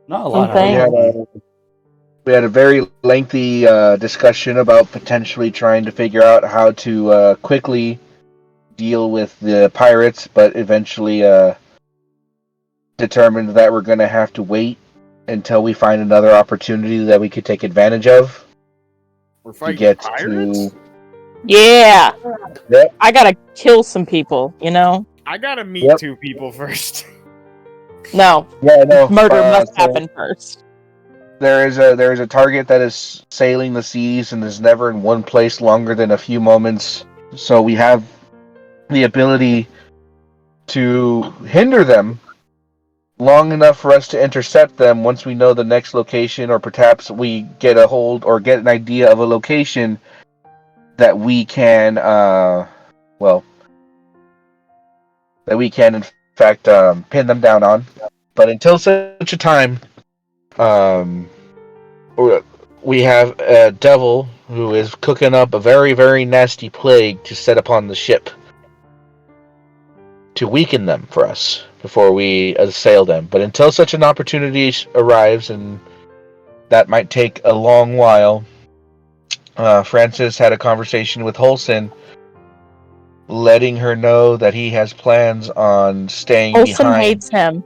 Not a lot, Insane. however. We had a very lengthy discussion about potentially trying to figure out how to quickly deal with the pirates, but eventually determined that we're going to have to wait until we find another opportunity that we could take advantage of. We're To fighting get pirates? to. Yeah. Yep. I gotta kill some people, you know? I gotta meet Yep. 2 people first. No. Yeah, no. Murder must So happen first. there is a target that is sailing the seas and is never in one place longer than a few moments. So we have the ability to hinder them long enough for us to intercept them once we know the next location, or perhaps we get a hold or get an idea of a location that we can, that we can in fact pin them down on. But until such a time, um, we have a devil who is cooking up a very, very nasty plague to set upon the ship to weaken them for us before we assail them. But until such an opportunity arrives, and that might take a long while, Francis had a conversation with Holson, letting her know that he has plans on staying Olsen behind. hates him.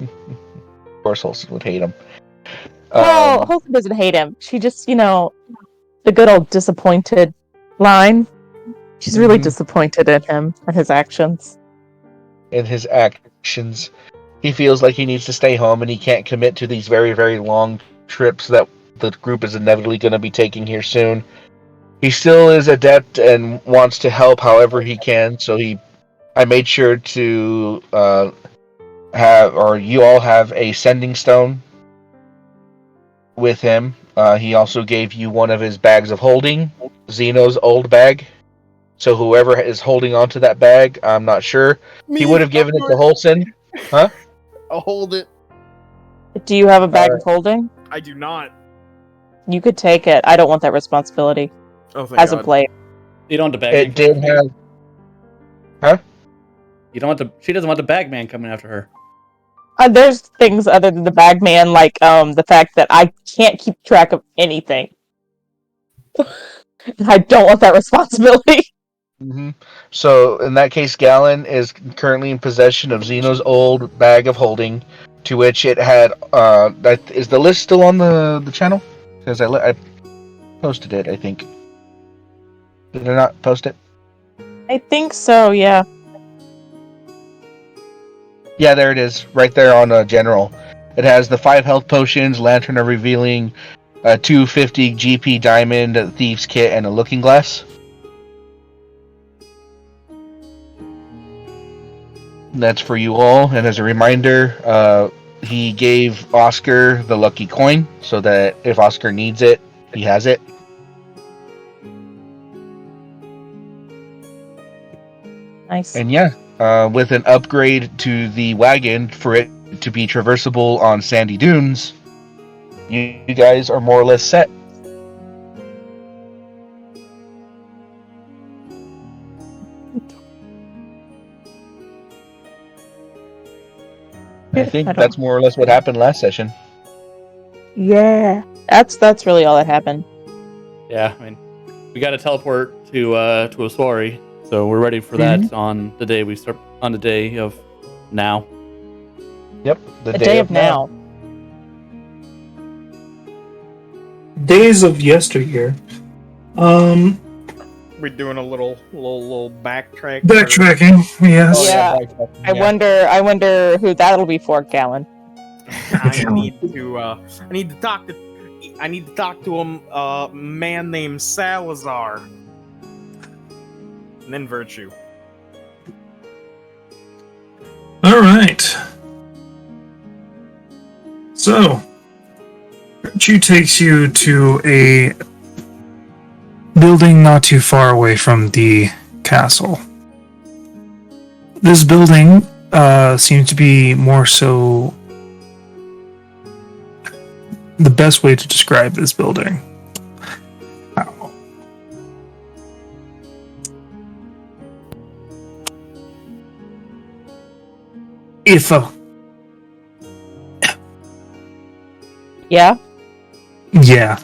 Of course, Holson would hate him. No, Olsen doesn't hate him. She just, the good old disappointed line. She's really disappointed in him and his actions. In his actions, he feels like he needs to stay home and he can't commit to these very, very long trips that the group is inevitably going to be taking here soon. He still is adept and wants to help however he can, so I made sure to you all have a sending stone with him. He also gave you one of his bags of holding, Zeno's old bag. So whoever is holding onto that bag, I'm not sure. He would have given it to Holson. Huh? I'll hold it. Do you have a bag of holding? I do not. You could take it. I don't want that responsibility. Oh, thank as God. a player. You don't want the bag. It did have. Huh? You don't want the. She doesn't want the bag man coming after her. There's things other than the bag man, like the fact that I can't keep track of anything. I don't want that responsibility. Mm-hmm. So in that case, Gallon is currently in possession of Zeno's old bag of holding, to which it had. Is the list still on the channel? Because I posted it, I think. Did I not post it? I think so, yeah. Yeah, there it is, right there on General. It has the 5 health potions, Lantern of Revealing, 250 GP Diamond, a Thieves Kit, and a Looking Glass. That's for you all, and as a reminder, he gave Oscar the lucky coin, so that if Oscar needs it, he has it. Nice. And yeah, with an upgrade to the wagon for it to be traversable on sandy dunes, you guys are more or less set. I think that's more or less what happened last session. Yeah. That's really all that happened. Yeah, I mean, we got to teleport to Osori, so we're ready for that on the day we start. On the day of now. Yep, the day of now. Days of yesteryear. We're doing a little backtrack. Backtracking, yes. Oh, yeah. I wonder who that'll be for, Gallon. I need to talk to a man named Salazar. And then Virtue. Alright. So, Virtue takes you to a building not too far away from the castle. This building seems to be more so the best way to describe this building. Yeah? Yeah.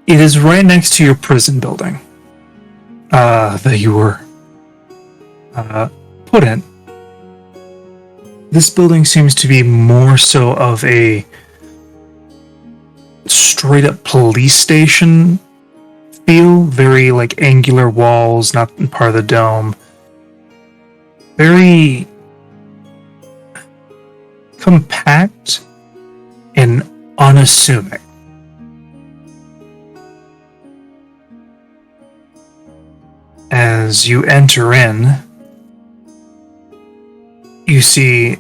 It is right next to your prison building. That you were put in. This building seems to be more so of a straight up police station feel. Very like angular walls, not part of the dome. Very compact and unassuming. As you enter in, you see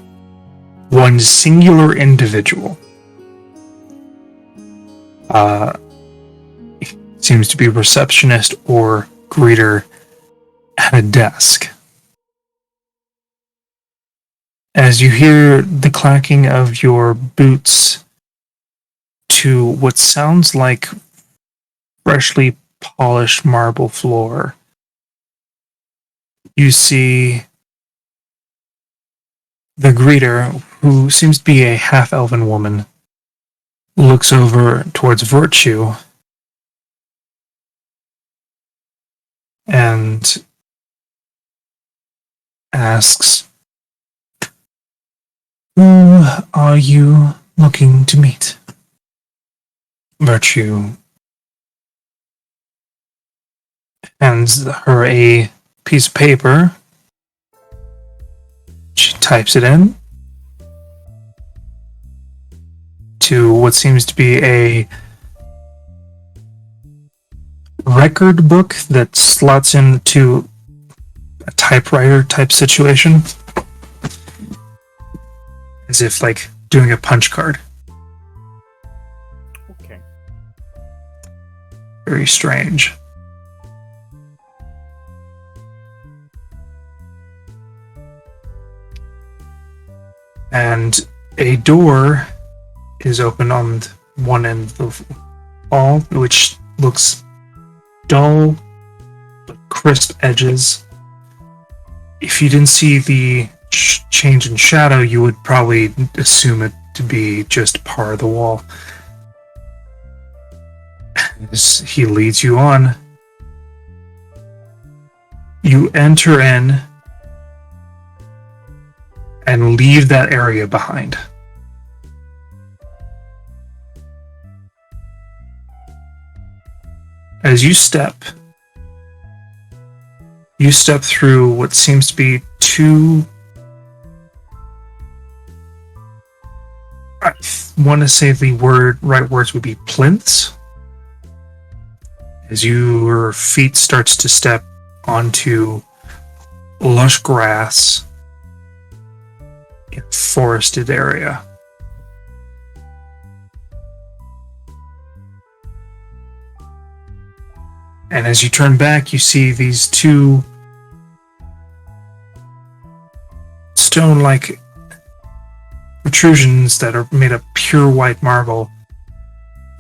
one singular individual. Seems to be receptionist or greeter at a desk. As you hear the clacking of your boots to what sounds like freshly polished marble floor, you see the greeter, who seems to be a half-elven woman, looks over towards Virtue and asks, "Who are you looking to meet?" Virtue hands her a piece of paper. She types it in to what seems to be a record book that slots into a typewriter type situation. As if like doing a punch card. Okay. Very strange. And a door is open on one end of the wall, which looks dull but crisp edges. If you didn't see the change in shadow, you would probably assume it to be just part of the wall. As he leads you on, you enter in and leave that area behind. As you step through what seems to be two, I want to say the right words would be plinths. As your feet starts to step onto lush grass in a forested area. And as you turn back, you see these two stone-like protrusions that are made of pure white marble,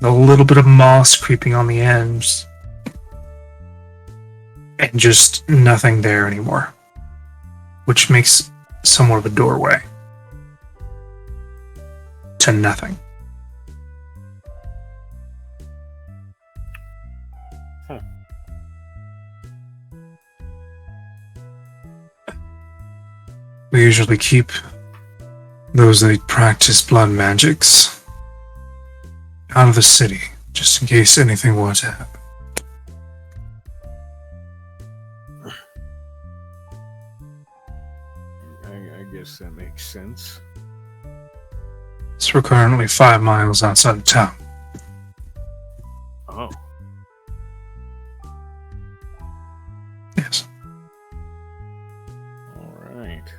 with a little bit of moss creeping on the ends, and just nothing there anymore, which makes somewhat of a doorway to nothing. We usually keep those that practice blood magics out of the city, just in case anything were to happen. I guess that makes sense. So we're currently 5 miles outside of town. Oh. Yes. Alright.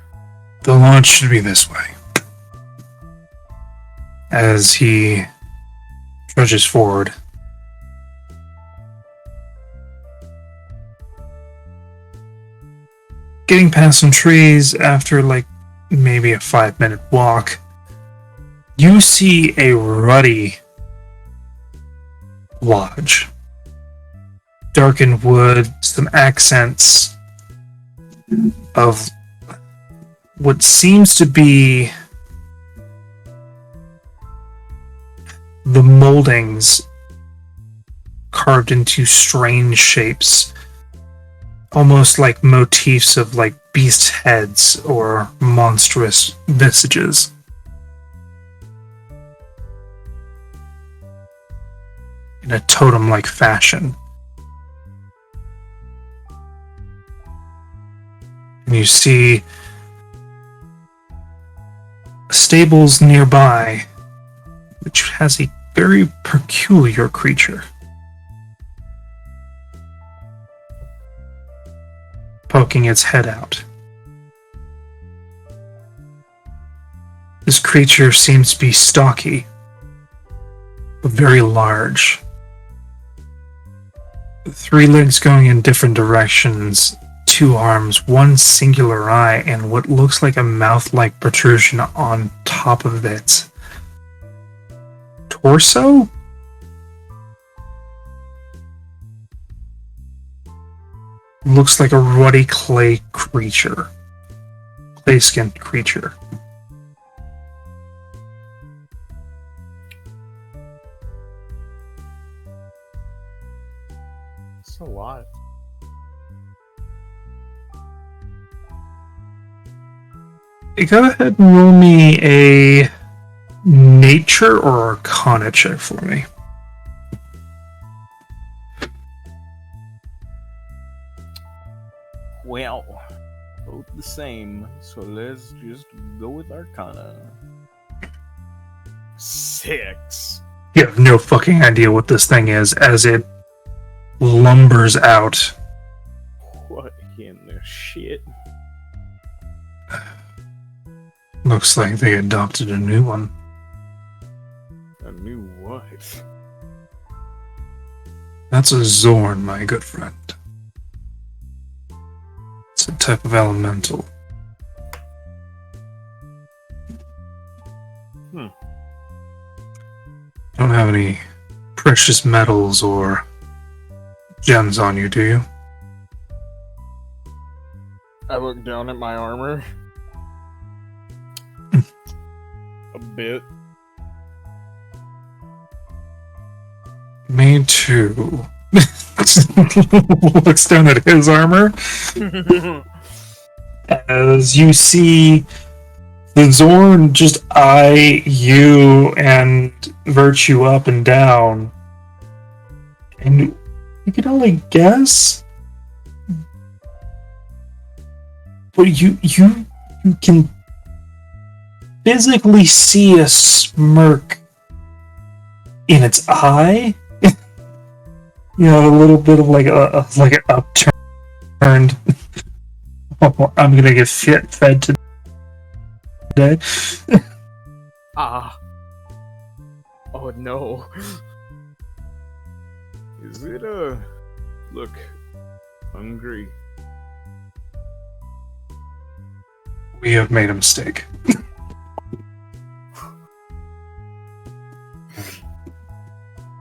The launch should be this way. As he trudges forward. Getting past some trees after like maybe a 5-minute walk, you see a ruddy lodge. Darkened wood, some accents of what seems to be the moldings carved into strange shapes, almost like motifs of like beast heads or monstrous visages. In a totem-like fashion. And you see stables nearby, which has a very peculiar creature. Poking its head out. This creature seems to be stocky, but very large. 3 legs going in different directions, 2 arms, 1 singular eye, and what looks like a mouth-like protrusion on top of its torso? Looks like a ruddy clay creature. Clay-skinned creature. It's a lot. Go ahead and roll me a nature or arcana check for me. Well, both the same, so let's just go with Arcana. 6. You have no fucking idea what this thing is as it lumbers out. What in the shit? Looks like they adopted a new one. A new what? That's a Zorn, my good friend. It's a type of elemental. Don't have any precious metals or gems on you, do you? I look down at my armor. A bit. Me too. Looks down at his armor. As you see the Zorn just eye you and Virtue up and down. And you can only guess. But you can physically see a smirk in its eye. You know, a little bit of like an upturned. Oh, I'm gonna get fed today. Ah. Oh no. Is it look hungry? We have made a mistake.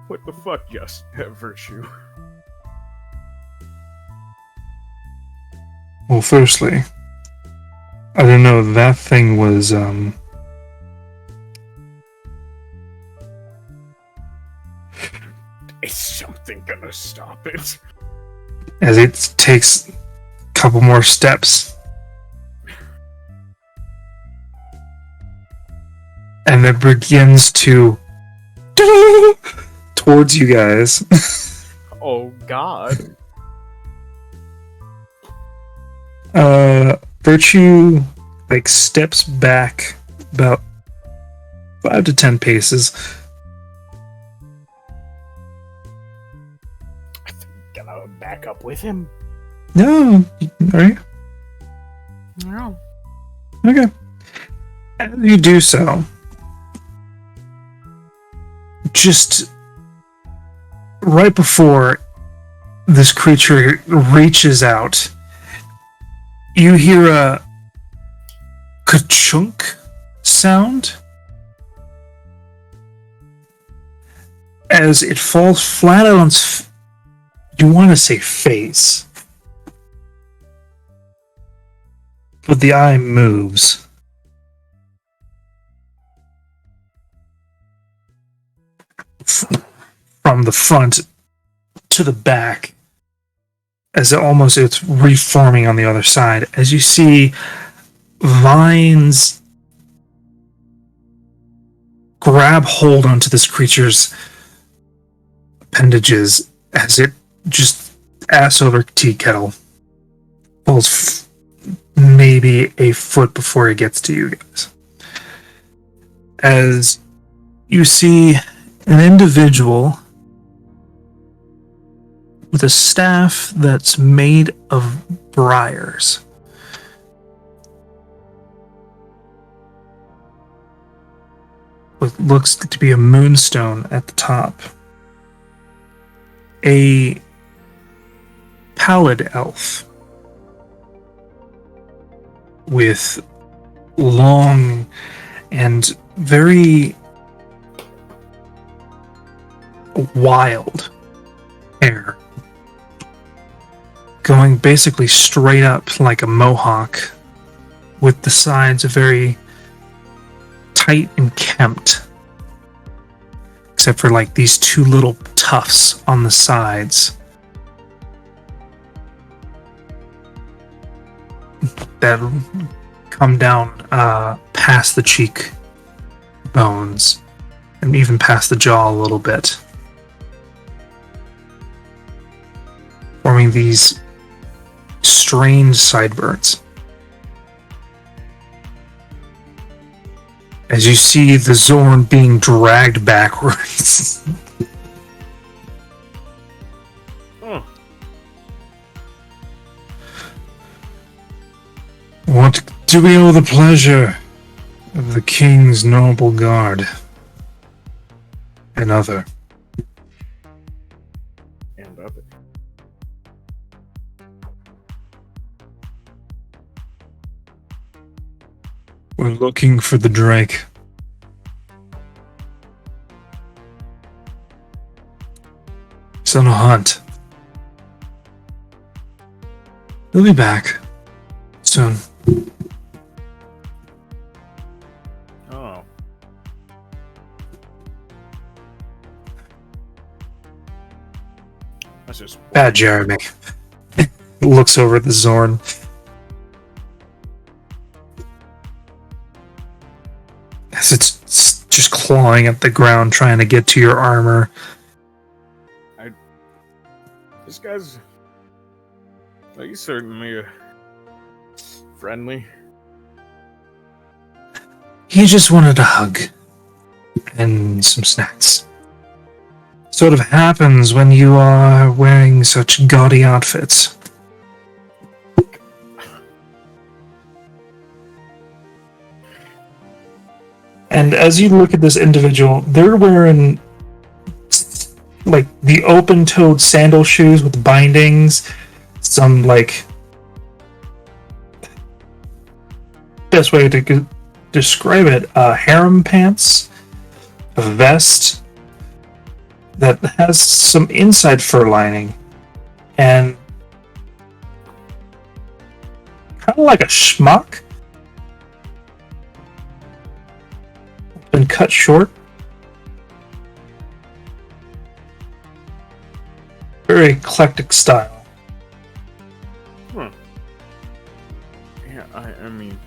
What the fuck, just Virtue? Well, firstly, I didn't know that thing was, Is something gonna stop it? as it takes a couple more steps. And it begins to towards you guys. Oh god. Virtue like steps back about 5 to 10 paces. I think I'm gonna back up with him. No, are you? No. Okay. As you do so, just right before this creature reaches out, you hear a ka-chunk sound as it falls flat on its, you want to say face, but the eye moves. from the front to the back, as it's reforming on the other side. As you see vines grab hold onto this creature's appendages as it just ass over tea kettle falls maybe a foot before it gets to you guys. As you see an individual with a staff that's made of briars. What looks to be a moonstone at the top. A pallid elf with long and very wild hair, going basically straight up like a mohawk, with the sides very tight and kempt, except for like these two little tufts on the sides that come down past the cheek bones and even past the jaw a little bit, forming these strange sideburns. As you see the Zorn being dragged backwards. What do we owe the pleasure of the King's noble guard? Another. And other. We're looking for the Drake. He's on a hunt. He'll be back soon. Oh. That's just Bad Jeremy. Looks over at the Zorn. As it's just clawing at the ground, trying to get to your armor. This guy's like, he's certainly friendly. He just wanted a hug and some snacks. Sort of happens when you are wearing such gaudy outfits. And as you look at this individual, they're wearing like the open-toed sandal shoes with bindings, some like best way to describe it, harem pants, a vest that has some inside fur lining, and kind of like a schmuck. Been cut short. Very eclectic style. Yeah, I mean,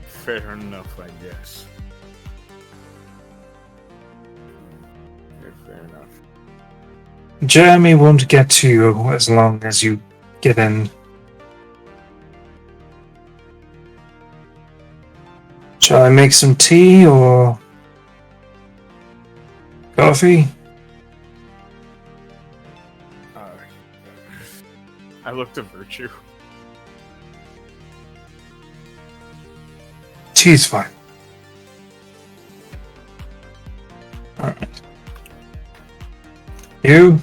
fair enough, I guess. Fair enough. Jeremy won't get to you as long as you get in. Shall I make some tea or coffee? I look to Virtue. Tea's fine. Alright. You?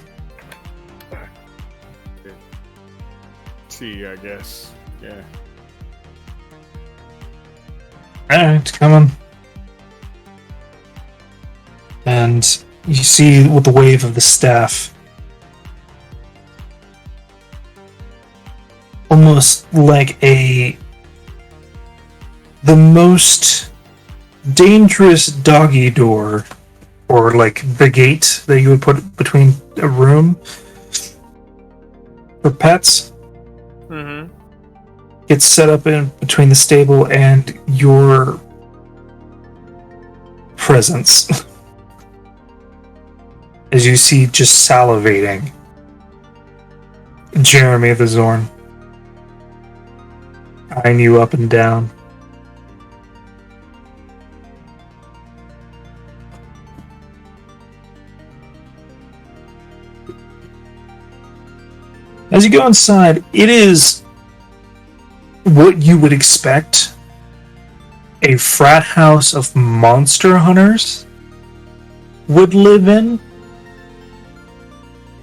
Tea, I guess. Yeah. Alright, come on. And you see with the wave of the staff, almost like the most dangerous doggy door or like the gate that you would put between a room for pets, Mm-hmm. gets set up in between the stable and your presence. As you see just salivating Jeremy the Zorn, eyeing you up and down. As you go inside, it is what you would expect a frat house of monster hunters would live in.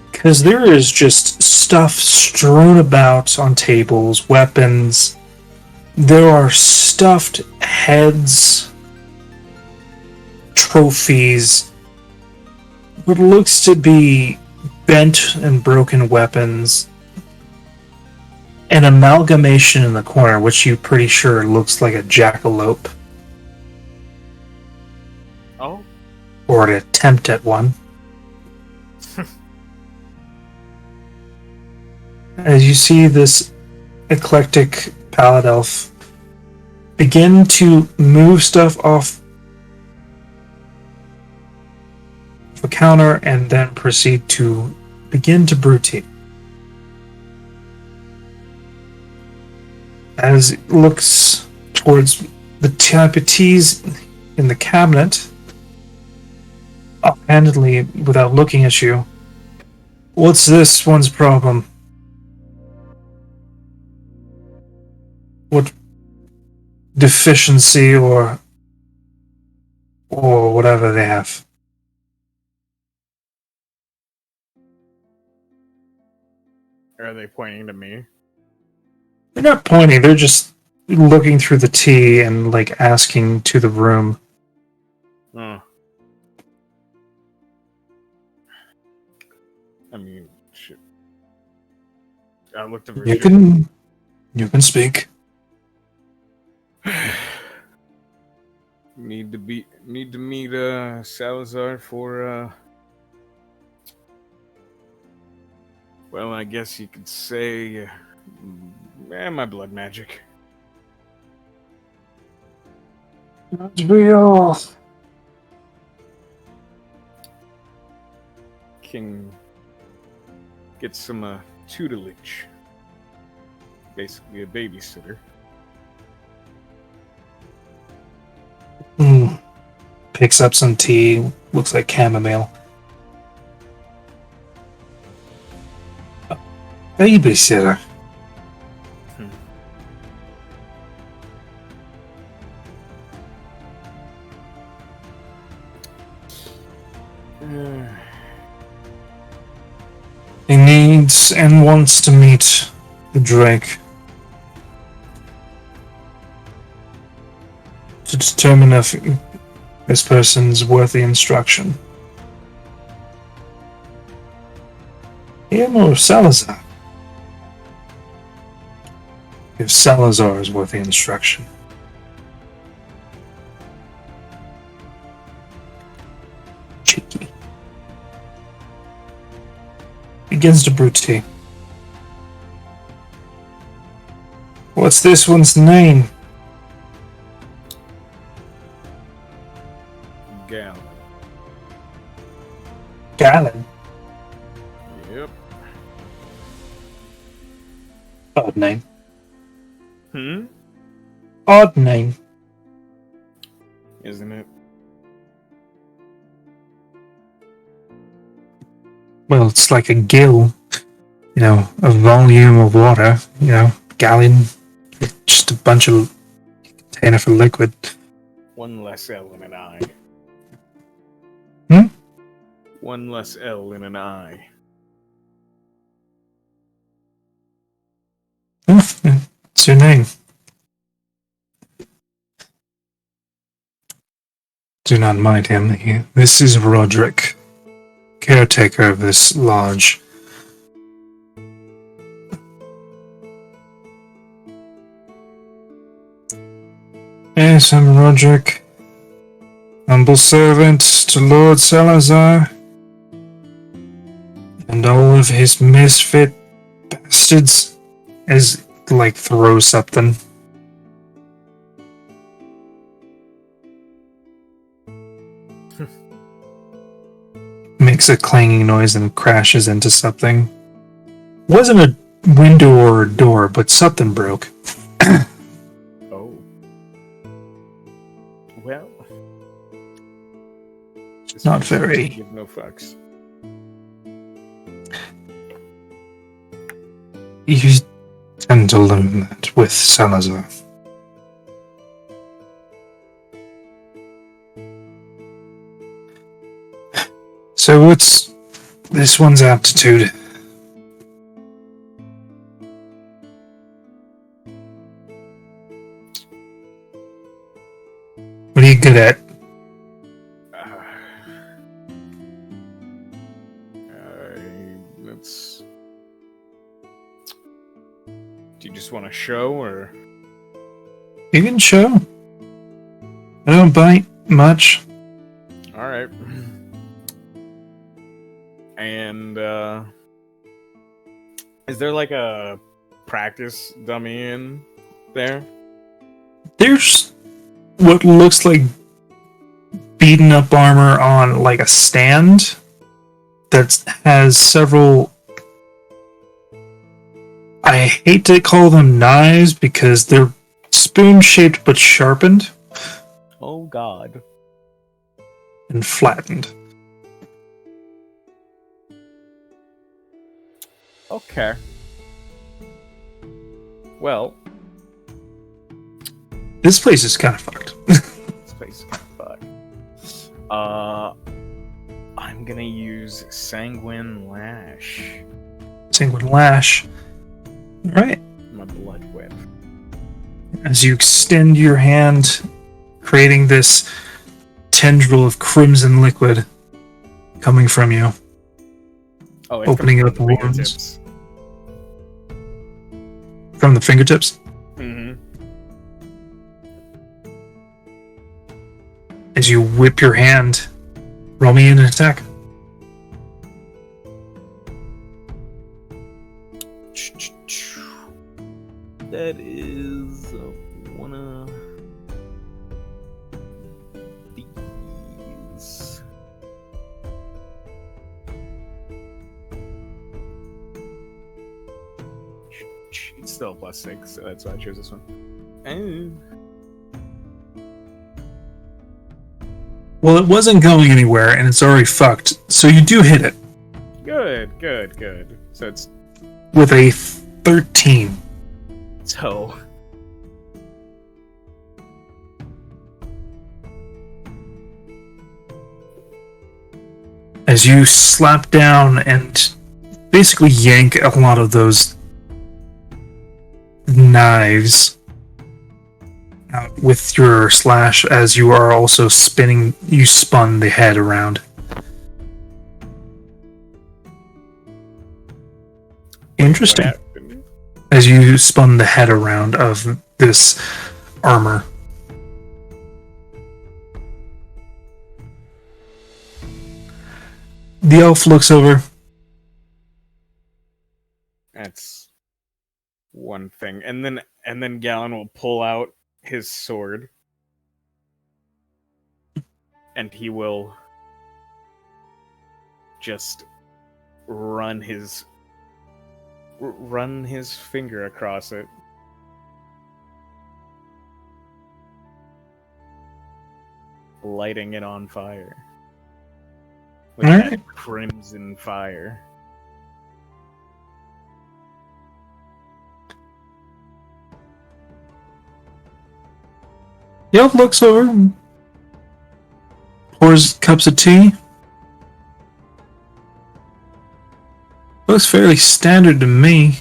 Because there is just stuff strewn about on tables, weapons. There are stuffed heads, trophies, what looks to be bent and broken weapons. An amalgamation in the corner, which you're pretty sure looks like a jackalope. Oh. Or an attempt at one. As you see this eclectic pallet elf begin to move stuff off the counter and then proceed to begin to brew tea. As it looks towards the type of teas in the cabinet, offhandedly, without looking at you, what's this one's problem? What deficiency or whatever they have? Are they pointing to me? They're not pointing, they're just looking through the tea and like asking to the room. Oh. I mean, shit. I looked at You can speak. Need to meet Salazar for well, I guess you could say my blood magic. Not real. Can get some tutelage. Basically a babysitter. Picks up some tea, looks like chamomile. Babysitter. He needs and wants to meet the Drake to determine if this person's worth the instruction. Him or Salazar? If Salazar is worth the instruction. Cheeky. Begins to brew tea. What's this one's name? Gallon. Gallon. Yep. Odd name. Odd name. Isn't it? Well, it's like a gill, a volume of water, gallon, just a bunch of container for liquid. One less L in an I. One less L in an I. What's your name? Do not mind him. This is Roderick, caretaker of this lodge. Yes, I'm Roderick. Humble servant to Lord Salazar and all of his misfit bastards, as like throws something. Makes a clanging noise and crashes into something. Wasn't a window or a door, but something broke. Oh. Well. This Not one's very. Give no fucks. You tend to learn that with Salazar. So what's this one's aptitude? What are you good at? Let's. Do you just want to show, or? You can show. I don't bite much. All right. And is there like a practice dummy in there? There's what looks like beaten up armor on like a stand that has several. I hate to call them knives because they're spoon shaped but sharpened Oh God. and flattened. Okay. Well, This place is kind of fucked. this place is kind of fucked. I'm gonna use Sanguine Lash, Sanguine Lash. Alright. my blood whip. As you extend your hand, creating this tendril of crimson liquid coming from you. Oh, Opening coming up from the wounds. fingertips. From the fingertips. Mm-hmm. As you whip your hand, roll me an attack. That is one of these. It's still a +6, so that's why I chose this one. And Well, it wasn't going anywhere, and it's already fucked, so you do hit it good. So it's with a 13. so. As you slap down and basically yank a lot of those knives out with your slash, as you are also spinning, you spun the head around. Interesting. What happened? As you spun the head around of this armor. The elf looks over. That's one thing, and then Gallon will pull out his sword, and he will just run his finger across it. Lighting it on fire. With All that right. crimson fire. The elf looks over and pours cups of tea. Looks fairly standard to me.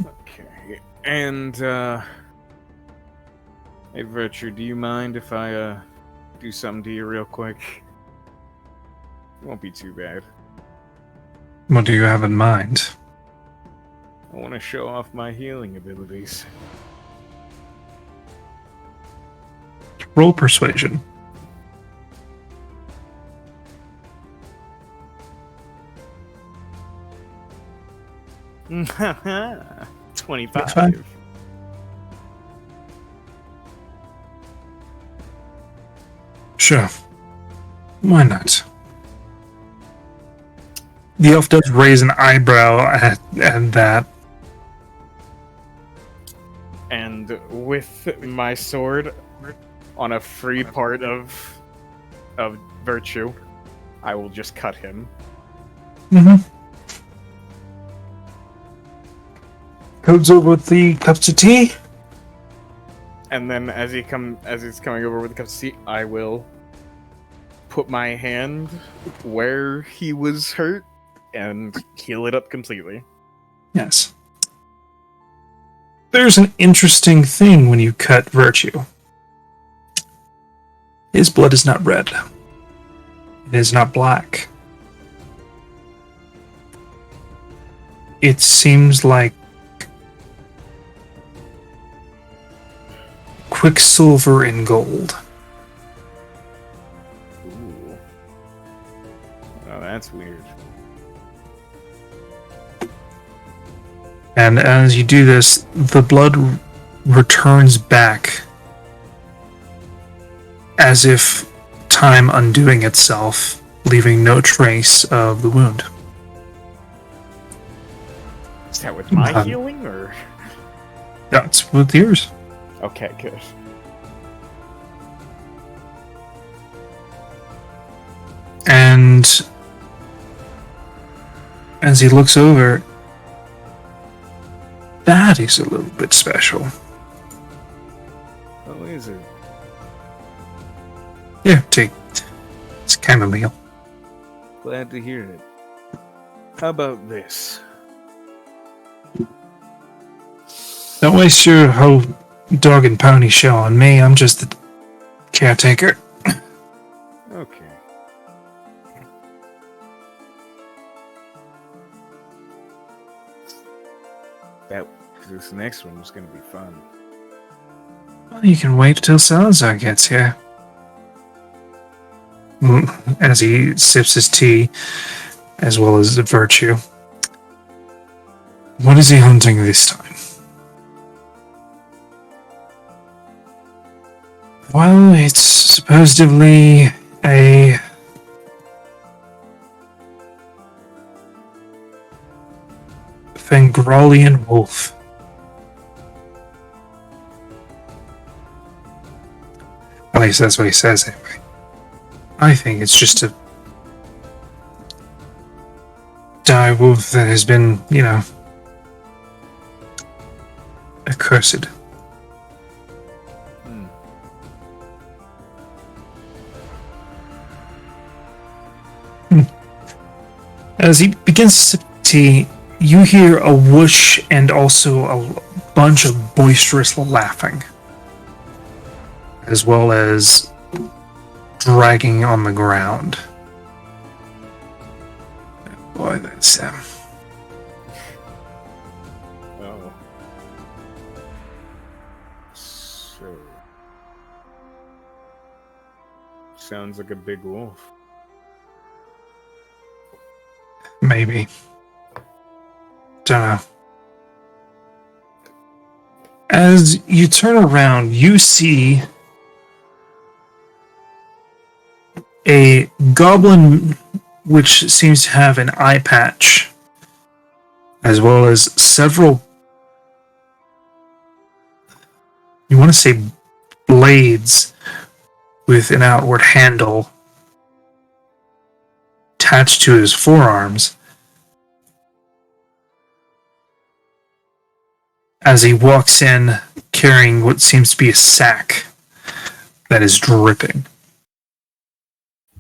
Okay. And hey Virtue, do you mind if I do something to you real quick? It won't be too bad. What do you have in mind? I want to show off my healing abilities. Roll persuasion. 25. Sure. Why not? The elf does raise an eyebrow at that. And with my sword on a free part of virtue, I will just cut him. Mm-hmm. Comes over with the cups of tea. And then as he's coming over with the cup of tea, I will put my hand where he was hurt and heal it up completely. Yes. There's an interesting thing when you cut Virtue. His blood is not red. It is not black. It seems like quicksilver and gold. Ooh. Oh, that's weird. And as you do this, the blood returns back as if time undoing itself, leaving no trace of the wound. Is that with my healing, or? That's with yours. Okay, good. And as he looks over, that is a little bit special. Oh, is it? Yeah, take. It's chamomile. Glad to hear it. How about this? Don't waste your whole dog and pony show on me. I'm just the caretaker. Okay. This next one was gonna be fun. Well, you can wait till Salazar gets here. As he sips his tea, as well as the Virtue. What is he hunting this time? Well, it's supposedly a Fengralian wolf. At least that's what he says anyway. I think it's just a dire wolf that has been, accursed. As he begins to sip tea, you hear a whoosh and also a bunch of boisterous laughing, as well as dragging on the ground. Boy, that's Oh. So. Sounds like a big wolf. maybe. Don't know. As you turn around, you see a goblin which seems to have an eye patch, as well as several, you want to say, blades with an outward handle attached to his forearms, as he walks in carrying what seems to be a sack that is dripping.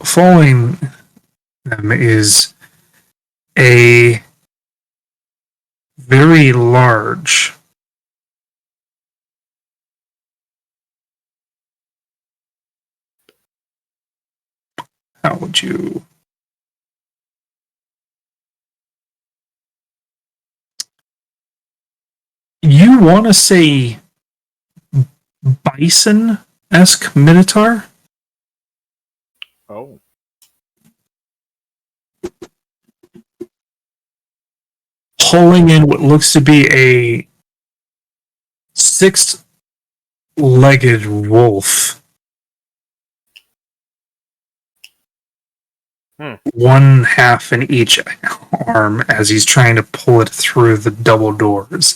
Following them is a very large how would you want to say bison-esque minotaur? Oh. pulling in what looks to be a 6-legged wolf. One half in each arm as he's trying to pull it through the double doors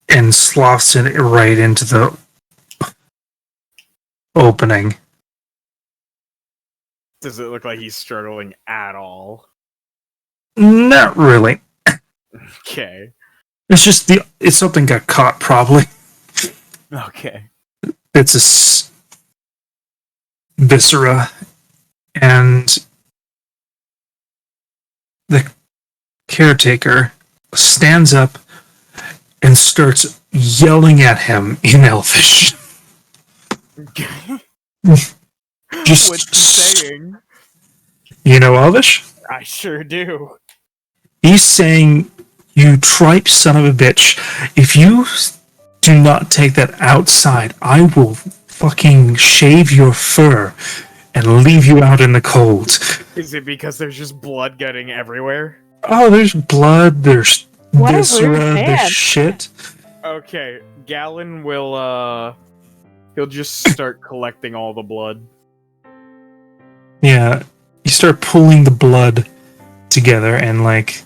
and sloughs it right into the opening. Does it look like he's struggling at all? Not really. Okay. It's something got caught probably. Okay. It's a viscera, and the caretaker stands up and starts yelling at him in Elvish. Just What's he saying? You know Elvish? I sure do. He's saying, "You tripe son of a bitch. If you do not take that outside, I will fucking shave your fur and leave you out in the cold." Is it because there's just blood getting everywhere? Oh, there's blood, there's What a rude viscera, man. there's shit. Okay, Galen will, he'll just start collecting all the blood. Yeah, you start pulling the blood together and like,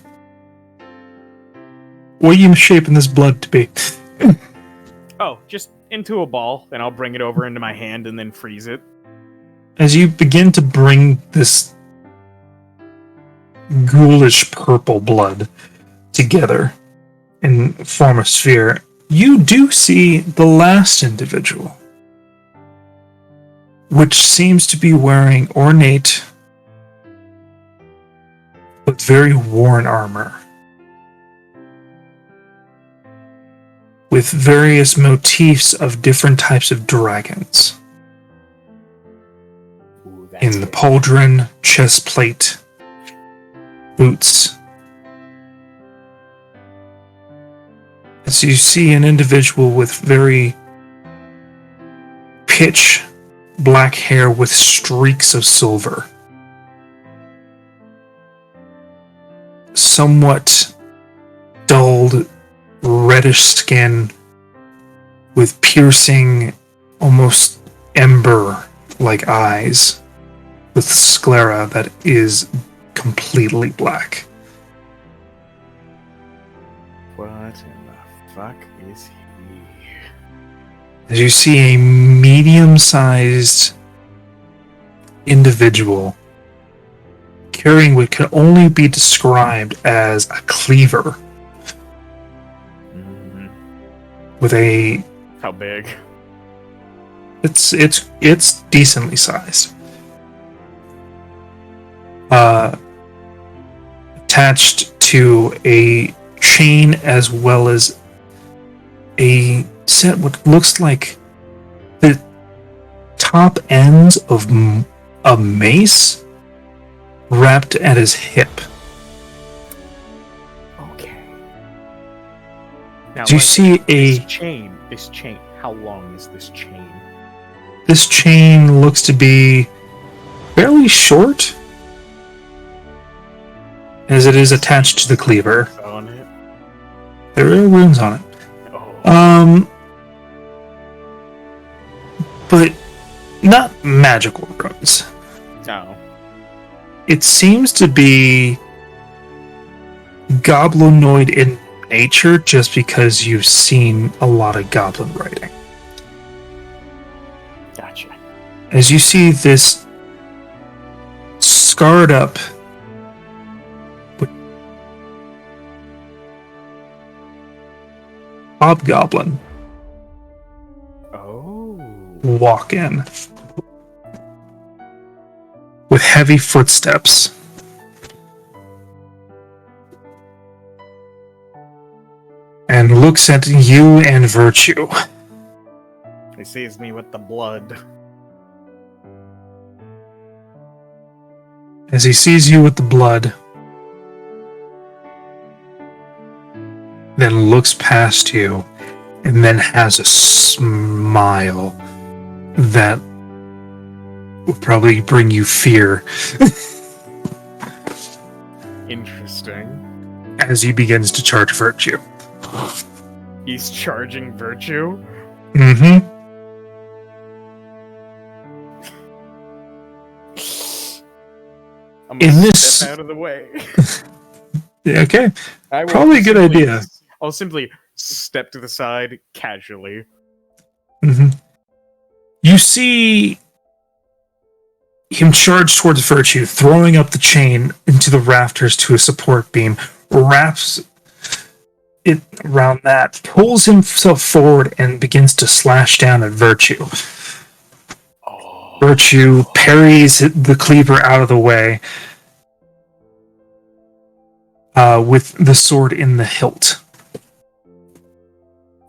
what are you shaping this blood to be? Oh, just into a ball, then I'll bring it over into my hand and then freeze it. As you begin to bring this ghoulish purple blood together and form a sphere, you do see the last individual, which seems to be wearing ornate but very worn armor, with various motifs of different types of dragons Ooh, in the pauldron, chest plate, boots. As you see an individual with very pitch black hair with streaks of silver. Somewhat dulled reddish skin with piercing, almost ember-like eyes with sclera that is completely black. What in the fuck is he? As you see a medium-sized individual carrying what can only be described as a cleaver with a... How big? It's decently sized. Attached to a chain as well as a set what looks like the top ends of a mace wrapped at his hip. Okay. Now, Do you see this chain, how long is this chain? This chain looks to be fairly short, as it is attached to the cleaver. On it? There are runes on it. Oh. But not magical runes. No. It seems to be goblinoid in nature just because you've seen a lot of goblin writing. Gotcha. As you see this scarred up hobgoblin Oh. walk in with heavy footsteps. And looks at you and Virtue. He sees me with the blood. As he sees you with the blood, then looks past you, and then has a smile that will probably bring you fear. Interesting. as he begins to charge virtue. He's charging virtue. Mm-hmm. I'm gonna In this- step out of the way. Yeah, okay. I will Probably a good simply- idea. I'll simply step to the side casually. Mm-hmm. You see him charge towards virtue, throwing up the chain into the rafters to a support beam, wraps it around that, pulls himself forward, and begins to slash down at virtue. Virtue parries the cleaver out of the way with the sword in the hilt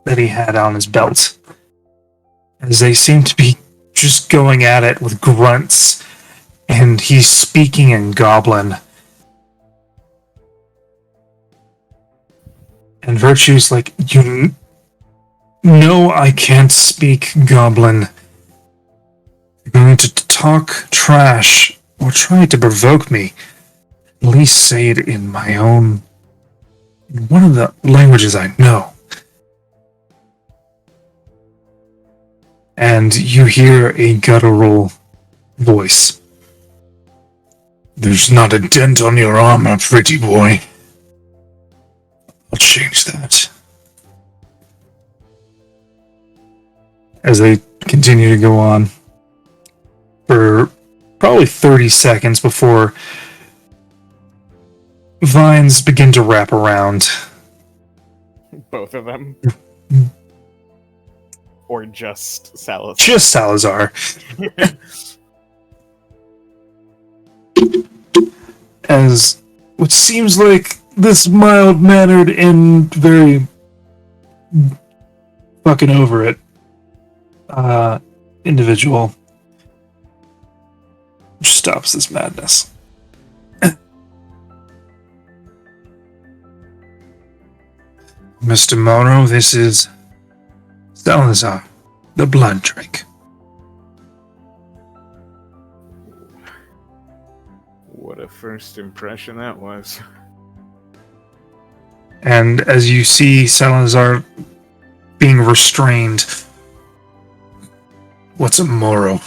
that he had on his belt. As they seem to be just going at it with grunts, and he's speaking in Goblin. And Virtue's like, you know I can't speak Goblin. You're going to talk trash or try to provoke me. At least say it in my own... in one of the languages I know. And you hear a guttural voice. There's not a dent on your armor, pretty boy. I'll change that. As they continue to go on for probably 30 seconds before vines begin to wrap around. Both of them. Or just Salazar. Just Salazar. As what seems like this mild-mannered and very fucking over it individual stops this madness. Mr. Moro, this is Salazar, the blood drink. What a first impression that was. And as you see Salazar being restrained, what's a Moro?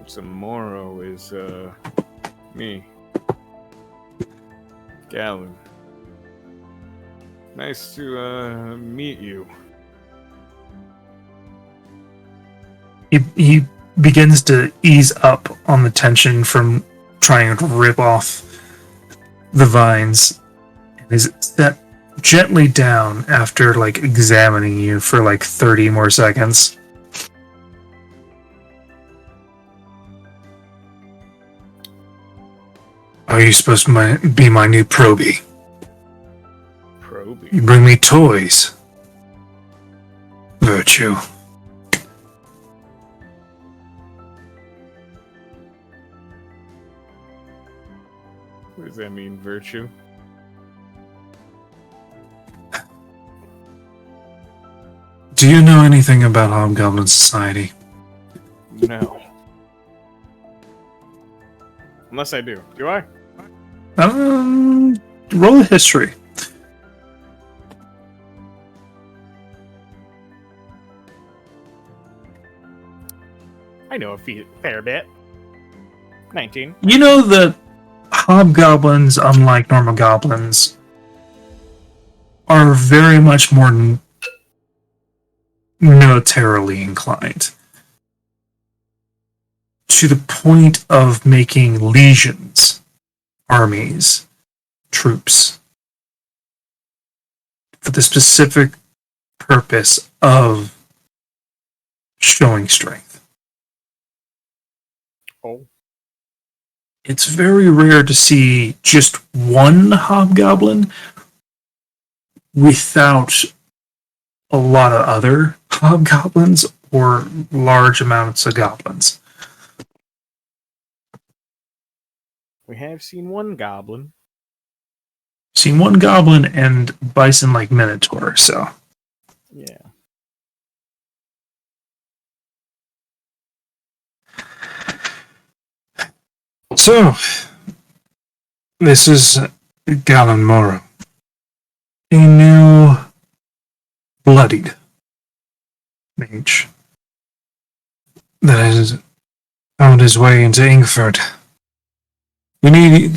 Tomorrow is, me. Galen. Nice to, meet you. He begins to ease up on the tension from trying to rip off the vines, and is set gently down after like examining you for like 30 more seconds. Are you supposed to be my new Proby? Proby? You bring me toys. Virtue. What does that mean, virtue? Do you know anything about Hobgoblin Society? No. Unless I do. Do I? Roll a history. I know a fair bit. 19. You know that hobgoblins, unlike normal goblins, are very much more militarily inclined. To the point of making legions, armies, troops, for the specific purpose of showing strength. Oh. It's very rare to see just one hobgoblin without a lot of other hobgoblins or large amounts of goblins. We have seen one goblin. Seen one goblin and bison like minotaur, so Yeah. So, this is Galen Morrow, a new bloodied mage that has found his way into Ingford. We need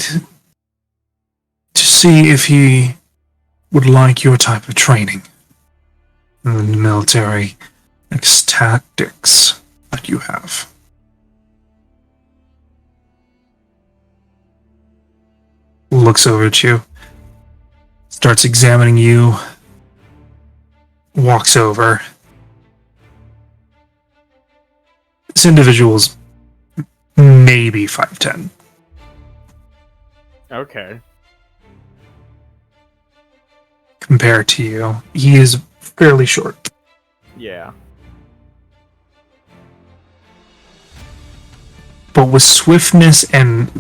to see if he would like your type of training and the military tactics that you have. Looks over at you, starts examining you, walks over. This individual's maybe 5'10". Okay. Compared to you, he is fairly short. Yeah. But with swiftness and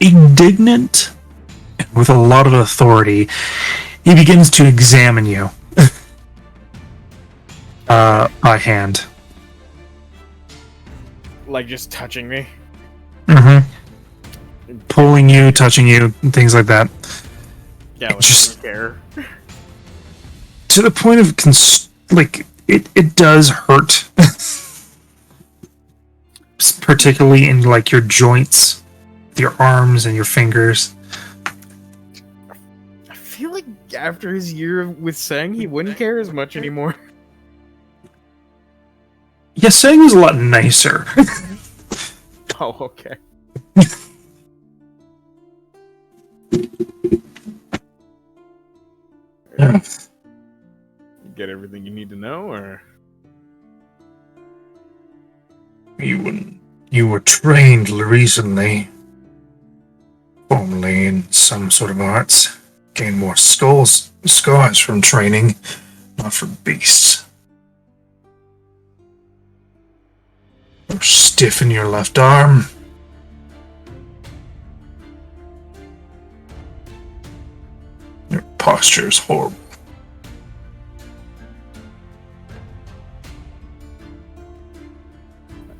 indignant, and with a lot of authority, he begins to examine you by hand. Like just touching me? Mm-hmm. Pulling you, touching you, and things like that. Yeah, Just- doesn't care. To the point of it does hurt. Particularly in like your joints, your arms and your fingers. I feel like after his year with Sang, he wouldn't care as much anymore. Yeah, Sang was a lot nicer. Oh, okay. Yeah. Get everything you need to know, or You were trained recently, formerly in some sort of arts. Gained more scars from training, not from beasts. You're stiff in your left arm. Your posture is horrible.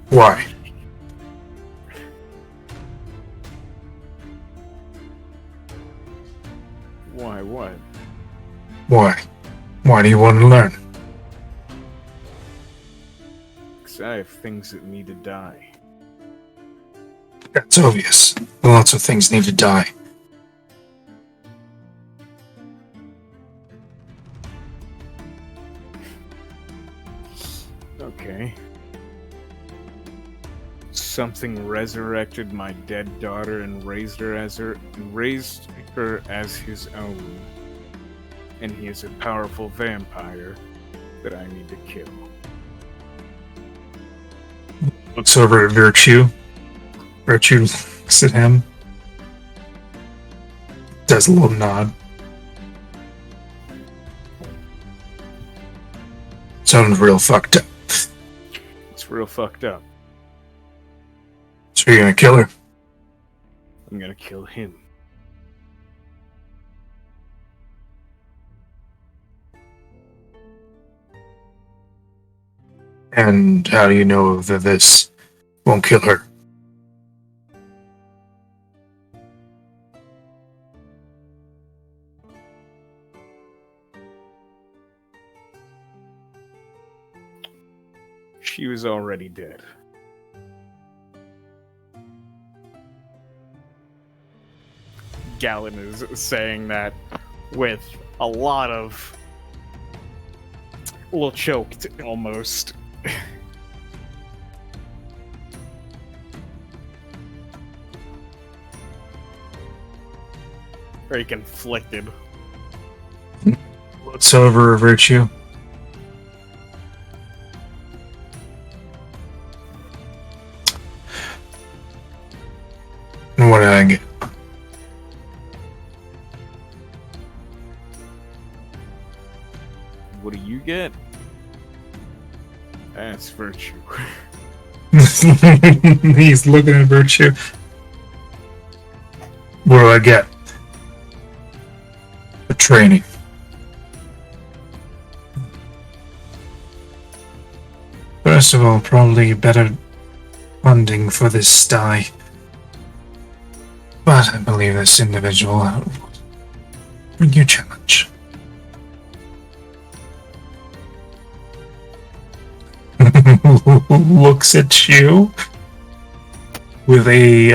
Why? why? What? Why? Why do you want to learn? Because I have things that need to die. That's obvious. Lots of things need to die. Okay. Something resurrected my dead daughter and raised her as his own. And he is a powerful vampire that I need to kill. Looks over at Virtue. Virtue looks at him. Does a little nod. Sounds real fucked up. It's real fucked up. So you're gonna kill her? I'm gonna kill him. And how do you know that this won't kill her? She was already dead. Galen is saying that with a lot of... a little choked, almost. Very conflicted. Looks over at Virtue. And what did I get? What do you get? That's virtue. He's looking at Virtue. What do I get? For training. First of all, probably better funding for this sty. But I believe this individual will bring you challenge. Looks at you with a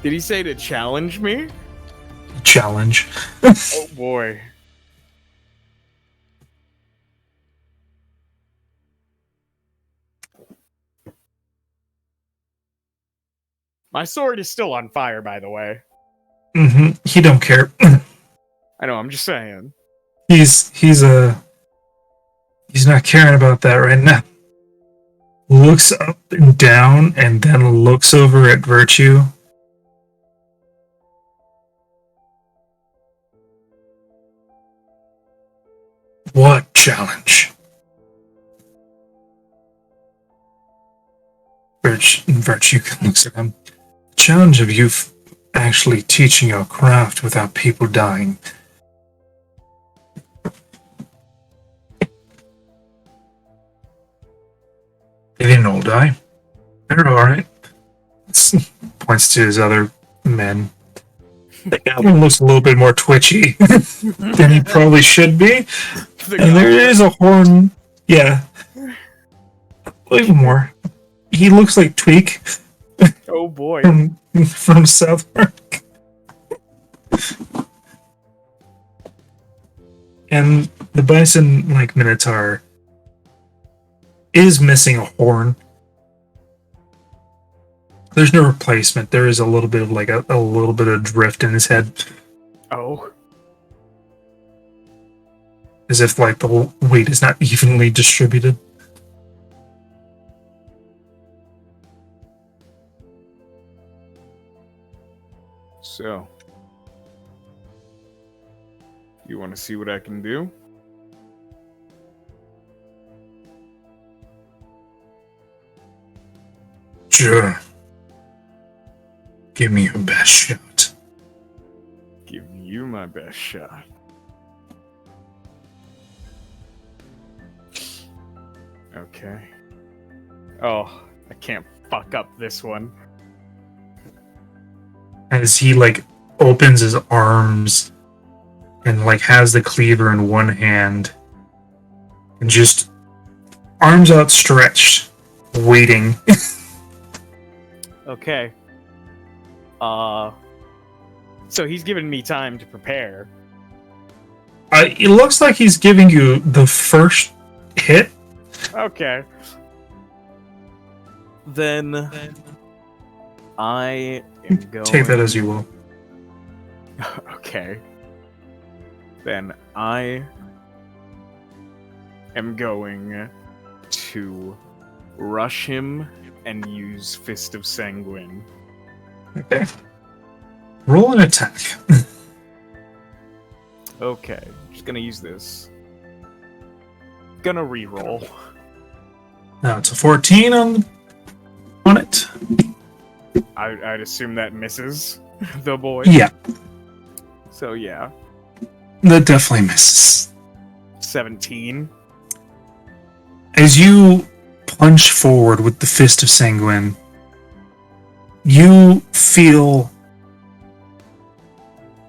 Did he say to challenge me? challenge. Oh boy. My sword is still on fire, by the way. He don't care. I know, I'm just saying. He's not caring about that right now. Looks up and down and then looks over at Virtue. What challenge? Virtue looks at him. The challenge of you actually teaching your craft without people dying. They didn't all die. They're alright. Points to his other men. That one looks a little bit more twitchy than he probably should be. And there is a horn. Yeah. Even more. He looks like Tweak. Oh boy. From South Park. And the bison, like Minotaur, is missing a horn. There's no replacement. There is a little bit of a little bit of drift in his head. Oh. As if the weight is not evenly distributed. So. You want to see what I can do? Sure. Give me your best shot. Give you my best shot. Okay. Oh, I can't fuck up this one. As he opens his arms and has the cleaver in one hand and just arms outstretched, waiting. Okay. So he's given me time to prepare. It looks like he's giving you the first hit. Okay. Then I am going... Take that as you will. Okay. Then I am going to rush him and use Fist of Sanguine. Okay. Roll an attack. Okay, just gonna use this. Gonna re-roll. Now it's a 14 on it. I'd assume that misses the boy. Yeah, So yeah, that definitely misses. 17. As you punch forward with the Fist of Sanguine, you feel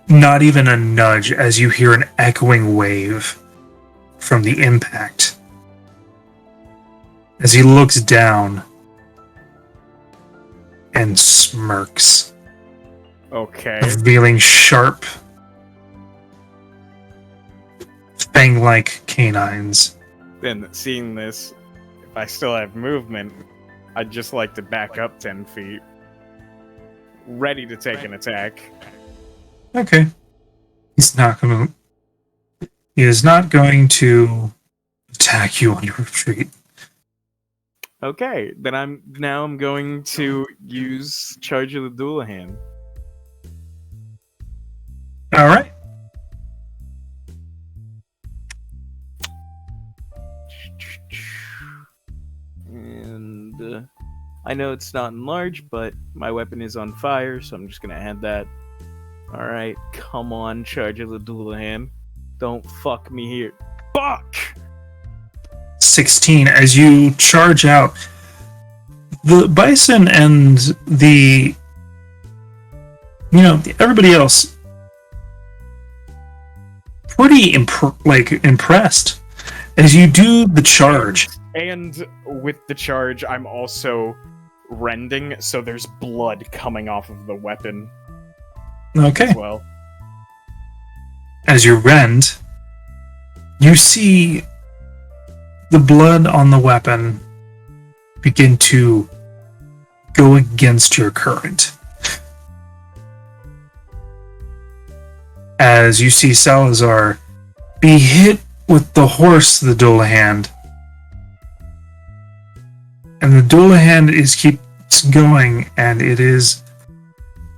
not even a nudge as you hear an echoing wave from the impact. As he looks down and smirks, Okay. revealing sharp, fang-like canines. Then seeing this, if I still have movement, I'd just like to back up 10 feet. Ready to take an attack. Okay. He is not going to attack you on your retreat. Okay, then I'm going to use Charge of the Dualahan. Alright. And I know it's not enlarged, but my weapon is on fire, so I'm just gonna add that. Alright, come on, Charge of the Dualahan. Don't fuck me here. Fuck! 16. As you charge out, the bison and the everybody else pretty impressed as you do the charge. And with the charge, I'm also rending, so there's blood coming off of the weapon Okay. as well. As you rend, you see the blood on the weapon begin to go against your current. As you see Salazar be hit with the horse, the Dullahan. And the Dullahan keeps going, and it is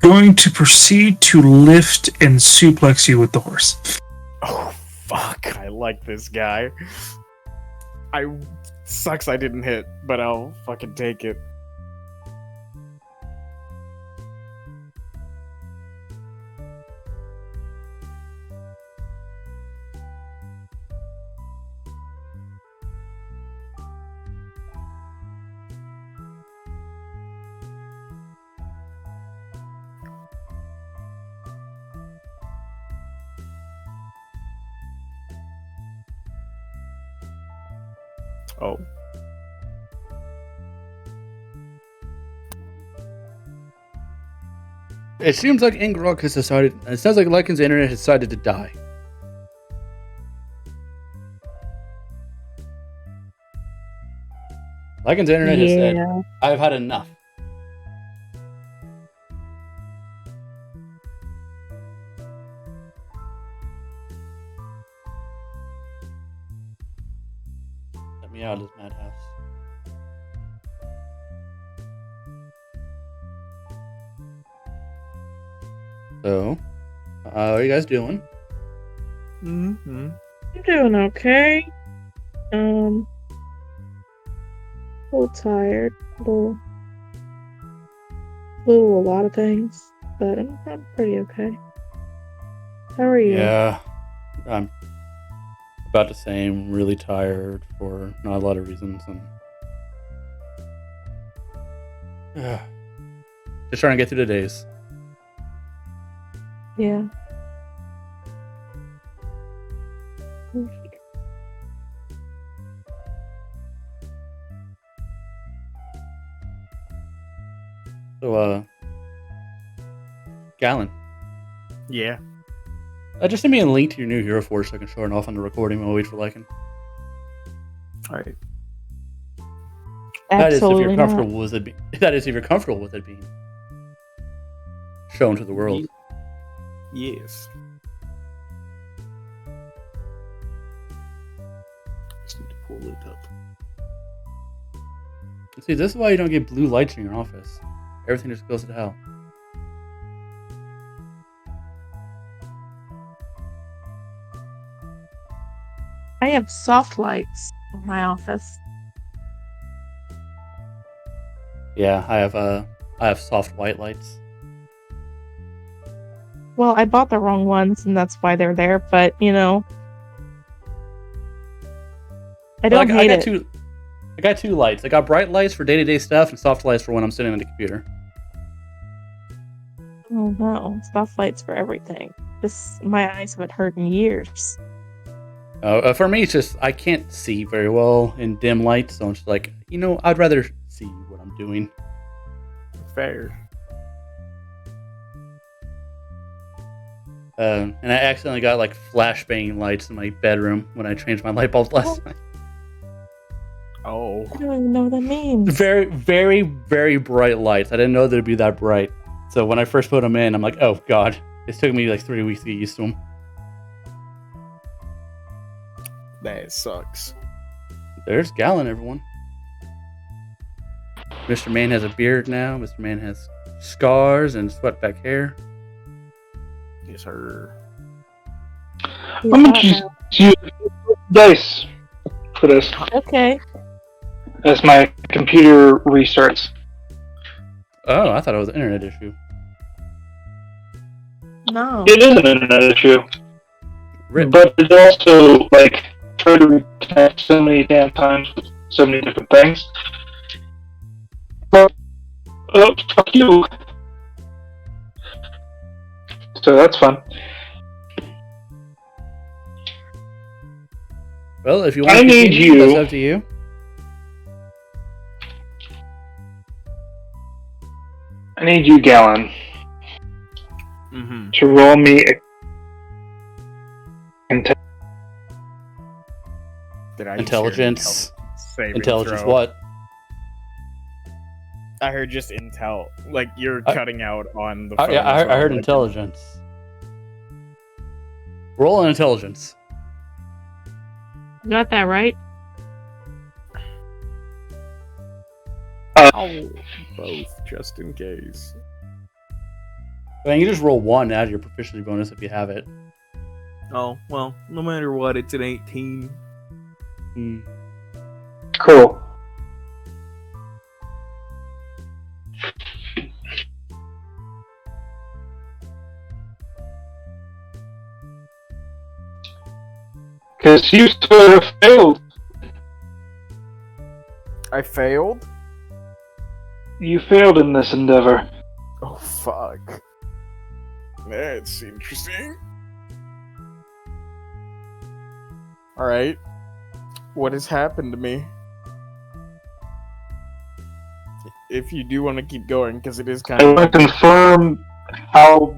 going to proceed to lift and suplex you with the horse. Oh, fuck. I like this guy. Sucks I didn't hit, but I'll fucking take it. Oh. It seems like Ingrok has decided. It sounds like Lycan's internet has decided to die. Lycan's internet has said, "I've had enough." Let me out of this madhouse. So, how are you guys doing? Mm-hmm. I'm doing okay. A little tired. Do a lot of things, but I'm pretty okay. How are you? Yeah, I'm about the same. Really tired for not a lot of reasons, and just trying to get through the days. Yeah. So, Gallon, Yeah. just send me a link to your new Hero Force so I can show it off on the recording while we wait for Lycan. Alright. That is if Absolutely you're not. comfortable with it. That is if you're comfortable with it being shown to the world. Yes. Just need to pull it up. See, this is why you don't get blue lights in your office. Everything just goes to hell. I have soft lights in my office. Yeah, I have soft white lights. Well, I bought the wrong ones, and that's why they're there. But I don't hate it. I got two lights. I got bright lights for day-to-day stuff and soft lights for when I'm sitting at the computer. Oh no, soft lights for everything. My eyes haven't hurt in years. For me, it's just I can't see very well in dim light, so I'm just like, I'd rather see what I'm doing. Fair. And I accidentally got like flashbang lights in my bedroom when I changed my light bulbs last night. Oh. I don't even know what that means. Very, very, very bright lights. I didn't know they'd be that bright. So when I first put them in, I'm like, oh god. It took me like 3 weeks to get used to them. That sucks. There's Gallon, everyone. Mr. Man has a beard now. Mr. Man has scars and swept-back hair. Yes, sir. I'm gonna use dice for this Okay. as my computer restarts. Oh, I thought it was an internet issue. No. It is an internet issue, Rip. but it's also like try to reconnect so many damn times with so many different things. But fuck you. So that's fun. Well, if you want I to need continue, you. that's up to you. I need you, Gallon, Mm-hmm. to roll me a Did I just hear Intelligence. saving Intelligence throw? what? I heard just intel. Like you're I- cutting out on the Oh, phone. yeah, as I well, heard like- intelligence. Roll an intelligence. You got that right? Oh, both, just in case. I mean, you just roll 1 out of your proficiency bonus if you have it. Oh, well, no matter what, it's an 18. Hmm. Cool. Because you sort of failed. I failed? You failed in this endeavor. Oh, fuck. That's interesting. Alright. What has happened to me? If you do want to keep going, because it is kind I of want to confirm how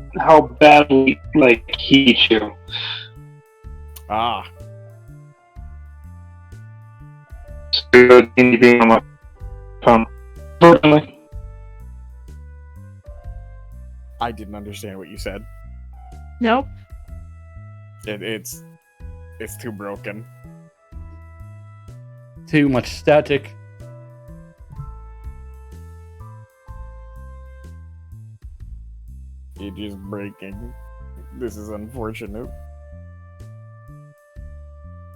badly he hit you. Ah. So you being on my phone. Certainly. I didn't understand what you said. Nope. It's too broken. Too much static. It is breaking. This is unfortunate.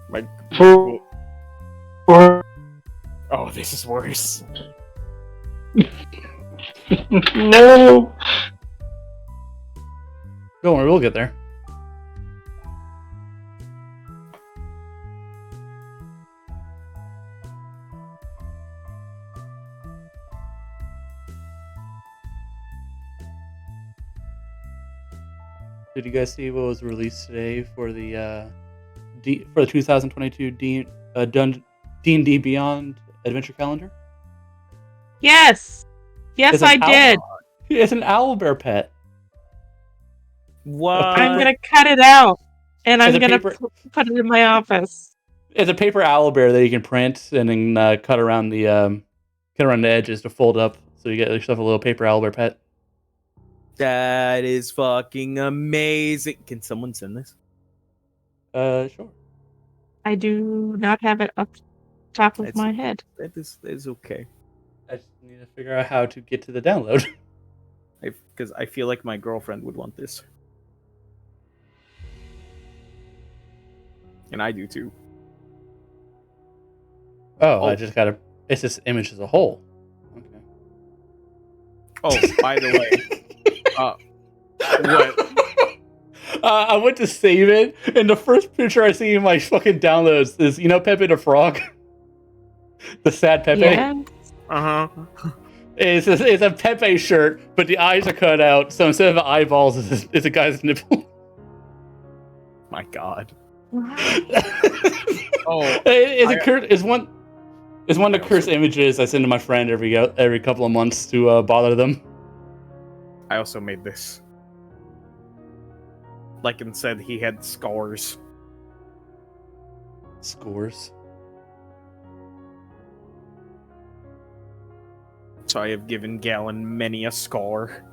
Like, For oh, this is worse. no. Don't worry, we'll get there. Did you guys see what was released today for the for the 2022 D&D Beyond Adventure Calendar? Yes. Yes, It's an I did. It's an owlbear pet. What? I'm gonna cut it out, and I'm It's a gonna paper- put it in my office. It's a paper owlbear that you can print and then cut around the edges to fold up, so you get yourself a little paper owlbear pet. That is fucking amazing. Can someone send this? Sure. I do not have it up top of That's- my head. That is okay. I just need to figure out how to get to the download. Because I feel like my girlfriend would want this. And I do too. Oh, Oh. I just gotta. It's this image as a whole. Okay. Oh, by the way, what? I went to save it, and the first picture I see in my fucking downloads is, Pepe the Frog? The sad Pepe? Yeah. Uh-huh. It's a Pepe shirt, but the eyes are cut out, so instead of eyeballs, it's a guy's nipple. My God. Wow. Oh, It's one of the cursed images I send to my friend every couple of months to bother them. I also made this. Like and said he had scars. Scores. So I have given Galen many a scar.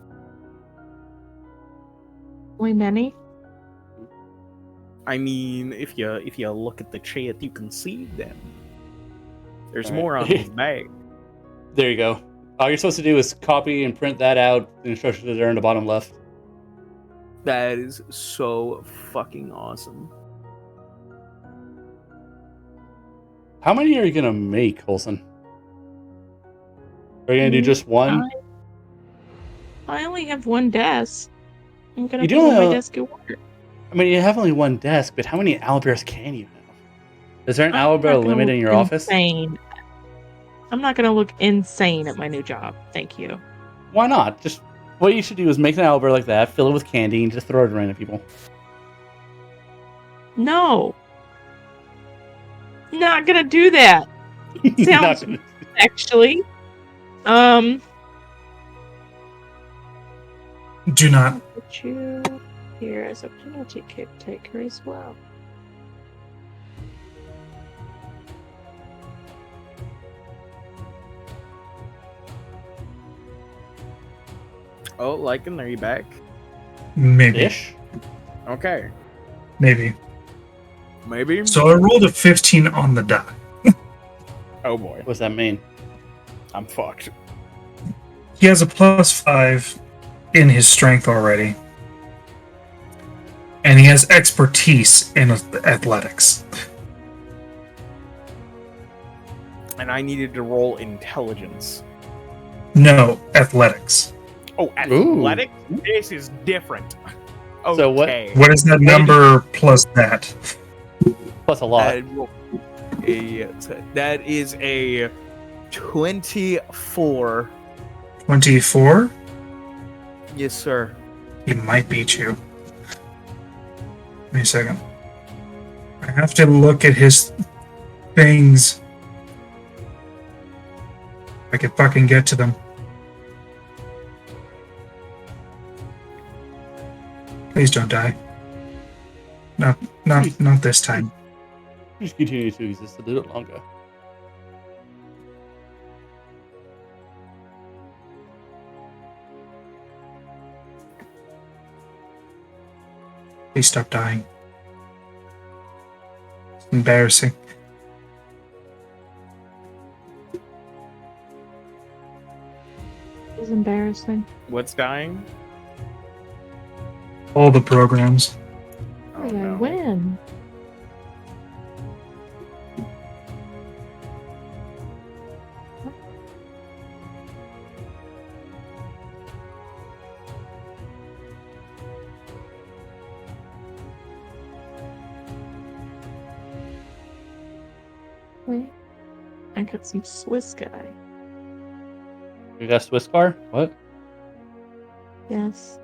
Only many? I mean, if you look at the chat, you can see them. There's All right. more on his bag. There you go. All you're supposed to do is copy and print that out. The instructions are there in the bottom left. That is so fucking awesome. How many are you gonna make, Olsen? Are you gonna do just one? I only have one desk. I'm gonna You put do on my have- desk at work. I mean, you have only one desk, but how many owlbears can you have? Is there an I'm not owlbear gonna limit in look your office? insane. I'm not gonna look insane at my new job. Thank you. Why not? Just What you should do is make an owlbear like that, fill it with candy, and just throw it at random people. No. Not gonna do that. Not Sounds gonna- actually. Do not. Put you here as a penalty taker as well. Oh, Lycan, are you back? Maybe. Ish. Okay. Maybe. Maybe? So I rolled a 15 on the die. Oh boy. What's that mean? I'm fucked. He has a +5 in his strength already. And he has expertise in athletics. And I needed to roll intelligence. No, athletics. Oh, athletic? This is different. Okay. So what- What is that number plus that? Plus a lot. That is a 24. 24? Yes, sir. He might beat you. Give me a second. I have to look at his things. I can fucking get to them. Please don't die. Not this time. Just continue to exist a little longer. Please stop dying. It's embarrassing. It's embarrassing. What's dying? All the programs. Oh, no. When? Wait. I got some Swiss guy. You got a Swiss car? What? Yes.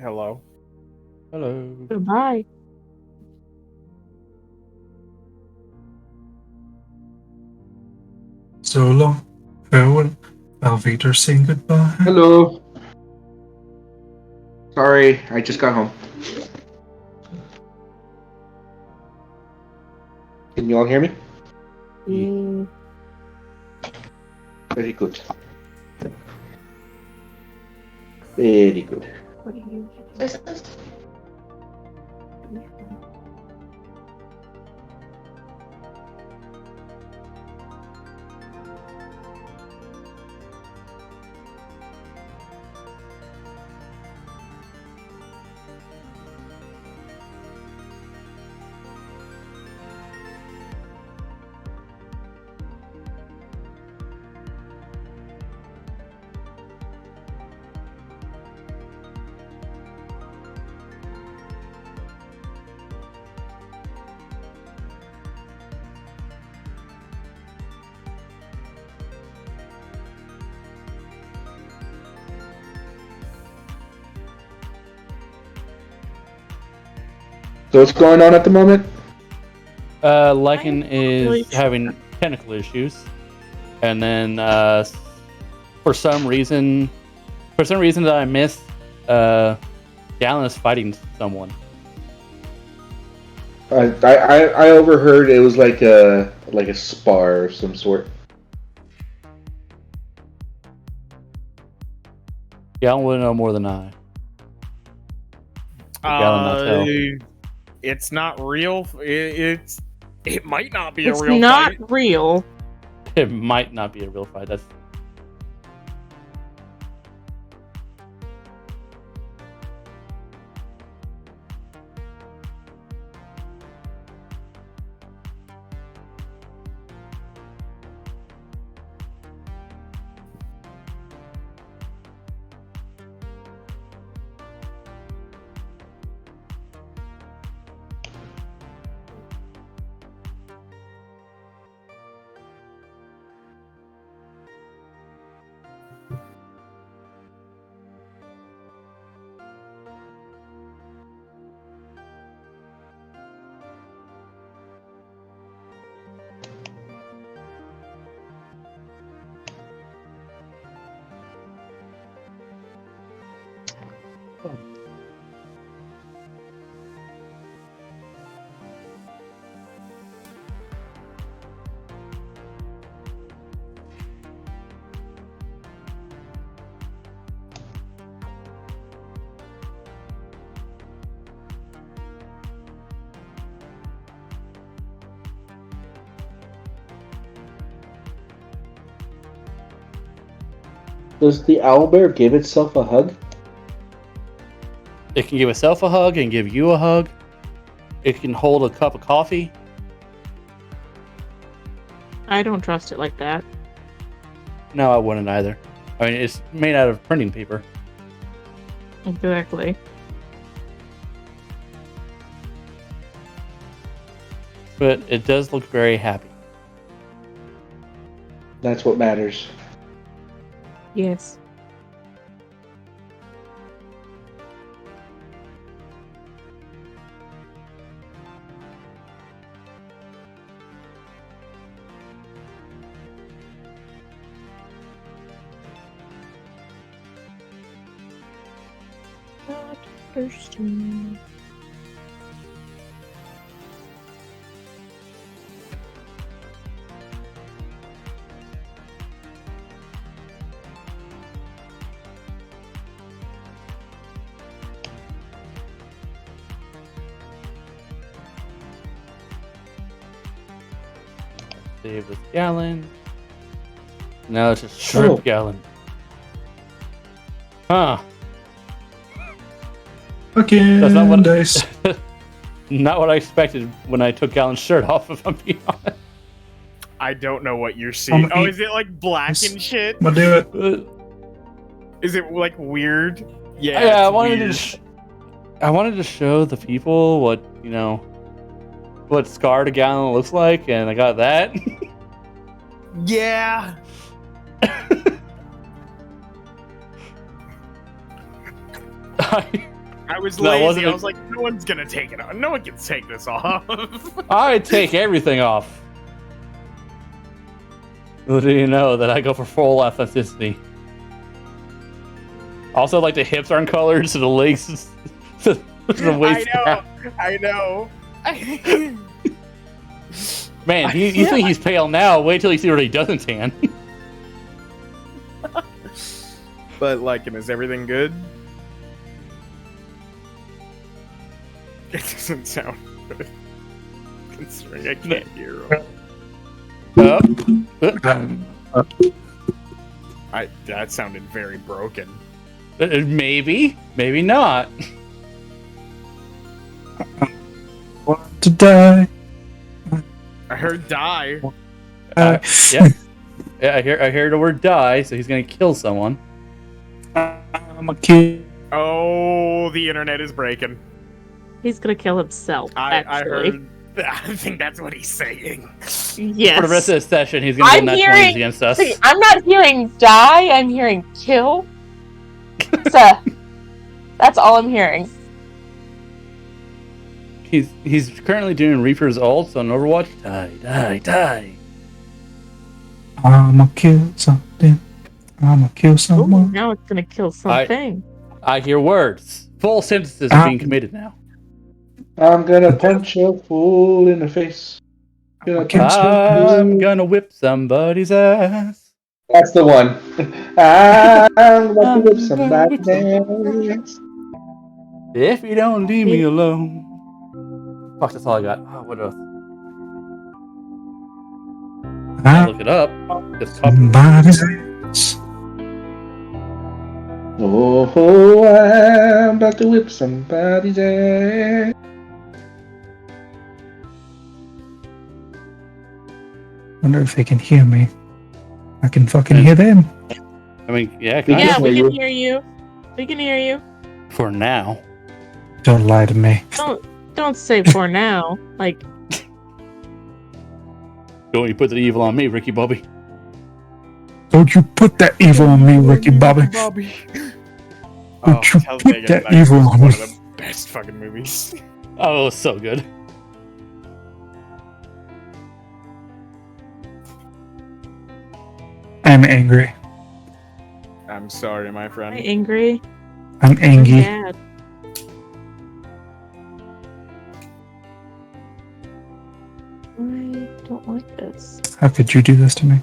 Hello. Hello. Goodbye. So long. Farewell. Alviter saying goodbye. Hello. Sorry, I just got home. Can you all hear me? Yeah. Very good. Very good. What do you So what's going on at the moment? Lycan I'm not really is having technical issues, and then for some reason that I missed, Gallon is fighting someone. I overheard it was like a spar of some sort. Gallon would know more than I. Galen not tell? It's not real. It might not be It's a real not fight. real. It might not be a real fight. That's Does the owlbear give itself a hug? it can give itself a hug and give you a hug. It can hold a cup of coffee. I don't trust it like that. No, I wouldn't either. I mean, it's made out of printing paper. Exactly. But it does look very happy. That's what matters. Yes. Not thirsty. Save with Gallon. Now it's just shrimp Gallon. Huh. Fucking That's not what- dice. Not what I expected when I took Gallon's shirt off, if I'm being honest. I don't know what you're seeing. I'm Oh, eat- is it like black and shit? I'm gonna do it. Is it like weird? Yeah. Yeah, I it's wanted weird. I wanted to show the people what, you know, what Scarred Gallon looks like, and I got that. Yeah. I was No, it lazy. wasn't I a- was like, no one's gonna take it off. No one can take this off. I take everything off. Little do you know that I go for full authenticity. Also, like the hips aren't colored, so the legs, the waist. I know. Man, you think he's pale now? Wait till you see what he doesn't tan. But like, and is everything good? It doesn't sound good, considering I can't hear him. That sounded very broken. Maybe, maybe not. Want to die. I heard die. Yeah, I hear the word die, so he's gonna kill someone. I'm a kid. Oh, the internet is breaking. He's gonna kill himself, I actually. heard. I think that's what he's saying. Yes. For the rest of the session, he's gonna I'm get nat 20s hearing- against us. See, I'm not hearing die, I'm hearing kill. So, that's all I'm hearing. He's currently doing Reaper's ult on Overwatch. Die. I'ma kill something. I'ma kill Ooh, someone. now it's gonna kill something. I hear words. Full sentences are being committed now. I'm gonna punch a fool in the face. I'm gonna whip somebody's ass. That's the one. I'm gonna whip somebody's ass. If you don't leave me alone. Fuck, that's all I got. Oh, what else? I'll look it up. Just copy. Somebody's ass. Oh, I'm about to whip somebody's ass. Wonder if they can hear me. I can fucking hear them. I mean, yeah, Yeah, kind Yeah, of. we can hear you. We can hear you. For now. Don't lie to me. Don't say for now. Like, Don't you put the evil on me, Ricky Bobby. Don't you put that evil on me, Ricky Bobby. Bobby. Don't you Hell's put Vegas that Nights evil is on one me. of the best fucking movies. Oh, it was so good. I'm angry. I'm sorry, my am I friend. angry? I'm I'm angry. mad. I don't like this. How could you do this to me?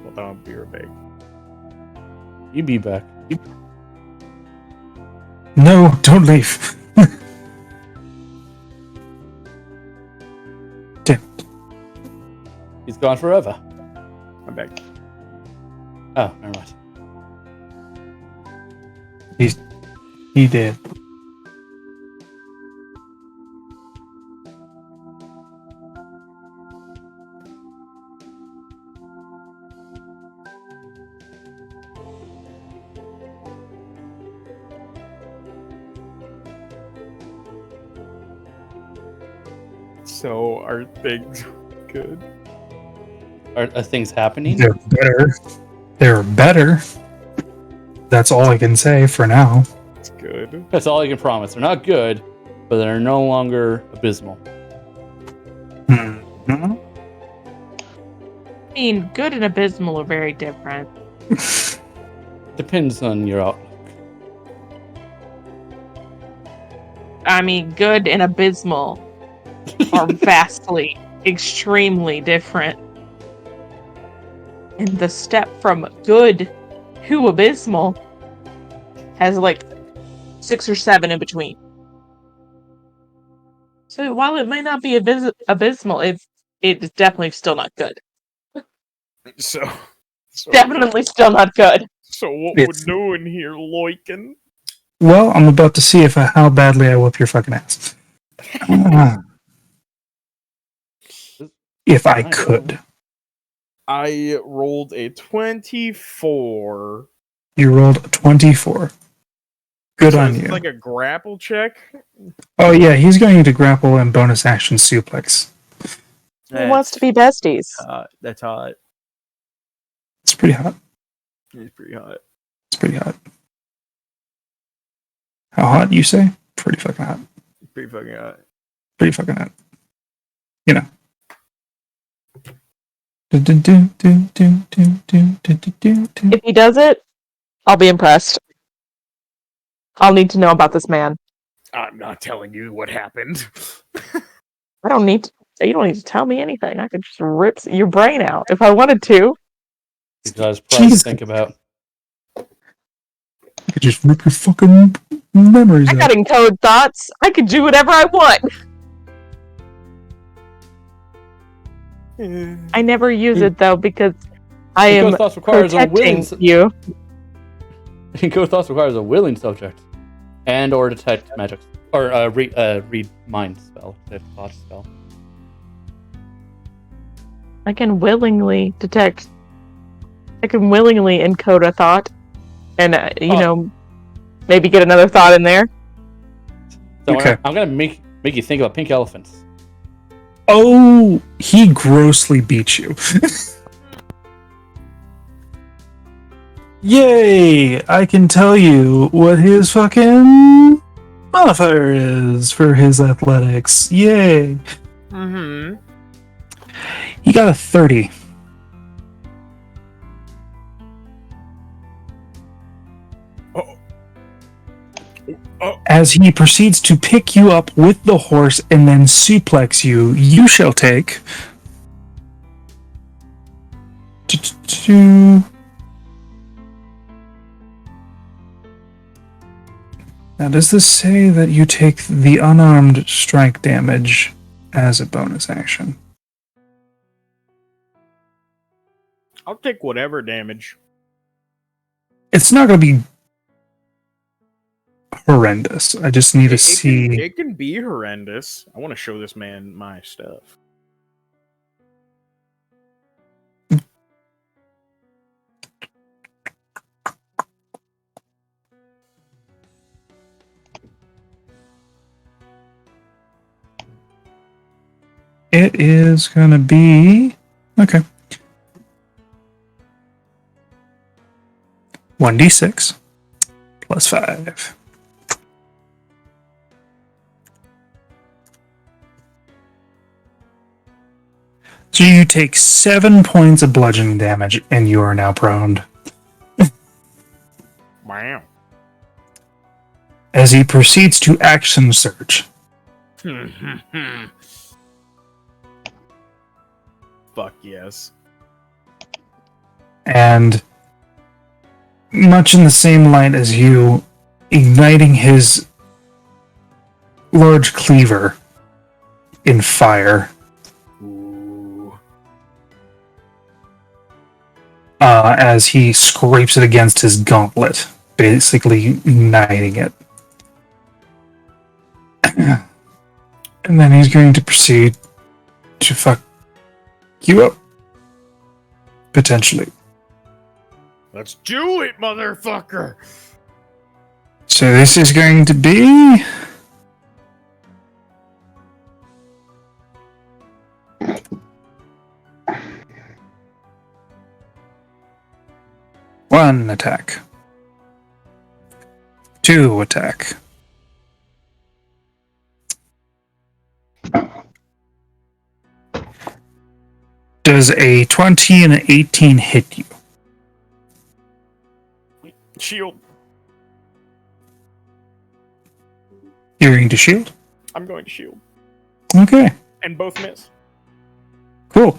Well, then I'll be right back. You be back. No, don't leave. He's gone forever. I'm back. Oh, never mind. He did. So, are things good? Are things happening? They're better. They're better. That's all I can say for now. It's good. That's all I can promise. They're not good, but they're no longer abysmal. Mhm. I mean, good and abysmal are very different. Depends on your outlook. I mean, good and abysmal are vastly, extremely different. And the step from good to abysmal has like 6 or 7 in between. So while it might not be abysmal, it's definitely still not good. So Definitely still not good. So what It's- we're doing here, Loiken? Well, I'm about to see how badly I whoop your fucking ass. If I could. I rolled a 24. You rolled a 24. Good So on is you. this like a grapple check? Oh yeah, he's going to grapple and bonus action suplex. Who wants to be besties? That's hot. It's pretty hot. It's pretty hot. It's pretty hot. How hot, you say? Pretty fucking hot. Pretty fucking hot. Pretty fucking hot. You know. If he does it, I'll be impressed. I'll need to know about this man. I'm not telling you what happened. I don't need to. You don't need to tell me anything. I could just rip your brain out if I wanted to. He's got his pride to think about. I could just rip your fucking memories I out. got encode thoughts. I could do whatever I want. I never use it though because I am Encode thoughts requires a willing. protecting you. Encode thoughts requires a willing subject, and or detect magic, or read mind spell, thought spell. I can willingly detect I can willingly encode a thought, and Oh. maybe get another thought in there. So Okay. I'm gonna make you think about pink elephants. Oh, he grossly beat you. Yay! I can tell you what his fucking modifier is for his athletics. Yay! Mm-hmm. He got a 30. As he proceeds to pick you up with the horse and then suplex you, you shall take. Now, does this say that you take the unarmed strike damage as a bonus action? I'll take whatever damage. It's not going to be horrendous. I just need to see. It can be horrendous. I want to show this man my stuff. It is going to be. Okay. 1d6 plus 5. So you take 7 points of bludgeoning damage, and you are now prone. Wow. As he proceeds to action surge. Fuck yes. And much in the same light as you, igniting his large cleaver in fire. Ooh. As he scrapes it against his gauntlet, basically igniting it. And then he's going to proceed to fuck you up. Potentially. Let's do it, motherfucker! So this is going to be... One attack. 2 attack. Does a 20 and an 18 hit you? Shield. You're going to shield? I'm going to shield. Okay, And both miss. cool.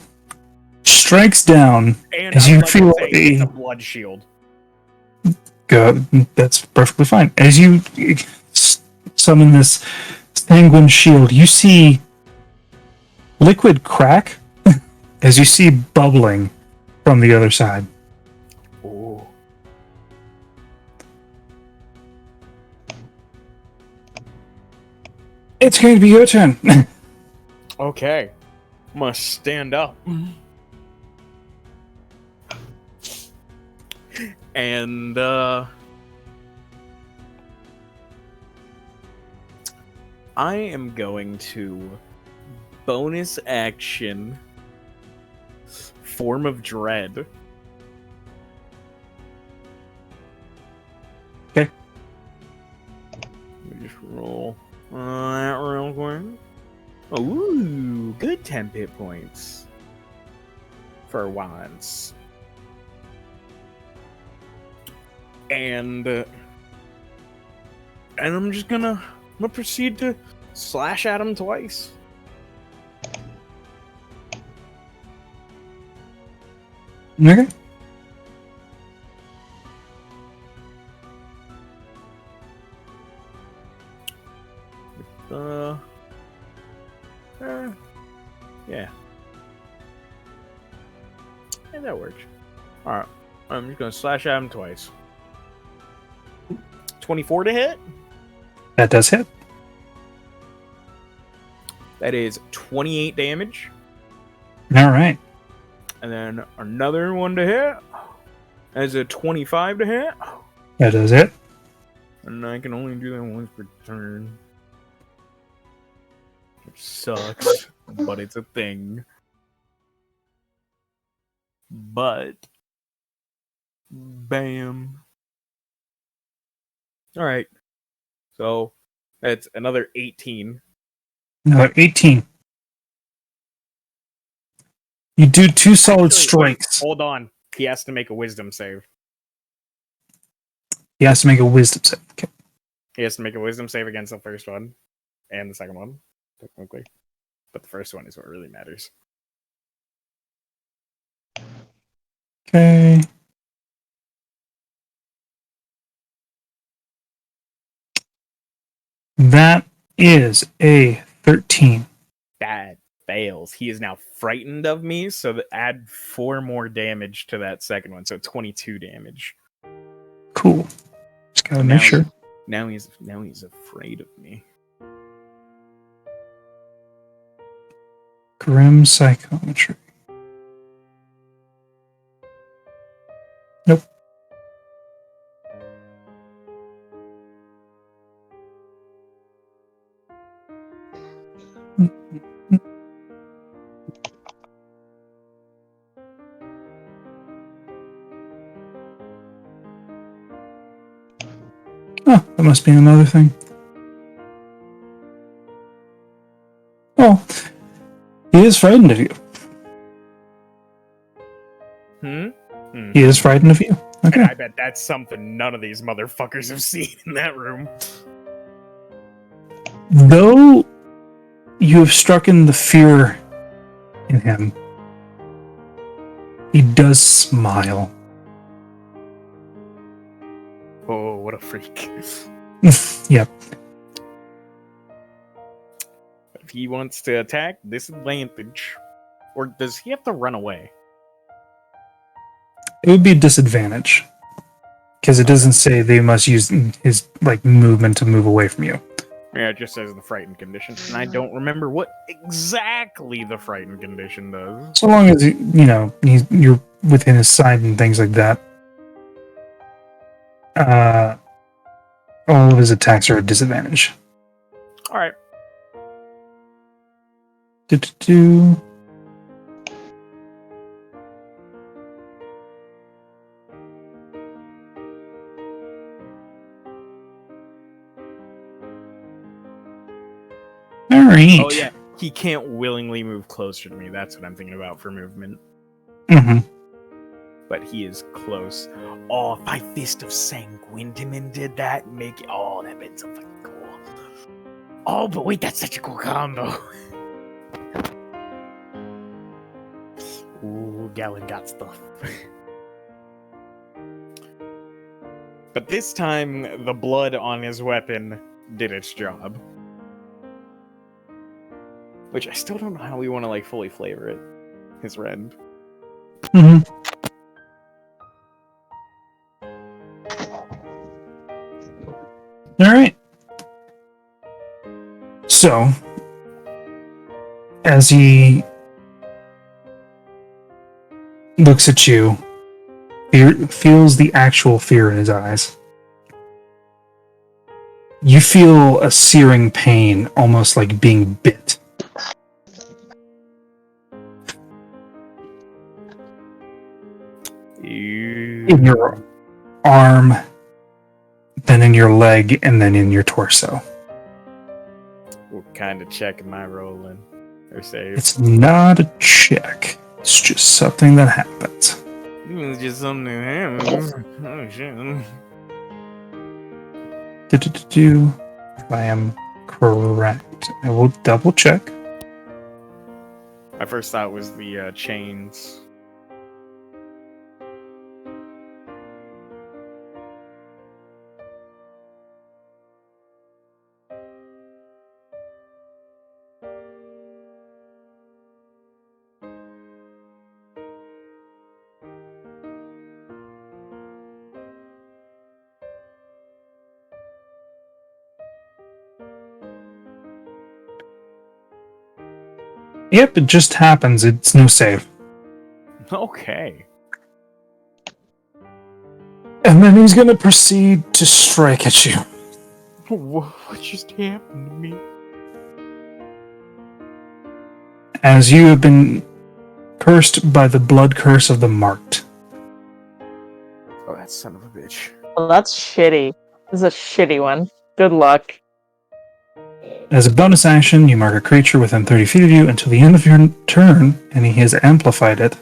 Strikes down And as I you would like to feel say it's a blood shield. That's perfectly fine. As you summon this sanguine shield, you see liquid crack as you see bubbling from the other side. Ooh. It's going to be your turn. Okay. Must stand up. And, I am going to bonus action Form of Dread. Okay. Let me just roll that real quick. Ooh, good 10 hit points for once. And I'm just gonna proceed to slash at him twice. Okay. Yeah. Yeah, that works. Alright. I'm just gonna slash at him twice. 24 to hit? That does hit. That is 28 damage. All right. And then another one to hit. As a 25 to hit. That is it. And I can only do that once per turn. Which sucks, but it's a thing. But bam. Alright. So that's another 18. Another 18. You do 2 solid Actually, strikes. Hold on. He has to make a wisdom save. He has to make a wisdom save. Okay. He has to make a wisdom save against the first one. And the second one, technically. But the first one is what really matters. Okay. That is a 13. That fails. He is now frightened of me, so add 4 more damage to that second one, so 22 damage. Cool. Just gotta Now make sure. Now he's afraid of me. Grim psychometry. Nope. Oh, that must be another thing. Oh, he is frightened of you. He is frightened of you. Okay. And I bet that's something none of these motherfuckers have seen in that room. Though you have struck in the fear in him, he does smile. Oh, what a freak. Yep. If he wants to attack, disadvantage. Or does he have to run away? It would be a disadvantage. Because it doesn't say they must use his movement to move away from you. Yeah, it just says the frightened condition. And I don't remember what exactly the frightened condition does. So long as you're within his sight and things like that. All of his attacks are a disadvantage. Alright. Do. Alright. Oh yeah, he can't willingly move closer to me. That's what I'm thinking about for movement. Mm-hmm. But he is close. Oh, if my Fist of Sanguintimon did that, oh, that'd been so fucking cool. Oh, but wait, that's such a cool combo. Ooh, Galen got stuff. But this time, the blood on his weapon did its job. Which I still don't know how we want to fully flavor it. His rend. Mm-hmm. Alright. So, as he looks at you, feels the actual fear in his eyes. You feel a searing pain, almost like being bit. In your arm, then in your leg, and then in your torso. What kind of check am I rolling? Or save? It's not a check. It's just something that happens. It's just something that happens. Oh shit. If I am correct, I will double check. My first thought was the chains. Yep, it just happens. It's no save. Okay. And then he's gonna proceed to strike at you. What just happened to me? As you have been cursed by the blood curse of the marked. Oh, that son of a bitch. Well, that's shitty. This is a shitty one. Good luck. As a bonus action, you mark a creature within 30 feet of you until the end of your turn, and he has amplified it,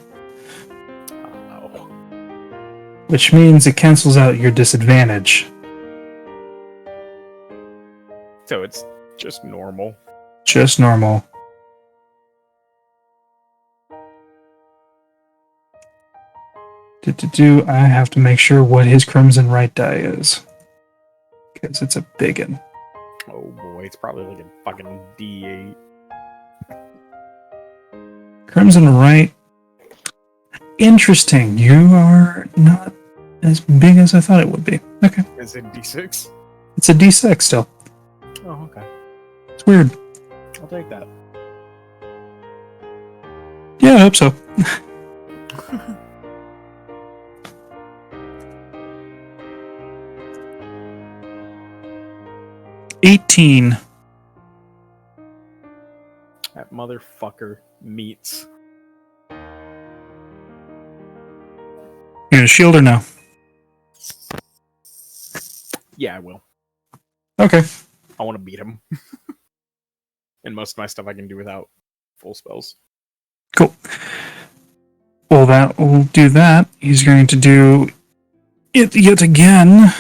Oh. which means it cancels out your disadvantage. So it's just normal. Just normal. I have to make sure what his Crimson Right die is. Because it's a biggin. Oh boy, it's probably like a fucking D8. Crimson Right. Interesting. You are not as big as I thought it would be. Okay. Is it D6? It's a D6 still. Oh, okay. It's weird. I'll take that. Yeah, I hope so. 18. That motherfucker meets. You gonna shield or no? Yeah, I will. Okay. I want to beat him. And most of my stuff I can do without full spells. Cool. Well, that will do that. He's going to do it yet again.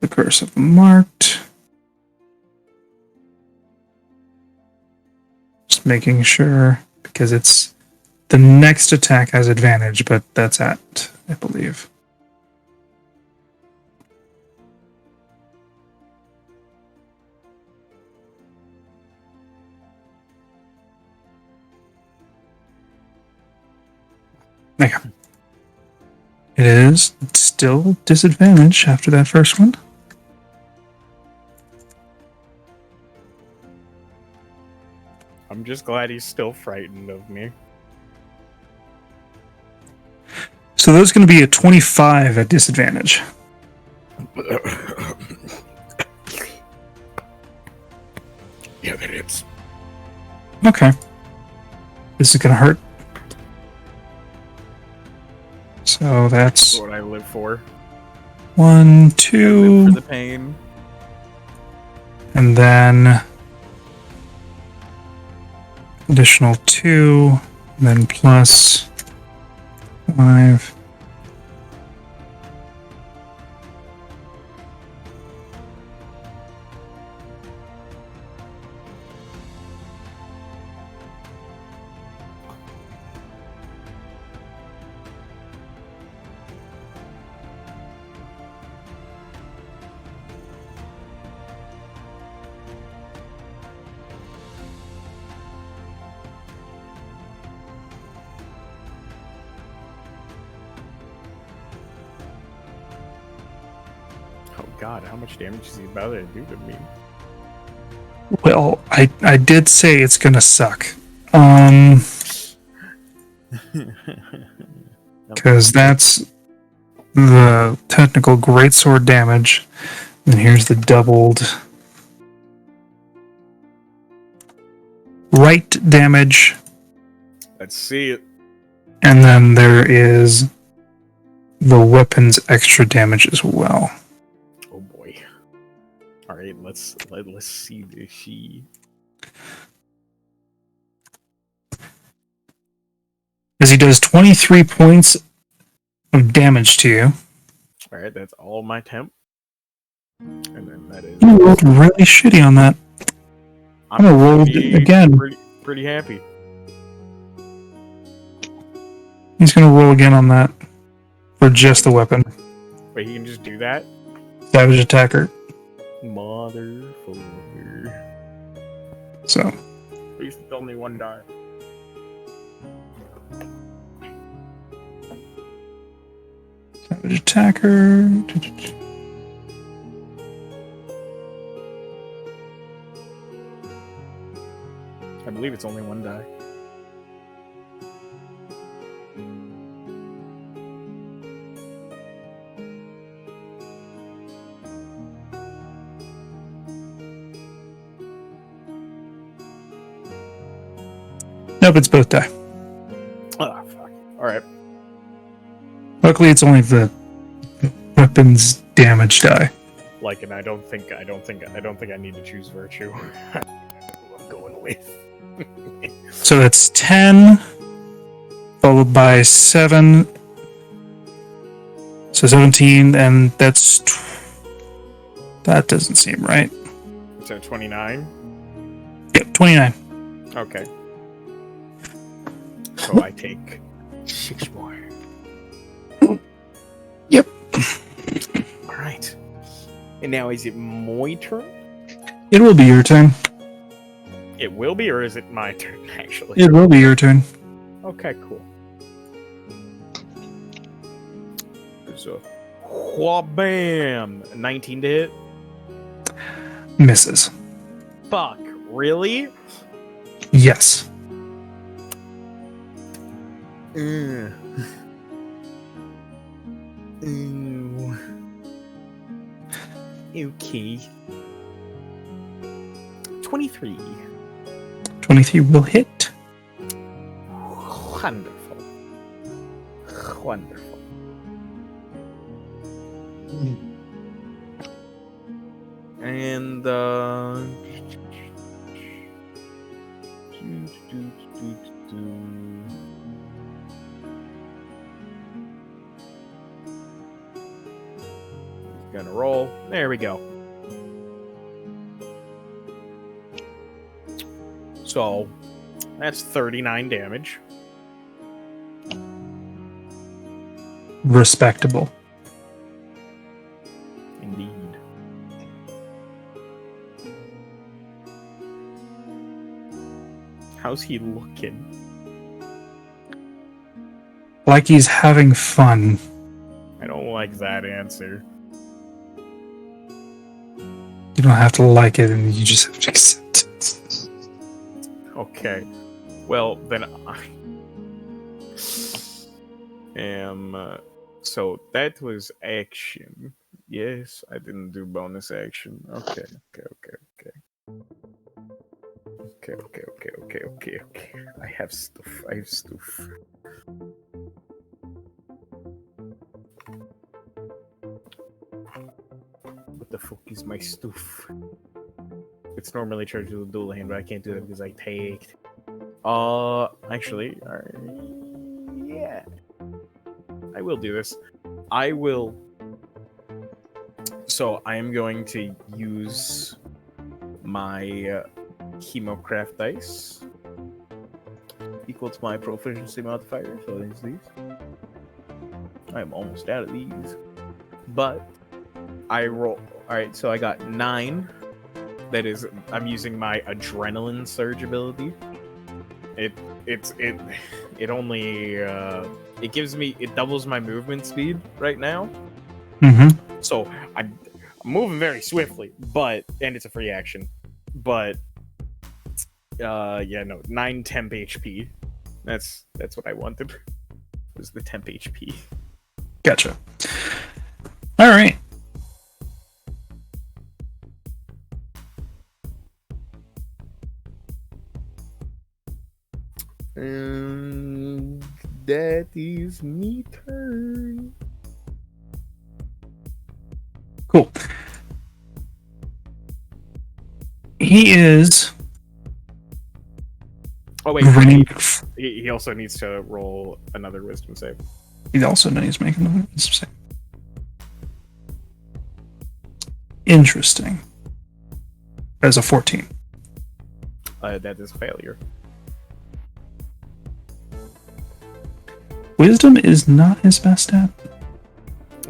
The curse of the marked. Just making sure, because it's the next attack has advantage, but that's at, I believe. Okay. It is still disadvantage after that first one. I'm just glad he's still frightened of me. So that's going to be a 25 at disadvantage. Yeah, that is. Okay. This is going to hurt. So That's that's what I live for. 1, I live 2, for the pain. and then additional 2, and then plus 5. Oh god, how much damage is he about to do to me? Well, I did say it's going to suck. Because that's the technical greatsword damage. And here's the doubled right damage. Let's see it. And then there is the weapon's extra damage as well. Oh boy. Alright, let's see this she. As he does 23 points of damage to you. Alright, that's all my temp. And then that is. You rolled really shitty on that. I'm gonna roll it again. Pretty happy. He's gonna roll again on that. For just the weapon. Wait, he can just do that? Savage attacker. Motherfucker. So. At least it's only one die. Savage attacker. I believe it's only one die. Nope, it's both die. Oh fuck. All right. Luckily, it's only the weapons damage die. Like, and I don't think I need to choose virtue. I'm going with. So that's 10, followed by 7. So 17, and that's... That doesn't seem right. So 29. Yep, 29. Okay. So I take 6 more. Yep. All right. And now is it my turn? It will be your turn. It will be, or is it my turn? Actually. It will be your turn. Okay, cool. So, wha-bam! 19 to hit. Misses. Fuck, really? Yes. Ooh. Okay. 23. 23 will hit. Wonderful. Wonderful. And gonna roll. There we go. So that's 39 damage. Respectable. Indeed. How's he looking? Like he's having fun. I don't like that answer. You don't have to like it, and you just have to accept it. Okay. Well, then I am. So that was action. Yes, I didn't do bonus action. Okay. Okay. I have stuff. What the fuck is my stuff? It's normally charged with a dual hand, but I can't do that because I taked. Actually, yeah. I will do this. I will. So I am going to use my Chemocraft dice equal to my proficiency modifier. So there's these. I am almost out of these, but I roll. All right, so I got 9. That is, I'm using my adrenaline surge ability. It only it doubles my movement speed right now. Mm-hmm. So I'm moving very swiftly, and it's a free action. But 9 temp HP. That's what I wanted. Was the temp HP. Gotcha. All right. That is me turn. Cool. He is Oh wait, running. he also needs to roll another wisdom save. He also needs to make another wisdom save. Interesting. As a 14. That is a failure. Wisdom is not his best stat.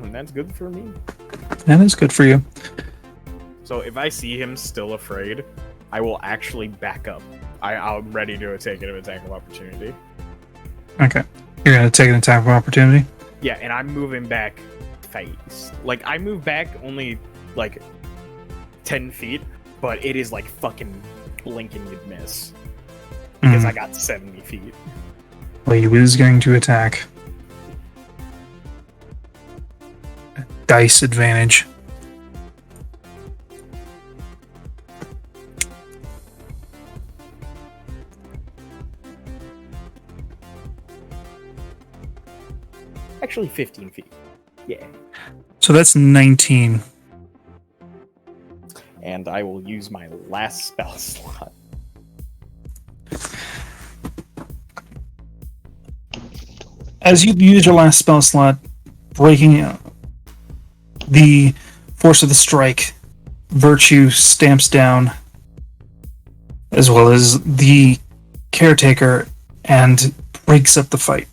And that's good for me. That is good for you. So if I see him still afraid, I will actually back up. I'm ready to take an attack of opportunity. Okay. You're going to take an attack of opportunity? Yeah, and I'm moving back fast. Like, I move back only, 10 feet, but it is, fucking blinking you'd miss. Because I got 70 feet. Well, he is going to attack. Dice advantage. actually 15 feet. Yeah. So that's 19. And I will use my last spell slot. As you use your last spell slot, breaking the force of the strike, Virtue stamps down, as well as the caretaker, and breaks up the fight.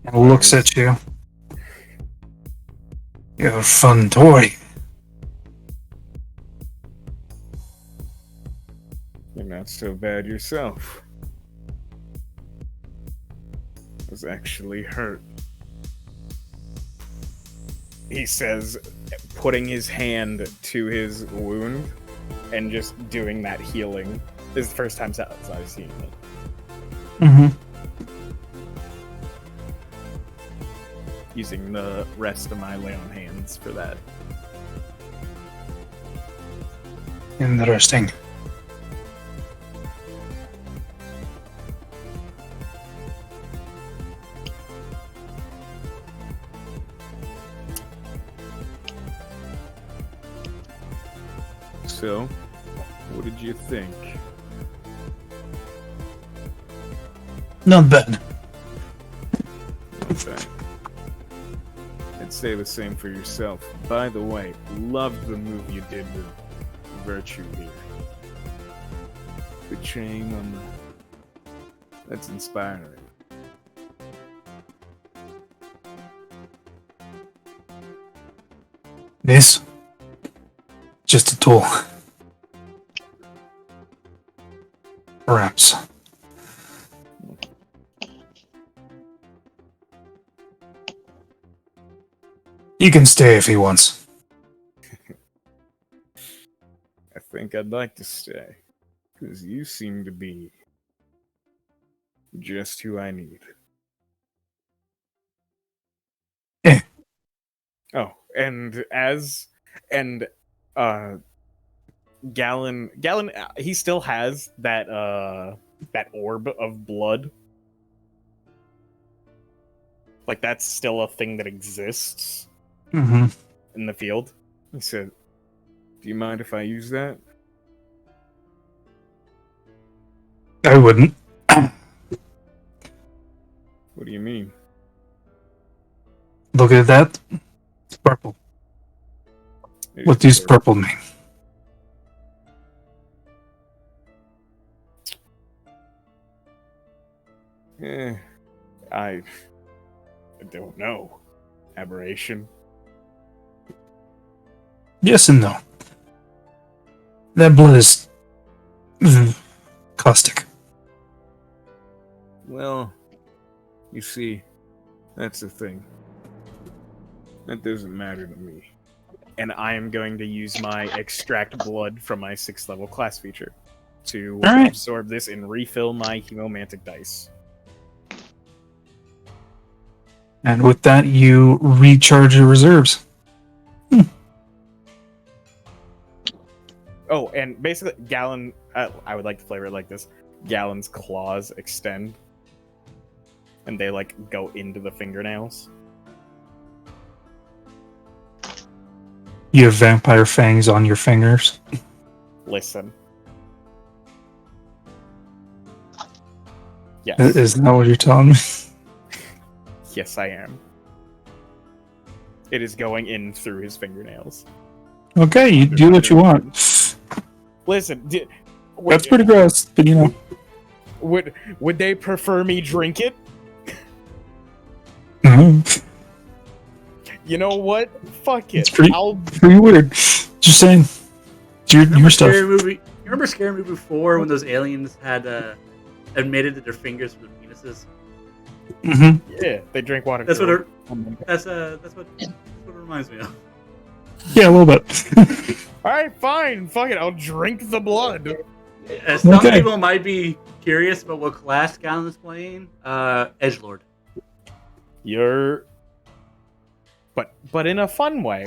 And looks at you. You're a fun toy. You're not so bad yourself. I was actually hurt. He says, putting his hand to his wound and just doing that healing. This is the first time I've seen it. Mm-hmm. Using the rest of my lay on hands for that. Interesting. So, what did you think? Not bad. Okay. I'd say the same for yourself. By the way, loved the move you did with Virtue here. Betraying on the... That's inspiring. This? Just a tool. Perhaps. He can stay if he wants. I think I'd like to stay. Because you seem to be... just who I need. Eh. Oh, and Gallon, he still has that orb of blood. Like, that's still a thing that exists Mm-hmm. in the field. He said, do you mind if I use that? I wouldn't. What do you mean? Look at that. It's purple. It What is does purple mean? I don't know. Aberration. Yes and no. That blood is caustic. Well, you see, that's the thing. That doesn't matter to me. And I am going to use my extract blood from my 6th level class feature to Alright. absorb this and refill my hemomantic dice. And with that, you recharge your reserves. Oh, and basically, Gallon, I would like to flavor it like this. Gallon's claws extend. And they, like, go into the fingernails. You have vampire fangs on your fingers. Listen. Yes. Is that what you're telling me? Yes, I am. It is going in through his fingernails. Okay, you do what you want. Listen, That's pretty gross, but you know. Would they prefer me drink it? Mhm. You know what? Fuck it. It's pretty I'll weird. Just saying. Your stuff. Scary movie? You remember Scary Movie 4 when those aliens had admitted that their fingers were penises? Mm-hmm. yeah, they drink water. That's what it, that's what it reminds me of. Yeah, a little bit. Alright, fine. Fuck it. I'll drink the blood. Some Okay. people might be curious about what class Gallon is playing. Edgelord. You're... But in a fun way.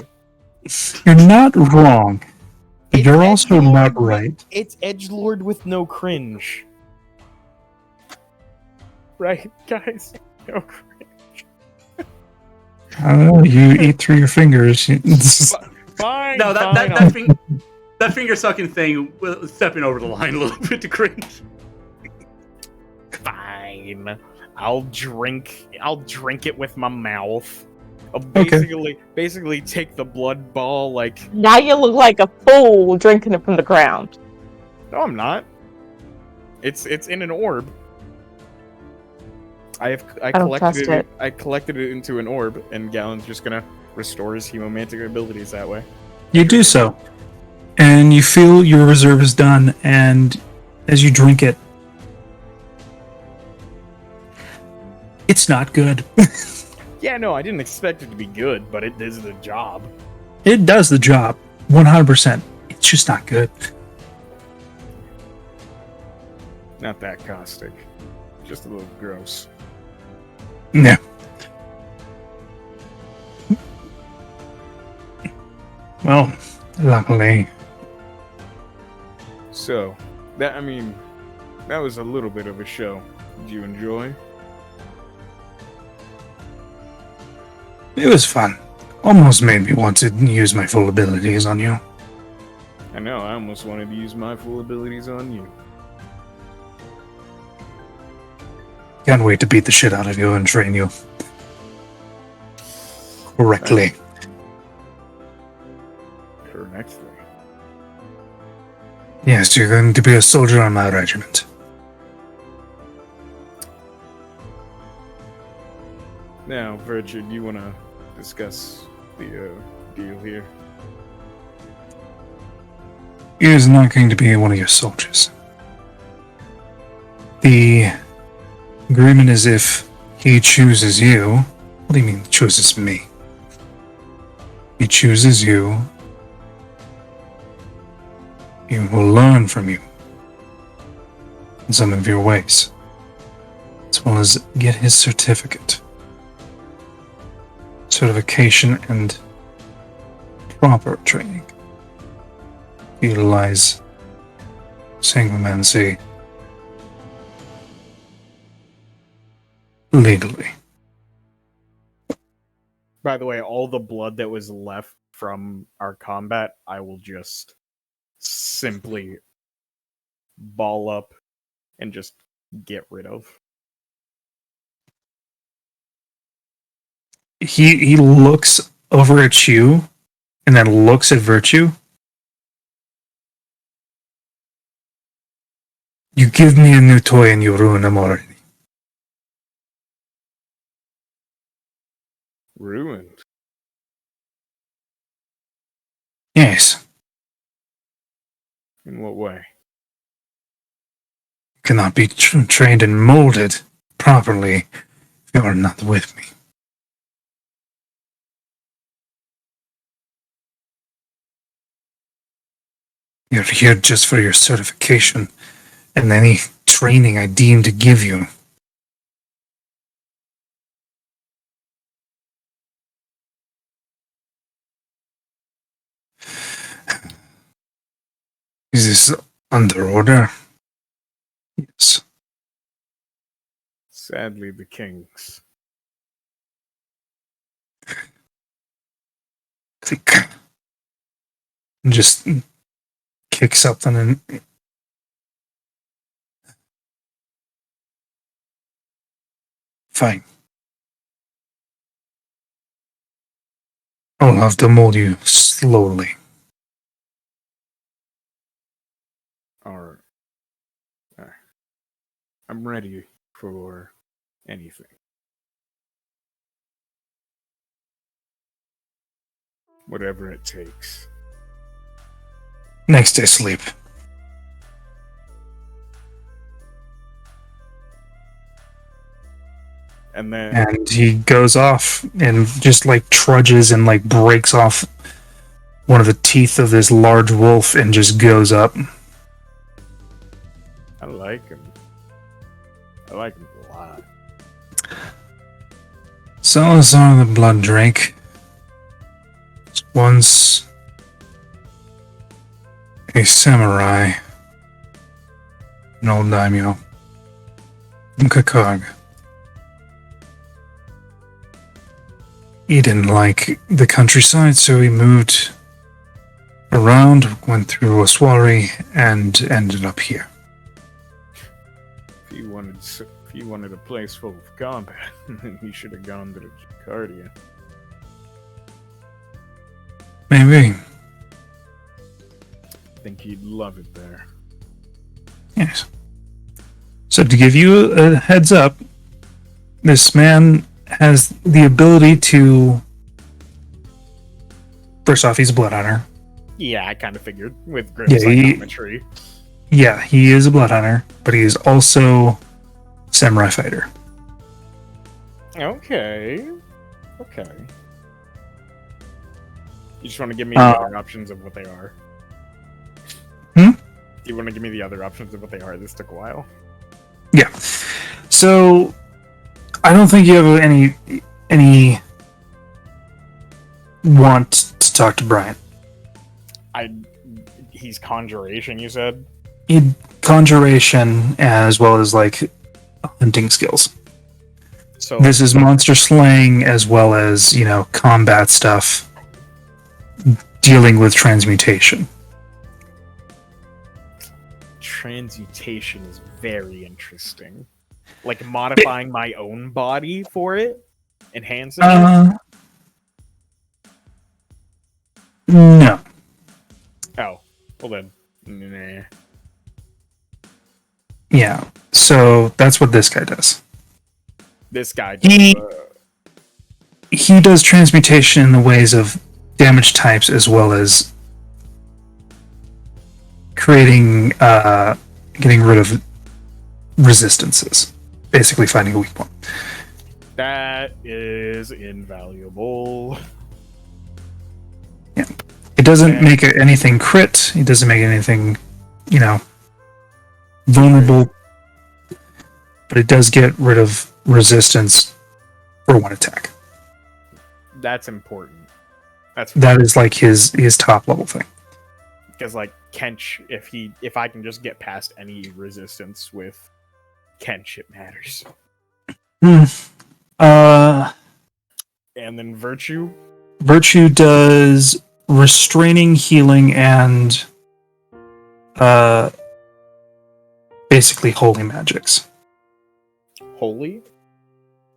You're not wrong. You're also edgelord not with- right. It's edgelord with no cringe. Right, guys? No cringe. I don't know. You eat through your fingers. Fine. No, fine, that finger sucking thing was stepping over the line a little bit to cringe. Fine. I'll drink it with my mouth. I'll Okay. basically take the blood ball like. Now you look like a fool drinking it from the ground. No, I'm not. It's in an orb. I don't trust collected it. I collected it into an orb, and Galen's just gonna restore his hemomantic abilities that way. You do so, and you feel your reserve is done, and as you drink it, it's not good. Yeah, no, I didn't expect it to be good, but it does the job. It does the job, 100%. It's just not good. Not that caustic. Just a little gross. No. Well, luckily. So, that was a little bit of a show. Did you enjoy? It was fun. Almost made me want to use my full abilities on you. I know, I almost wanted to use my full abilities on you. Can't wait to beat the shit out of you and train you correctly. Correctly. Yes, you're going to be a soldier on my regiment. Now, Virtue, do you want to discuss the deal here? He is not going to be one of your soldiers. The agreement is if he chooses you. What do you mean, chooses me? He chooses you. He will learn from you in some of your ways, as well as get his certificate. Certification and proper training. Utilize Sanguimancy legally. By the way, all the blood that was left from our combat, I will just simply ball up and just get rid of. He looks over at you and then looks at Virtue. You give me a new toy and you ruin him already. Ruined. Yes. In what way? Cannot be trained and molded properly if you are not with me. You're here just for your certification and any training I deem to give you. Is this under order? Yes. Sadly, the king's. Click. Just kick something and fine. I'll have to mold you slowly. Alright. I'm ready for anything. Whatever it takes. Next day sleep. And then And he goes off and just like trudges and like breaks off one of the teeth of this large wolf and just goes up. I like him. I like him a lot. Salazar the Blood Drake. Once a samurai, an old daimyo from Kakag. He didn't like the countryside, so he moved around, went through Oswari, and ended up here. If you wanted a place full of combat, then you should have gone to the Jacardia. Maybe. I think you'd love it there. Yes. So to give you a heads up, this man has the ability to... First off, he's a blood hunter. Yeah, I kind of figured with grim Yeah, psychometry. Yeah, he is a blood hunter, but he is also a samurai fighter. Okay. Okay. You just want to give me the other options of what they are? Hmm? Do you want to give me the other options of what they are? This took a while. Yeah. So I don't think you have any want to talk to Brian. He's conjuration, you said? Conjuration as well as like hunting skills. So This is monster slaying as well as, combat stuff, dealing with transmutation. transmutation is very interesting. Like modifying my own body for it, enhancing it. No. Oh, well then, nah. Yeah. So that's what this guy does. This guy. He does transmutation in the ways of damage types as well as creating, getting rid of resistances. Basically finding a weak point. That is invaluable. Yeah. It doesn't make anything crit. It doesn't make anything, vulnerable. But it does get rid of resistance for one attack. That's important. That is like his top level thing. Because like Kench, if I can just get past any resistance with Kench, it matters. And then Virtue? Virtue does restraining, healing, and basically holy magics. Holy?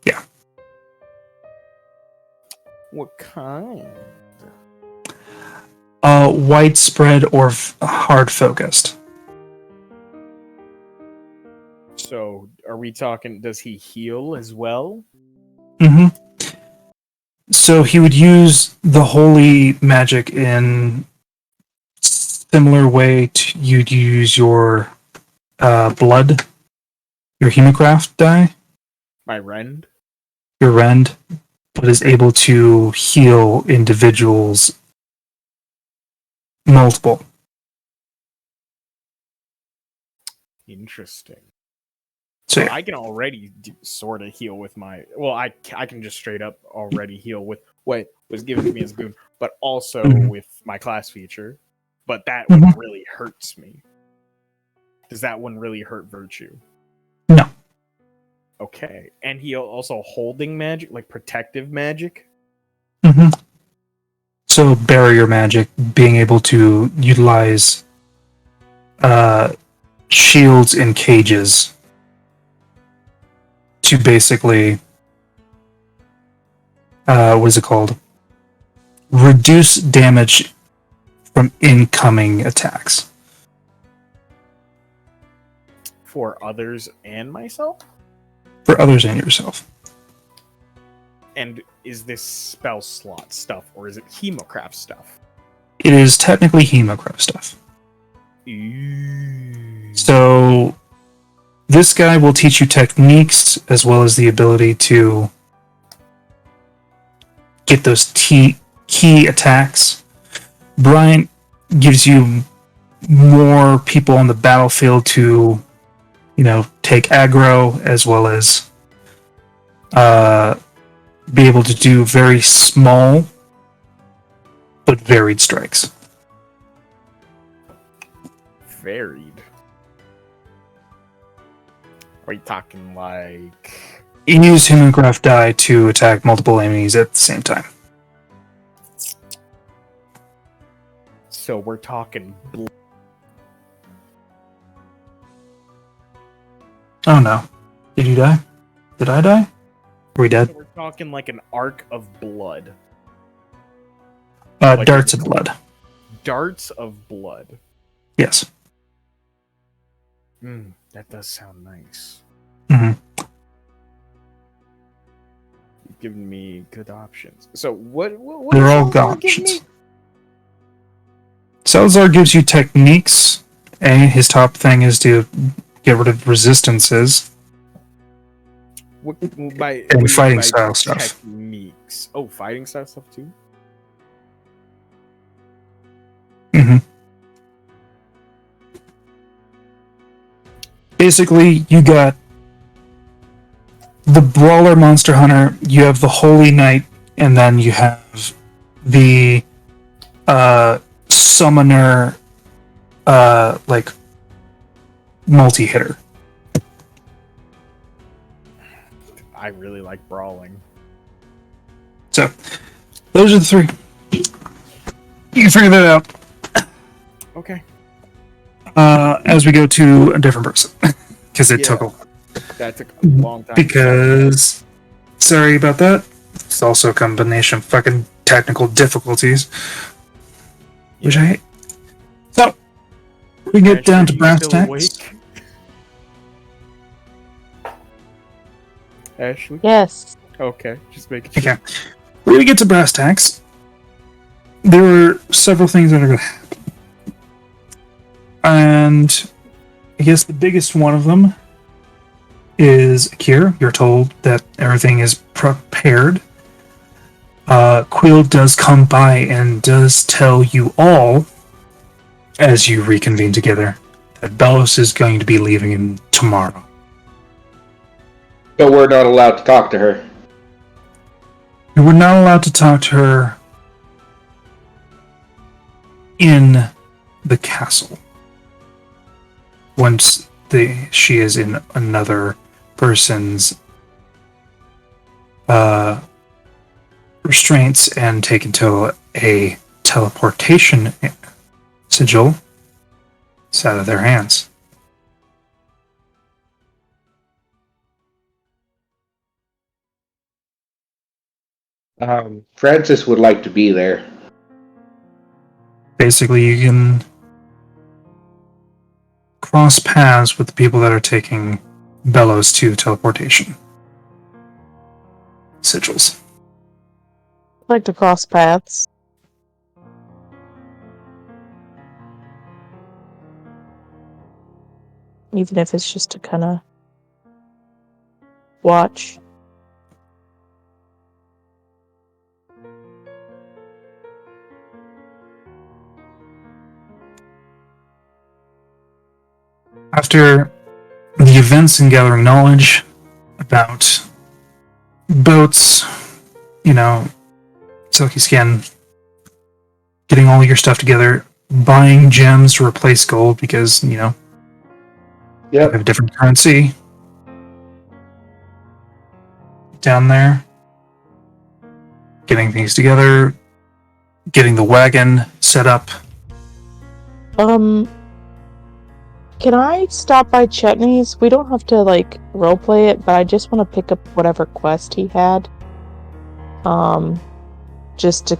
Yeah. What kind? Widespread or hard focused. So, are we talking, does he heal as well? Mm-hmm. So he would use the holy magic in similar way to you'd use your blood, your hemocraft die. My Rend? Your rend, but is able to heal individuals multiple. Interesting. So I can already sort of heal with my... Well, I can just straight up already heal with what was given to me as a boon, but also with my class feature. But that one really hurts me. Does that one really hurt Virtue? No. Okay. And he also holding magic, like protective magic? Mm-hmm. So barrier magic, being able to utilize shields and cages to basically what is it called? Reduce damage from incoming attacks. For others and myself? For others and yourself. And is this spell slot stuff, or is it Hemocraft stuff? It is technically Hemocraft stuff. Ooh. So this guy will teach you techniques as well as the ability to get those key attacks. Brian gives you more people on the battlefield to, take aggro as well as be able to do very small but varied strikes. varied? Are we talking like... Use human craft die to attack multiple enemies at the same time. So we're talking... Oh no. Did you die? Did I die? Are we dead? So we're talking like an arc of blood. Like Darts of blood. Darts of blood. Yes. That does sound nice. Mm-hmm. You've given me good options. So what They're does all Salazar give options. me? Salazar gives you techniques. His top thing is to get rid of resistances. What do you mean fighting by style stuff. Techniques. Oh, fighting style stuff too? Mm-hmm. Basically, you got the Brawler Monster Hunter, you have the Holy Knight, and then you have the Summoner like multi-hitter. I really like brawling. So, those are the three. You can figure that out Okay. as we go to a different person. Because it Yeah. took a That took a long time. Because, sorry about that. It's also a combination of fucking technical difficulties. Which I hate. So, we get down to brass tacks. Ashley? Yes. Okay, just making sure. Okay. We're gonna get to brass tacks. There are several things that are gonna happen. And I guess the biggest one of them is Akir. You're told that everything is prepared. Quill does come by and does tell you all, as you reconvene together, that Belos is going to be leaving tomorrow. But we're not allowed to talk to her. You were not allowed to talk to her in the castle. Once she is in another person's restraints and taken to a teleportation sigil, it's out of their hands. Francis would like to be there. Basically, you can cross paths with the people that are taking Belos to teleportation sigils. I'd like to cross paths. Even if it's just to kind of watch. After the events and gathering knowledge about boats, silky skin, getting all your stuff together, buying gems to replace gold because, you have a different currency down there, getting things together, getting the wagon set up. Can I stop by Chetney's? We don't have to roleplay it, but I just want to pick up whatever quest he had. Just to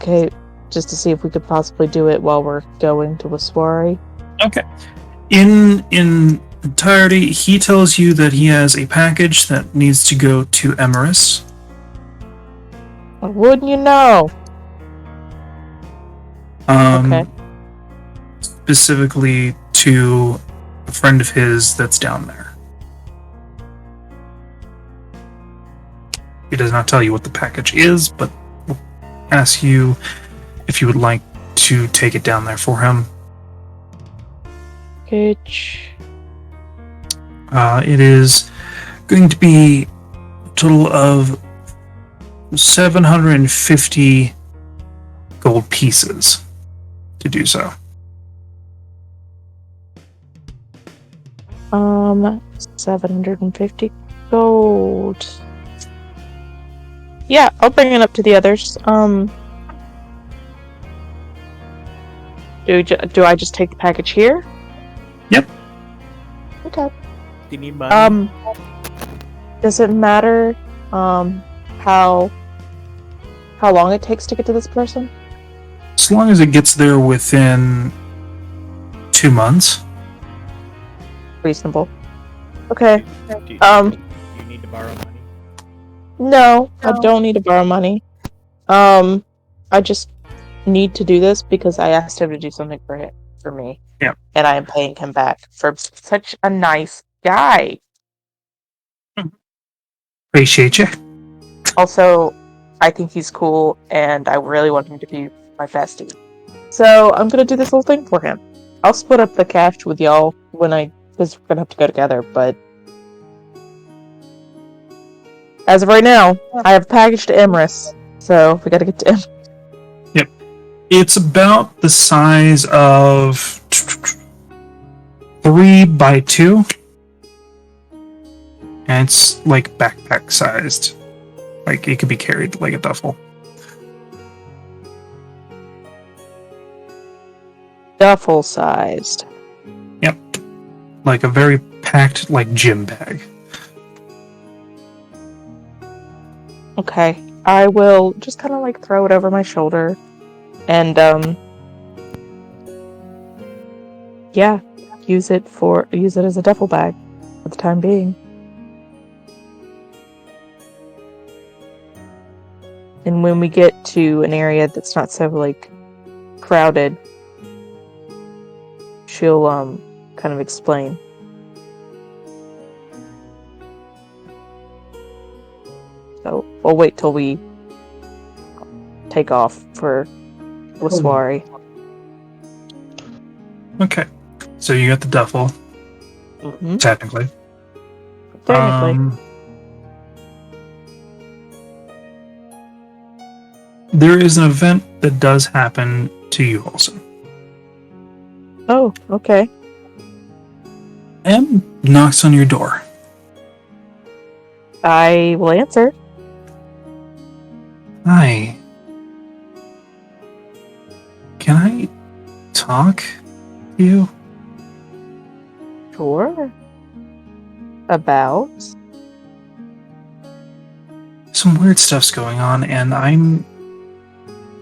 see if we could possibly do it while we're going to Waswari. Okay. In entirety, he tells you that he has a package that needs to go to Emeris. Wouldn't you know? Okay. Specifically to a friend of his that's down there. He does not tell you what the package is, but will ask you if you would like to take it down there for him. Package. It is going to be a total of 750 gold pieces to do so. 750 gold. Yeah, I'll bring it up to the others. Do I just take the package here? Yep. Okay. Do you need money? Does it matter, how long it takes to get to this person? As long as it gets there within 2 months. Reasonable. Okay. Do you need to borrow money? No, I don't need to borrow money. I just need to do this because I asked him to do something for me. Yeah. And I am paying him back for such a nice guy. Appreciate you. Also, I think he's cool, and I really want him to be my bestie. So I'm gonna do this whole thing for him. I'll split up the cash with y'all because we're gonna have to go together. But as of right now, I have a package to Emrys, so we gotta get to him. It's about the size of 3 by 2. And it's like backpack sized. Like it could be carried like a duffel. Duffel sized. Yep. Like a very packed like gym bag. Okay. I will just kind of like throw it over my shoulder. And, yeah, use it as a duffel bag for the time being. And when we get to an area that's not so, like, crowded, she'll, kind of explain. So, we'll wait till we take off for Laswari. Okay. So you got the duffel, Mm-hmm. technically. Technically. There is an event that does happen to you also. Oh, okay. M knocks on your door. I will answer. Hi. Can I talk to you? Sure. About? Some weird stuff's going on, and I'm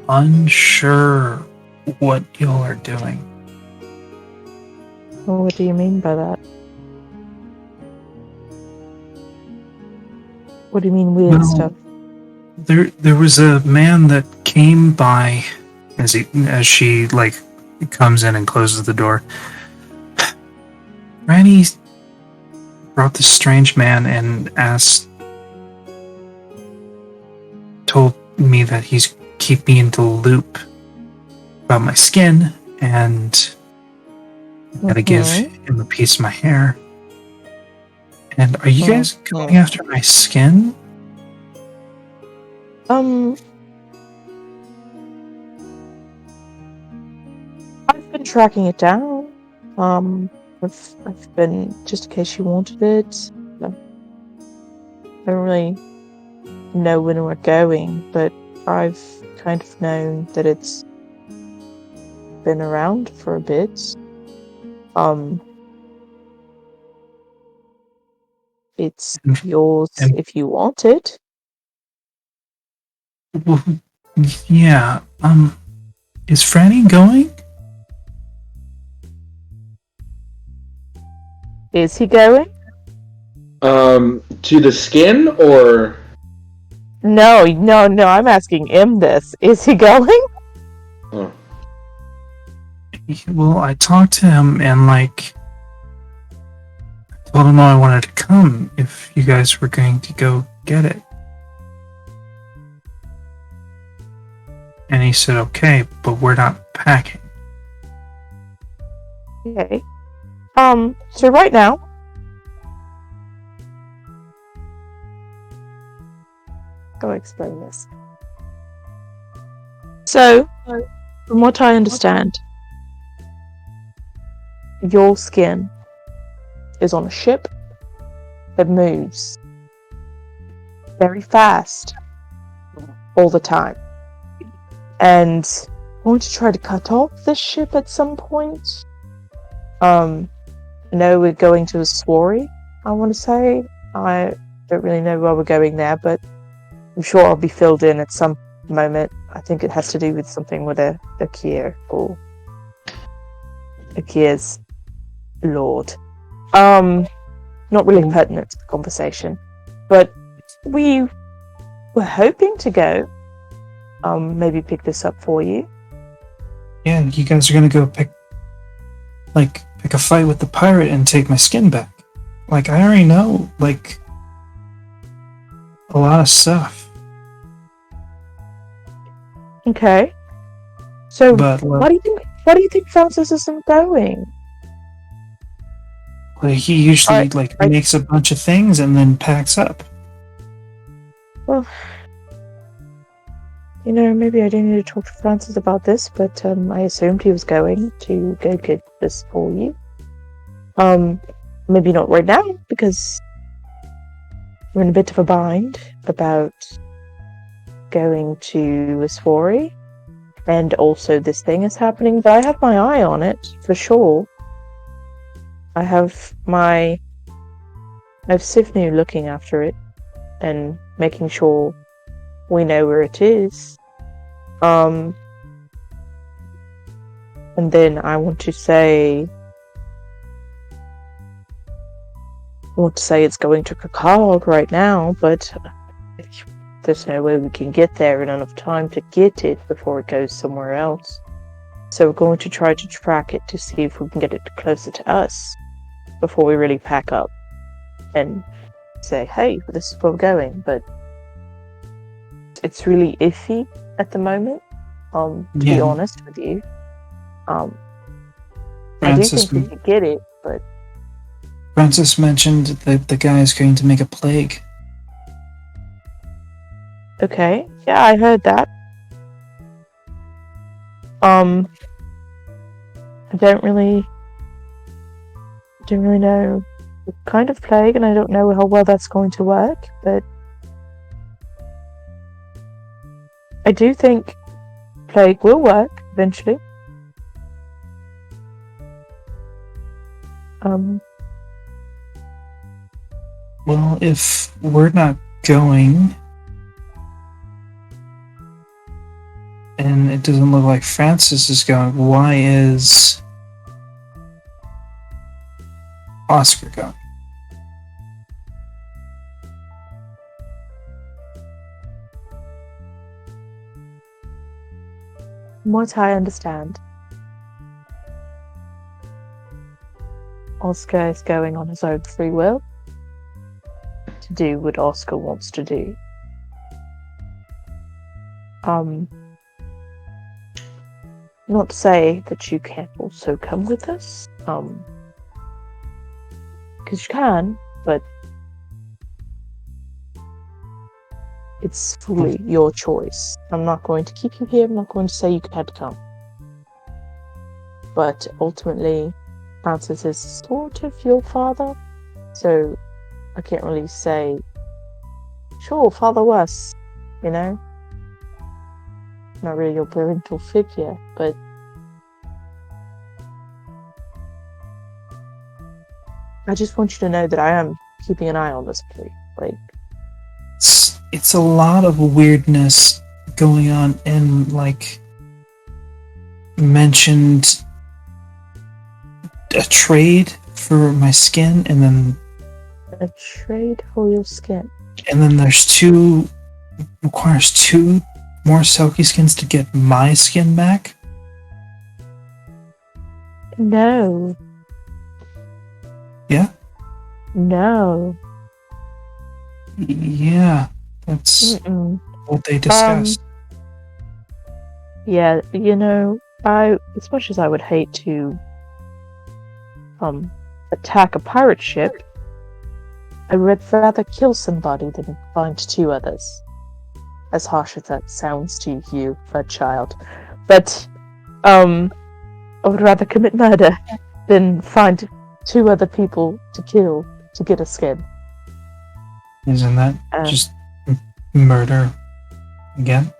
unsure what y'all are doing. Well, what do you mean by that? What do you mean weird stuff? There was a man that came by as she like comes in and closes the door. Ranny brought this strange man and told me that he's keep me in the loop about my skin, and I gotta give him a piece of my hair. And are you guys going after my skin? I've been tracking it down. I've been, just in case you wanted it. I don't really know when we're going, but I've kind of known that it's been around for a bit. It's yours if you want it. Well, yeah. Is Franny going? Is he going? To the skin or? No, I'm asking him this. Is he going? Oh. Well, I talked to him and told him I wanted to come if you guys were going to go get it. And he said, okay, but we're not packing. Okay. So right now, go explain this. So, from what I understand, your skin is on a ship that moves very fast all the time. And I'm going to try to cut off this ship at some point. No, we're going to a Swarry, I want to say. I don't really know where we're going there, but I'm sure I'll be filled in at some moment. I think it has to do with something with a Kier or a Kier's lord. Not really pertinent to the conversation, but we were hoping to go. Maybe pick this up for you. Yeah, you guys are gonna go pick a fight with the pirate and take my skin back. Like, I already know, like, a lot of stuff. Okay. So, But, why do you think Francis isn't going? like, he usually, makes a bunch of things and then packs up. Well, maybe I do need to talk to Francis about this, but I assumed he was going to go get this for you. Maybe not right now, because we're in a bit of a bind about going to Aswari, and also this thing is happening, but I have my eye on it, for sure. I have Sifnu looking after it, and making sure we know where it is. And then I want to say it's going to Kakag right now, but there's no way we can get there in enough time to get it before it goes somewhere else. So we're going to try to track it to see if we can get it closer to us before we really pack up and say, hey, this is where we're going. But it's really iffy at the moment, to be honest with you. I do think we could get it, but Francis mentioned that the guy is going to make a plague. okay, yeah, I heard that. I don't really know the kind of plague, and I don't know how well that's going to work, but I do think plague will work eventually. Well, if we're not going, and it doesn't look like Francis is going, why is Oscar going? From what I understand, Oscar is going on his own free will to do what Oscar wants to do. Not to say that you can't also come with us, because you can, but it's fully your choice. I'm not going to keep you here, I'm not going to say you can't come. But ultimately, Francis is sort of your father, so I can't really say, sure, father us, not really your parental figure, but I just want you to know that I am keeping an eye on this place. It's a lot of weirdness going on, and mentioned a trade for my skin, and then a trade for your skin. And then requires 2 more Selkie skins to get my skin back? No. Yeah? No. Yeah, that's what they discussed. Yeah, as much as I would hate to attack a pirate ship, I would rather kill somebody than find 2 others. As harsh as that sounds to you, a child. But, I would rather commit murder than find 2 other people to kill to get a skin. Isn't that just murder again?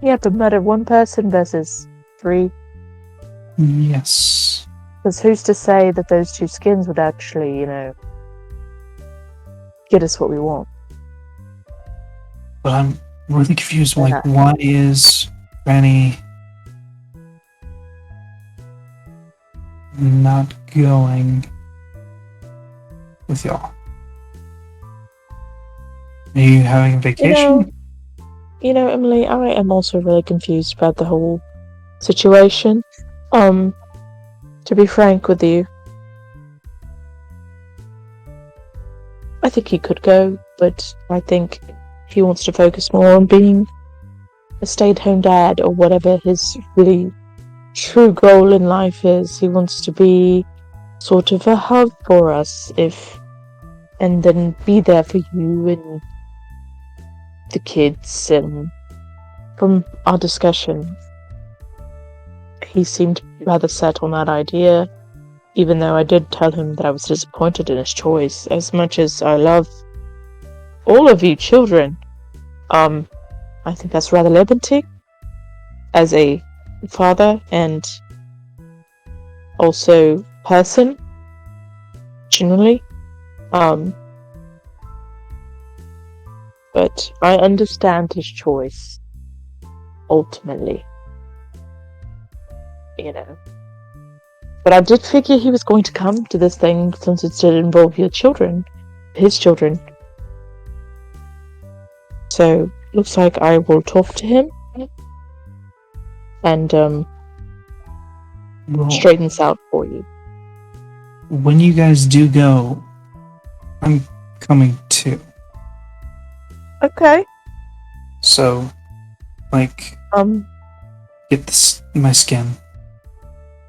Yeah, but murder 1 person versus 3. Yes. Because who's to say that those 2 skins would actually, get us what we want? But I'm really confused. Yeah. Like, why is Granny not going with y'all? Are you having a vacation? Emily, I am also really confused about the whole situation. To be frank with you, I think he could go, but I think he wants to focus more on being a stay-at-home dad or whatever his really true goal in life is. He wants to be sort of a hub for us, and then be there for you and the kids. And from our discussion, he seemed rather set on that idea, even though I did tell him that I was disappointed in his choice. As much as I love all of you children, I think that's rather limiting as a father and also person, generally. But I understand his choice, ultimately. But I did figure he was going to come to this thing since it did involve your children, his children. So, looks like I will talk to him and Well, straighten this out for you. when you guys do go, I'm coming too. Okay. So, like, get my skin.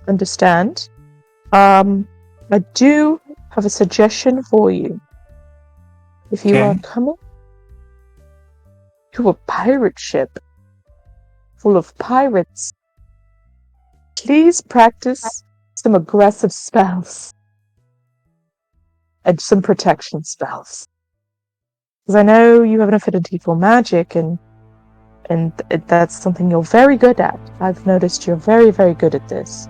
Understand. I do have a suggestion for you. If you Okay. are coming to a pirate ship full of pirates, please practice some aggressive spells and some protection spells. Because I know you have an affinity for magic, and that's something you're very good at. I've noticed you're very, very good at this.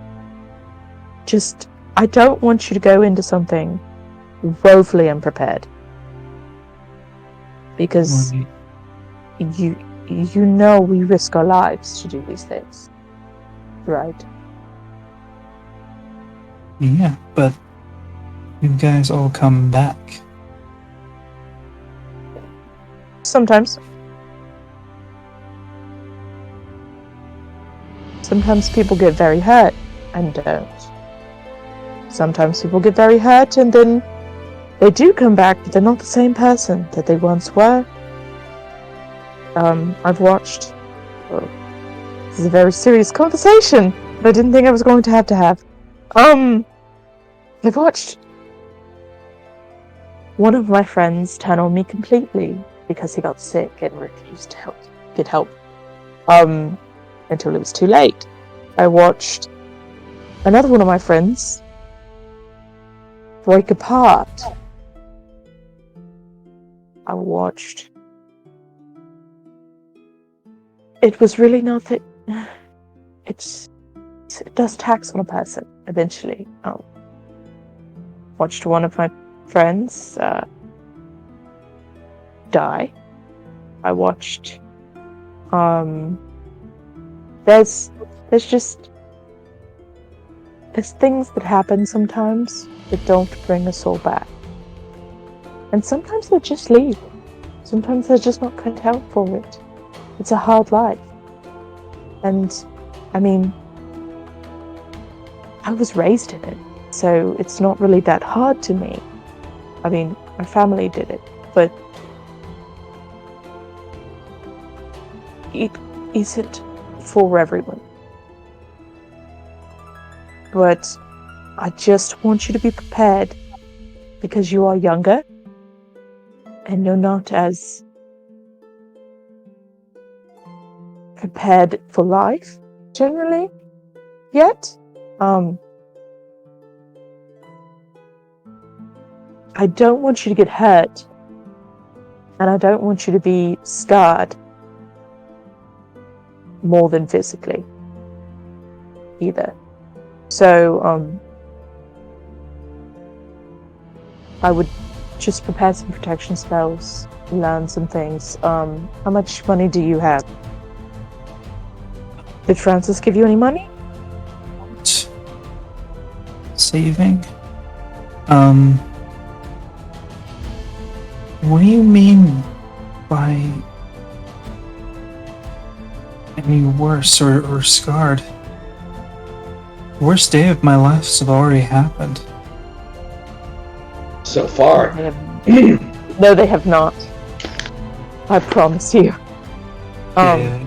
Just, I don't want you to go into something woefully unprepared. Because you know we risk our lives to do these things. Right? Yeah, but you guys all come back. Sometimes. Sometimes people get very hurt and don't. Sometimes people get very hurt and then they do come back, but they're not the same person that they once were. I've watched... Oh, this is a very serious conversation that I didn't think I was going to have. I've watched one of my friends turn on me completely because he got sick and refused to get help. Until it was too late. I watched another one of my friends break apart. I watched... It was really not that... It does tax on a person, eventually. Watched one of my friends die. I watched... There's things that happen sometimes that don't bring us all back. And sometimes they just leave. Sometimes they're just not cut out for it. It's a hard life. And, I mean, I was raised in it, so it's not really that hard to me. I mean, my family did it, but it isn't for everyone. But I just want you to be prepared because you are younger and you're not as prepared for life generally yet. I don't want you to get hurt. And I don't want you to be scarred. More than physically. Either. So, I would just prepare some protection spells, learn some things. How much money do you have? Did Francis give you any money? Saving? What do you mean by any worse or scarred? The worst day of my life has already happened. So far. No, they have not. I promise you. Yeah.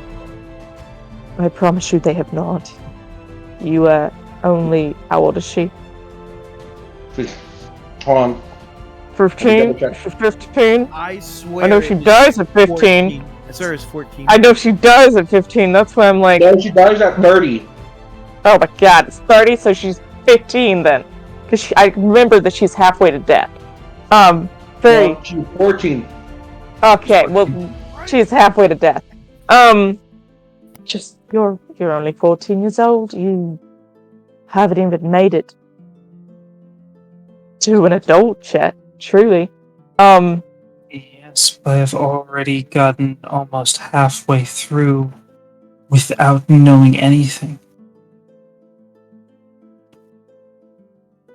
I promise you they have not. You are only... How old is she? Hold on. 15? Double check. She's 15? I swear. I know she it dies is at 15. 14. I swear it's 14. I know she dies at 15, that's why I'm like... No, she dies at 30. Oh my god, it's 30, so she's 15 then. Because I remember that she's halfway to death. 30. No, she's 14. Okay, well, she's halfway to death. Just, you're only 14 years old. You haven't even made it to an adult yet, truly. Yes, but I've already gotten almost halfway through without knowing anything.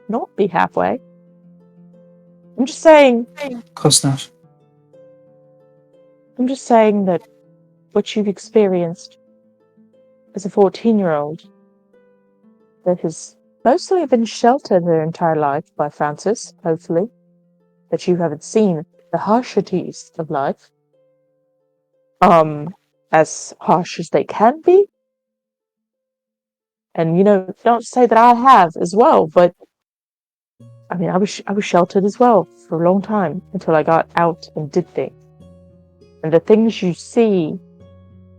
Not be halfway. I'm just saying... Close enough. I'm just saying that what you've experienced as a 14-year-old that has mostly been sheltered their entire life by Francis, hopefully, that you haven't seen the harshities of life, as harsh as they can be. And, not to say that I have as well, but I mean, I was sheltered as well for a long time until I got out and did things. And the things you see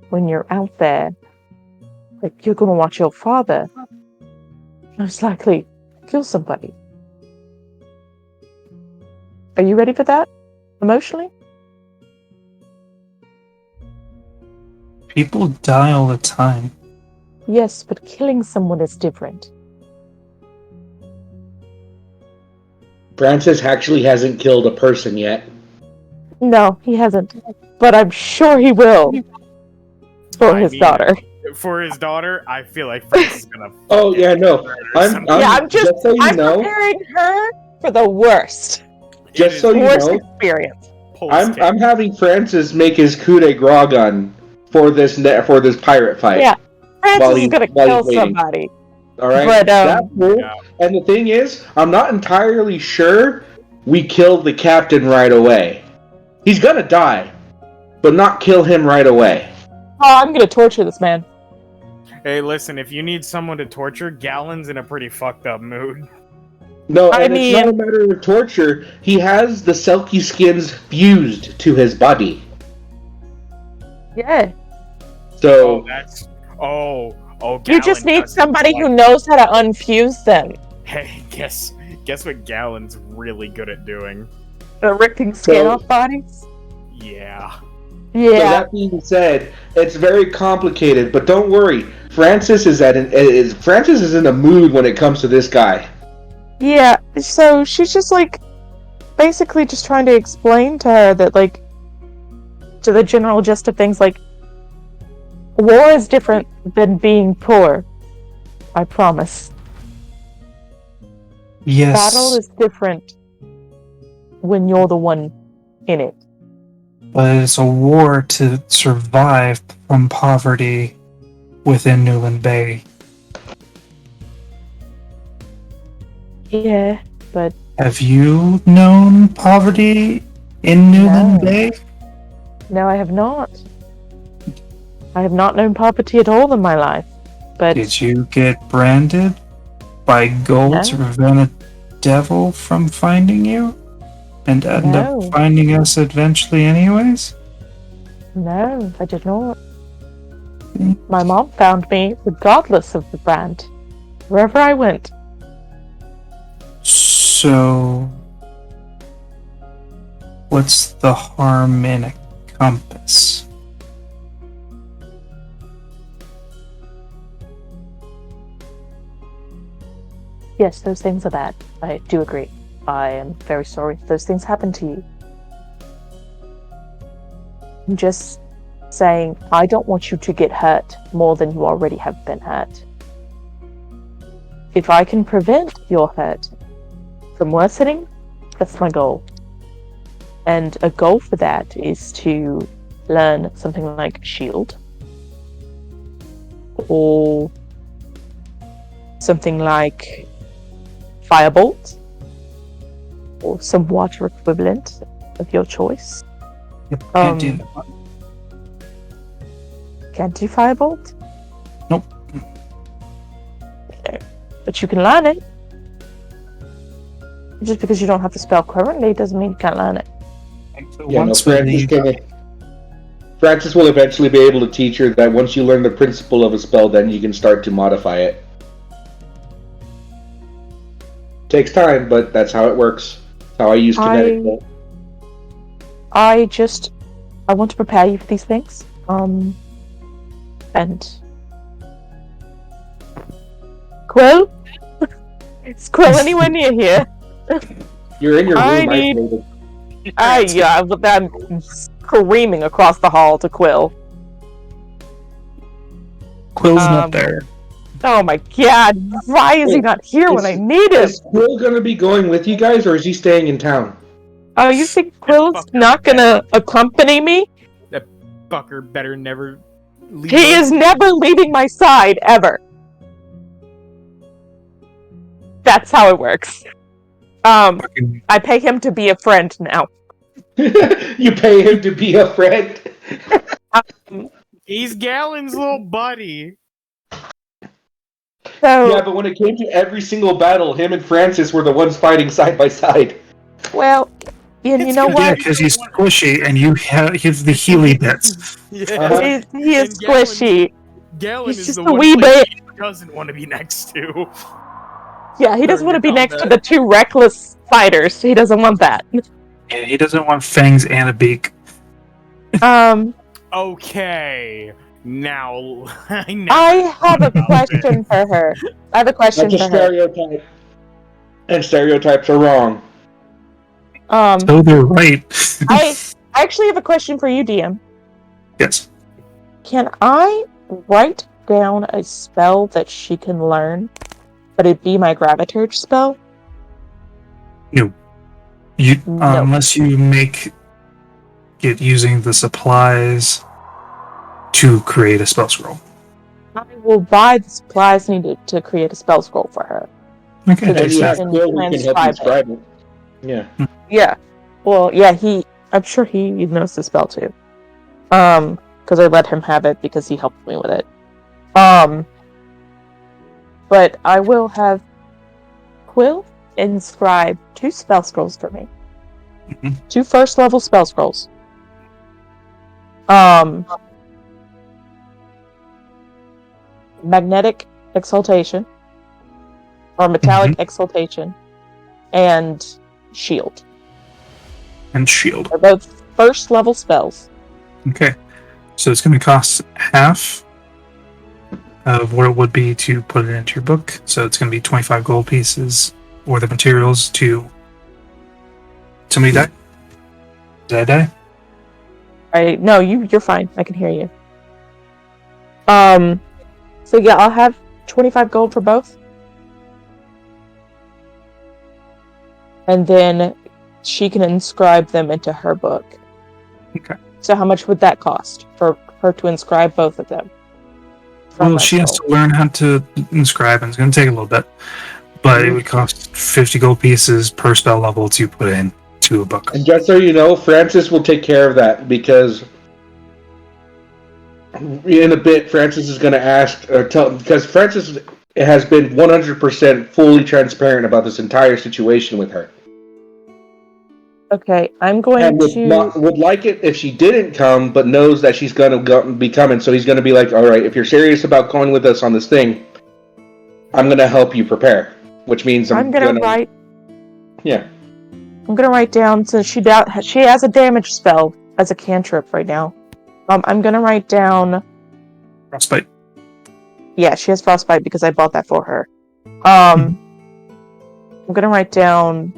when you're out there, like you're going to watch your father most likely kill somebody. Are you ready for that? Emotionally? People die all the time. Yes, but killing someone is different. Francis actually hasn't killed a person yet. No, he hasn't. But I'm sure he will. For his daughter. For his daughter, I feel like Francis is gonna. Oh yeah, no. I'm just so you know. Preparing her for the worst. Just so you Worst know. experience. I'm having Francis make his coup de grace gun for this pirate fight. Yeah, Francis is gonna kill somebody. All right, but, that's cool. Yeah. And the thing is, I'm not entirely sure we killed the captain right away. He's gonna die, but not kill him right away. Oh, I'm gonna torture this man. Hey, listen, if you need someone to torture, Gallon's in a pretty fucked up mood. No, it's not a matter of torture. He has the Selkie skins fused to his body. Yeah. So... you just need somebody who knows how to unfuse them. Hey, guess what Gallon's really good at doing? Ripping skin off bodies? Yeah. So that being said, it's very complicated, but don't worry. Francis is in a mood when it comes to this guy. Yeah, so she's just basically just trying to explain to her that to the general gist of things, war is different than being poor. I promise. Yes. Battle is different when you're the one in it. But it's a war to survive from poverty within Newland Bay. Yeah, but... Have you known poverty in Newland Bay? No, I have not. I have not known poverty at all in my life, but... Did you get branded by gold to prevent a devil from finding you? And end up finding us eventually anyways? No, I did not. My mom found me regardless of the brand, wherever I went. So... What's the harm in a compass? Yes, those things are bad. I do agree. I am very sorry if those things happen to you. I'm just saying, I don't want you to get hurt more than you already have been hurt. If I can prevent your hurt from worsening, that's my goal. And a goal for that is to learn something like Shield. Or something like Firebolt. Or some water equivalent of your choice. Yep, can't do that. Can't do Firebolt? Nope. Okay. But you can learn it. Just because you don't have the spell currently doesn't mean you can't learn it. Yeah, no, Francis will eventually be able to teach her that once you learn the principle of a spell, then you can start to modify it. Takes time, but that's how it works. That's how I use kinetic. I want to prepare you for these things. And Quill? Is Quill anywhere near here? You're in your room isolated. I'm screaming across the hall to Quill. Quill's not there. Oh my god, why is he not here when I need him? Is Quill gonna be going with you guys, or is he staying in town? Oh, you think Quill's not gonna accompany me? That fucker better never leave. He is never leaving my side, ever. That's how it works. I pay him to be a friend now. You pay him to be a friend? He's Galen's little buddy. So, yeah, but when it came to every single battle, him and Francis were the ones fighting side by side. well, you know Yeah, what? because he's squishy and you have the Healy bits. Yeah. He is And Galen- squishy. Galen He's is just the a one wee place bit. he doesn't want to be next to. Yeah, he doesn't want to be During next to combat. the two reckless fighters. He doesn't want that. Yeah, he doesn't want fangs and a beak. Okay. Now, I have a question for her. I have a question That's a for her. stereotype. And stereotypes are wrong. So they're right. I actually have a question for you, DM. Yes. Can I write down a spell that she can learn, but it be my Graviturge spell? You No. unless you make it using the supplies to create a spell scroll. I will buy the supplies needed to create a spell scroll for her. Okay. So that And she you have can Quill who can help you transcribe describe it. Yeah. Yeah. Well, yeah, I'm sure he knows the spell too. Because I let him have it because he helped me with it. But I will have Quill inscribe 2 spell scrolls for me. Mhm. 2 first level spell scrolls. Magnetic Exaltation, or Metallic Exaltation, and Shield. And shield. They're both first level spells. Okay. So it's going to cost half of what it would be to put it into your book. So it's going to be 25 gold pieces worth of materials to... Somebody die? Did I die? No, you're fine. I can hear you. So yeah, I'll have 25 gold for both. And then she can inscribe them into her book. Okay. So how much would that cost for her to inscribe both of them? from Well, my she has soul. to learn how to inscribe, and it's going to take a little bit. But it would cost 50 gold pieces per spell level to put into a book. And just so you know, Francis will take care of that because in a bit, Francis is going to ask or tell, because Francis has been 100% fully transparent about this entire situation with her, Okay, I'm going and to. would like it if she didn't come, but knows that she's going to be coming. So he's going to be like, "All right, if you're serious about going with us on this thing, I'm going to help you prepare." Which means I'm gonna write. Yeah. I'm gonna write down, since she has a damage spell as a cantrip right now. I'm gonna write down. Frostbite. Yeah, she has frostbite because I bought that for her. I'm gonna write down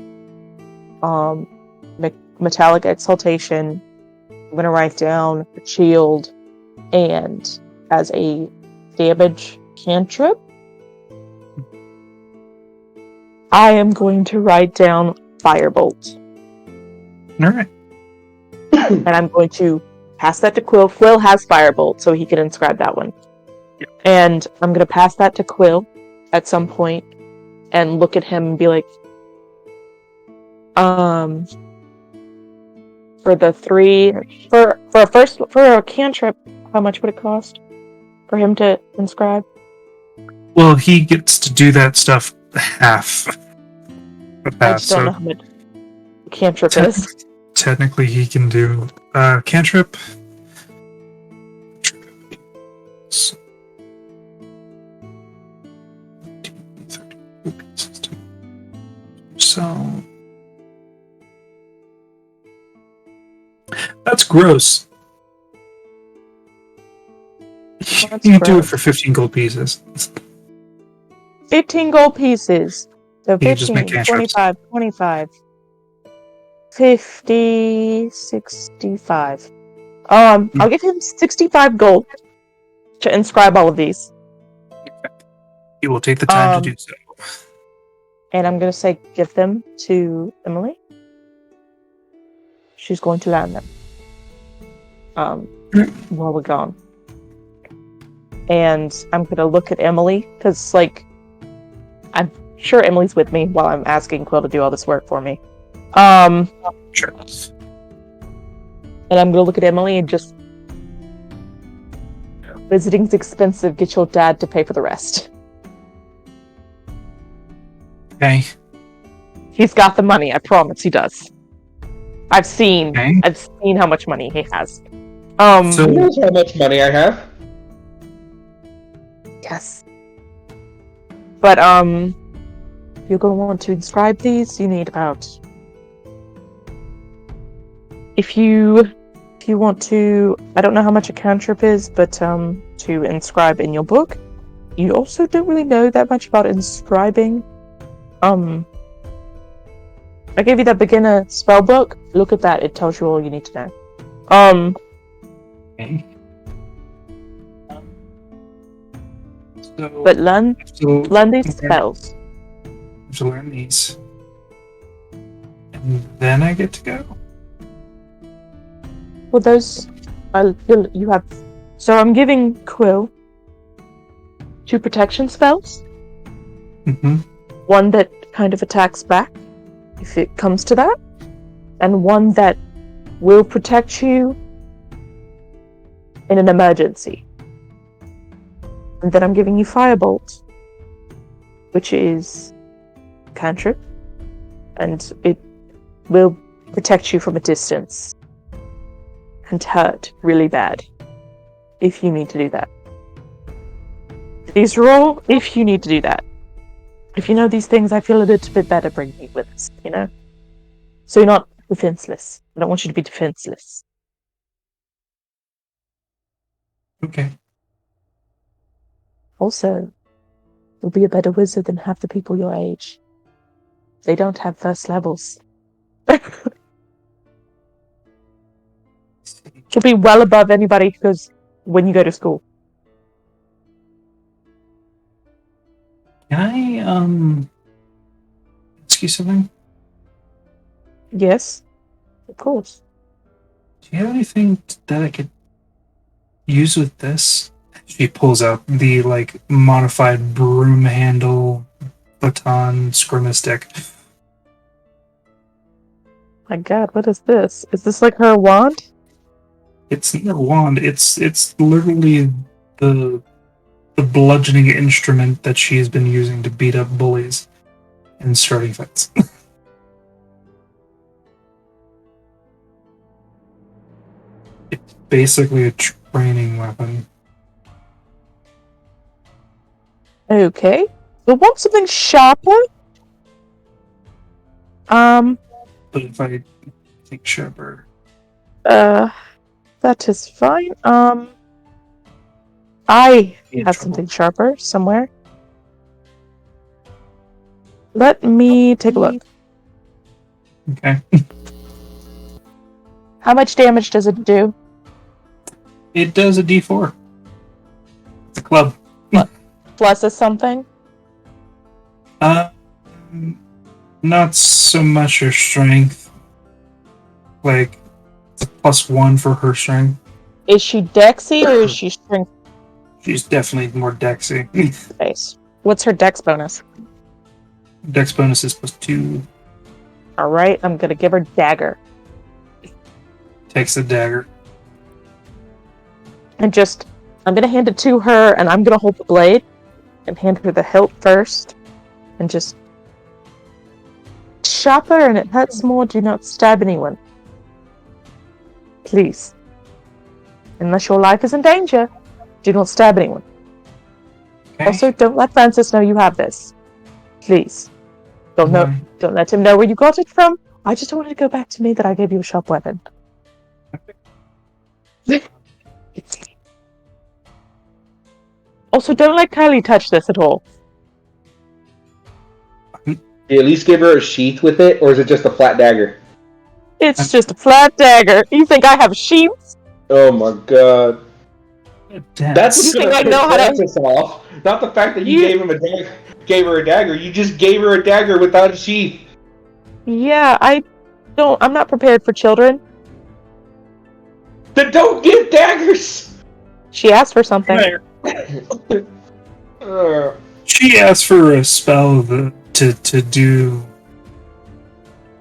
metallic exaltation. I'm gonna write down shield, and as a damage cantrip, I am going to write down firebolt. All right. And I'm going to pass that to Quill. Quill has firebolt, so he can inscribe that one. Yep. And I'm gonna pass that to Quill at some point and look at him and be like, for a cantrip, how much would it cost for him to inscribe? Well, he gets to do that stuff half. I just don't know how much a cantrip is. Technically, he can do cantrip. So that's gross. That's You can do it gross. for 15 gold pieces. 15 gold pieces. So You can just 15, make cantrips. 25, 50, 65. I'll give him 65 gold to inscribe all of these. He will take the time to do so. And I'm going to say give them to Emily. She's going to land them. While we're gone. And I'm going to look at Emily, because, like, I'm sure Emily's with me while I'm asking Quill to do all this work for me. Sure. And I'm going to look at Emily and just... Visiting's expensive. Get your dad to pay for the rest. Okay. He's got the money. I promise he does. I've seen Okay. how much money he has. So- Who knows how much money I have? Yes. But, you're going to want to inscribe these. You need about... If you want to... I don't know how much a cantrip is, but, to inscribe in your book. You also don't really know that much about inscribing. I gave you that beginner spell book. Look at that. It tells you all you need to know. Okay. So, But learn these okay. spells. To learn these. And then I get to go. Well, those you have. So I'm giving Quill 2 protection spells. Mm-hmm. One that kind of attacks back, if it comes to that, and one that will protect you in an emergency. And then I'm giving you Firebolt, which is cantrip, and it will protect you from a distance and hurt really bad if you need to do that. These are all if you need to do that. If you know these things, I feel a little bit better bringing you with us, you know? So you're not defenseless. I don't want you to be defenseless. Okay. Also, you'll be a better wizard than half the people your age. They don't have first levels. You'll be well above anybody who goes when you go to school. Can I ask you something? Yes, of course. Do you have anything that I could use with this? She pulls out the modified broom handle baton scrimmage stick. My God, what is this? Is this like her wand? It's not a wand. It's literally the bludgeoning instrument that she has been using to beat up bullies and starting fights. It's basically a training weapon. Okay. You'll want something sharper. but if I think sharper. That is fine. I have something sharper somewhere. Let me take a look. Okay. How much damage does it do? It does a D4. It's a club. Plus a something? Not so much her strength. Like, it's a +1 for her strength. Is she Dexy or is she strength She's definitely more Dexy. based? What's her Dex bonus? Dex bonus is +2. Alright, I'm gonna give her dagger. Takes the dagger. And just, I'm gonna hand it to her and I'm gonna hold the blade and hand her the hilt first. And just chop her and it hurts more. Do not stab anyone. Please. Unless your life is in danger, do not stab anyone. Okay. Also, don't let Francis know you have this. Please. Don't let him know where you got it from. I just don't want it to go back to me that I gave you a sharp weapon. Also, don't let Kylie touch this at all. Do you at least give her a sheath with it, or is it just a flat dagger? It's just a flat dagger. You think I have sheets? Oh my god. That's You what's think gonna I piss know how to- Francis off. Not the fact that you You- gave him a dagger, gave her a dagger. You just gave her a dagger without a sheath. Yeah, I'm not prepared for children. Then don't give daggers. She asked for something. She asked for a spell to do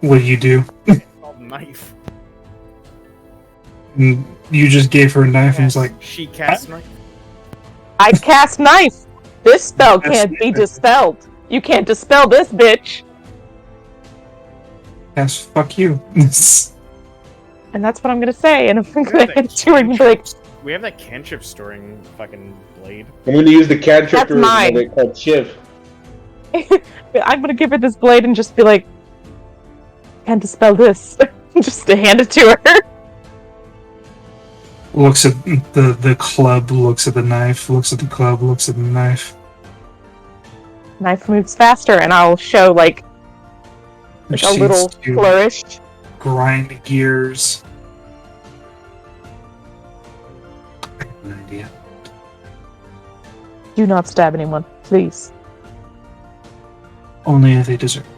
what you do. Called knife. And you just gave her a knife and was like, She cast knife. I cast knife. This spell can't be dispelled. You can't dispel this bitch. yes, fuck you. And that's what I'm gonna say. And if I'm gonna hand it to her and be like, We have that cantrip storing fucking blade. I'm gonna use the cantrip That's mine. of it called Shiv. I'm gonna give her this blade and just be like, can't dispel this. Just to hand it to her. Looks at the club, looks at the knife, looks at the club, looks at the knife. Knife moves faster, and I'll show like a Proceeds little to flourish. grind gears. I have an idea. Do not stab anyone, please. Only if they deserve it.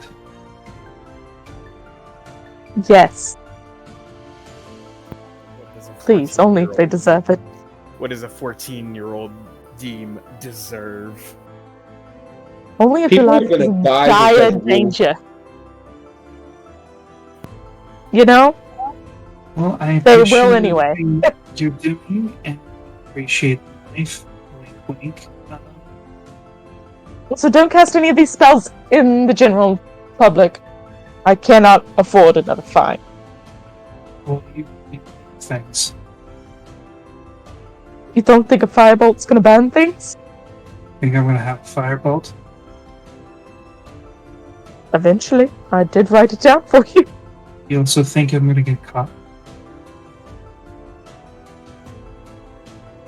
Yes, What does a please. Only if they 14-year-old deserve it. What does a 14-year-old deem deserve? Only if People your are life is gonna in die dire because of you. danger. You know? Well, I They will appreciate anyway. everything you're doing and appreciate the knife. Wink, wink. So don't cast any of these spells in the general public. I cannot afford another fine. Well, you things. You don't think a firebolt's gonna burn things? Think I'm gonna have a firebolt? Eventually. I did write it down for you. You also think I'm gonna get caught?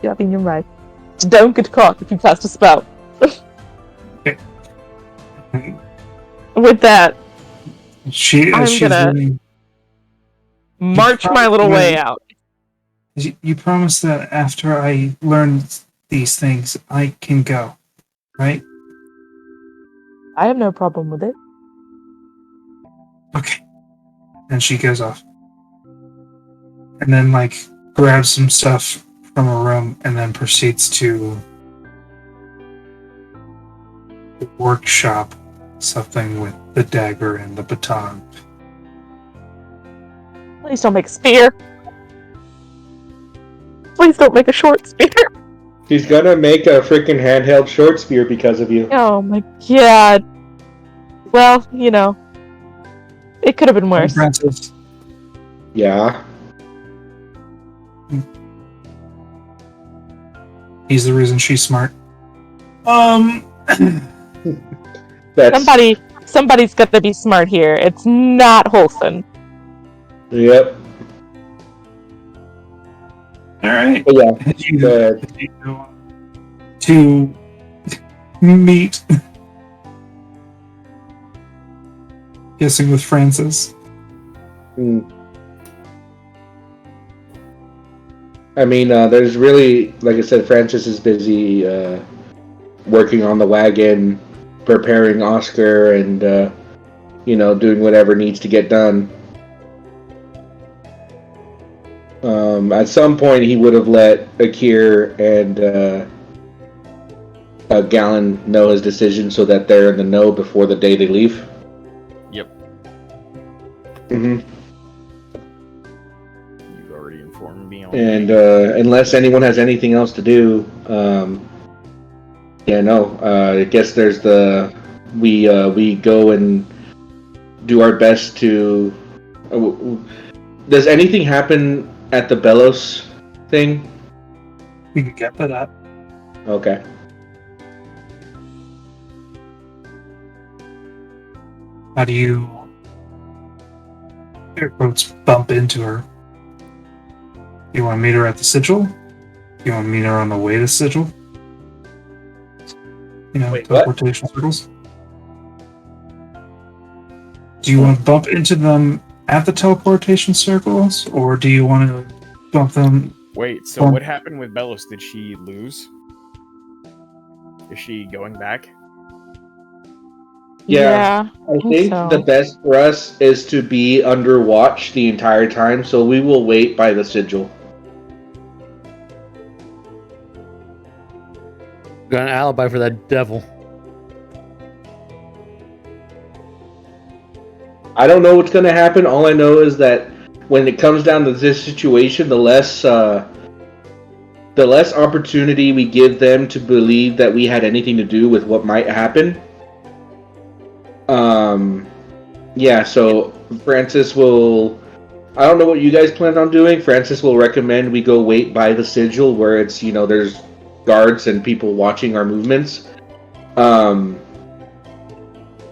Yeah, I mean, you're right. Don't get caught if you cast a spell. With that, She's gonna- really, march my little way out. you promised that after I learn these things, I can go, right? I have no problem with it. Okay. And she goes off. And then, like, grabs some stuff from her room and then proceeds to workshop something with the dagger and the baton. Please don't make a spear. Please don't make a short spear. She's gonna make a freaking handheld short spear because of you. Oh my god. Well, you know. It could have been worse. Francis, Yeah. he's the reason she's smart. That's Somebody's got to be smart here. It's not wholesome. Yep. All right. But yeah. You Go ahead. go to meet. Guessing with Francis. I mean, there's really, like I said, Francis is busy working on the wagon, preparing Oscar, and doing whatever needs to get done. At some point, he would have let Akir and Gallon know his decision so that they're in the know before the day they leave. Yep. Mm-hmm. You already informed me on And unless anyone has anything else to do, I guess there's we go and do our best to. Does anything happen at the Belos thing? We can get to that. Okay. How do you, air quotes, bump into her? You want to meet her at the sigil? You want to meet her on the way to sigil? Wait, teleportation circles? Do you want to bump into them at the teleportation circles, or do you want to bump them? Wait, so what happened with Belos? Did she lose? Is she going back? Yeah, I think so. the best for us is to be under watch the entire time, so we will wait by the sigil. Got an alibi for that devil. I don't know what's going to happen. All I know is that when it comes down to this situation, the less opportunity we give them to believe that we had anything to do with what might happen. So Francis will. I don't know what you guys plan on doing. Francis will recommend we go wait by the sigil where it's there's guards and people watching our movements.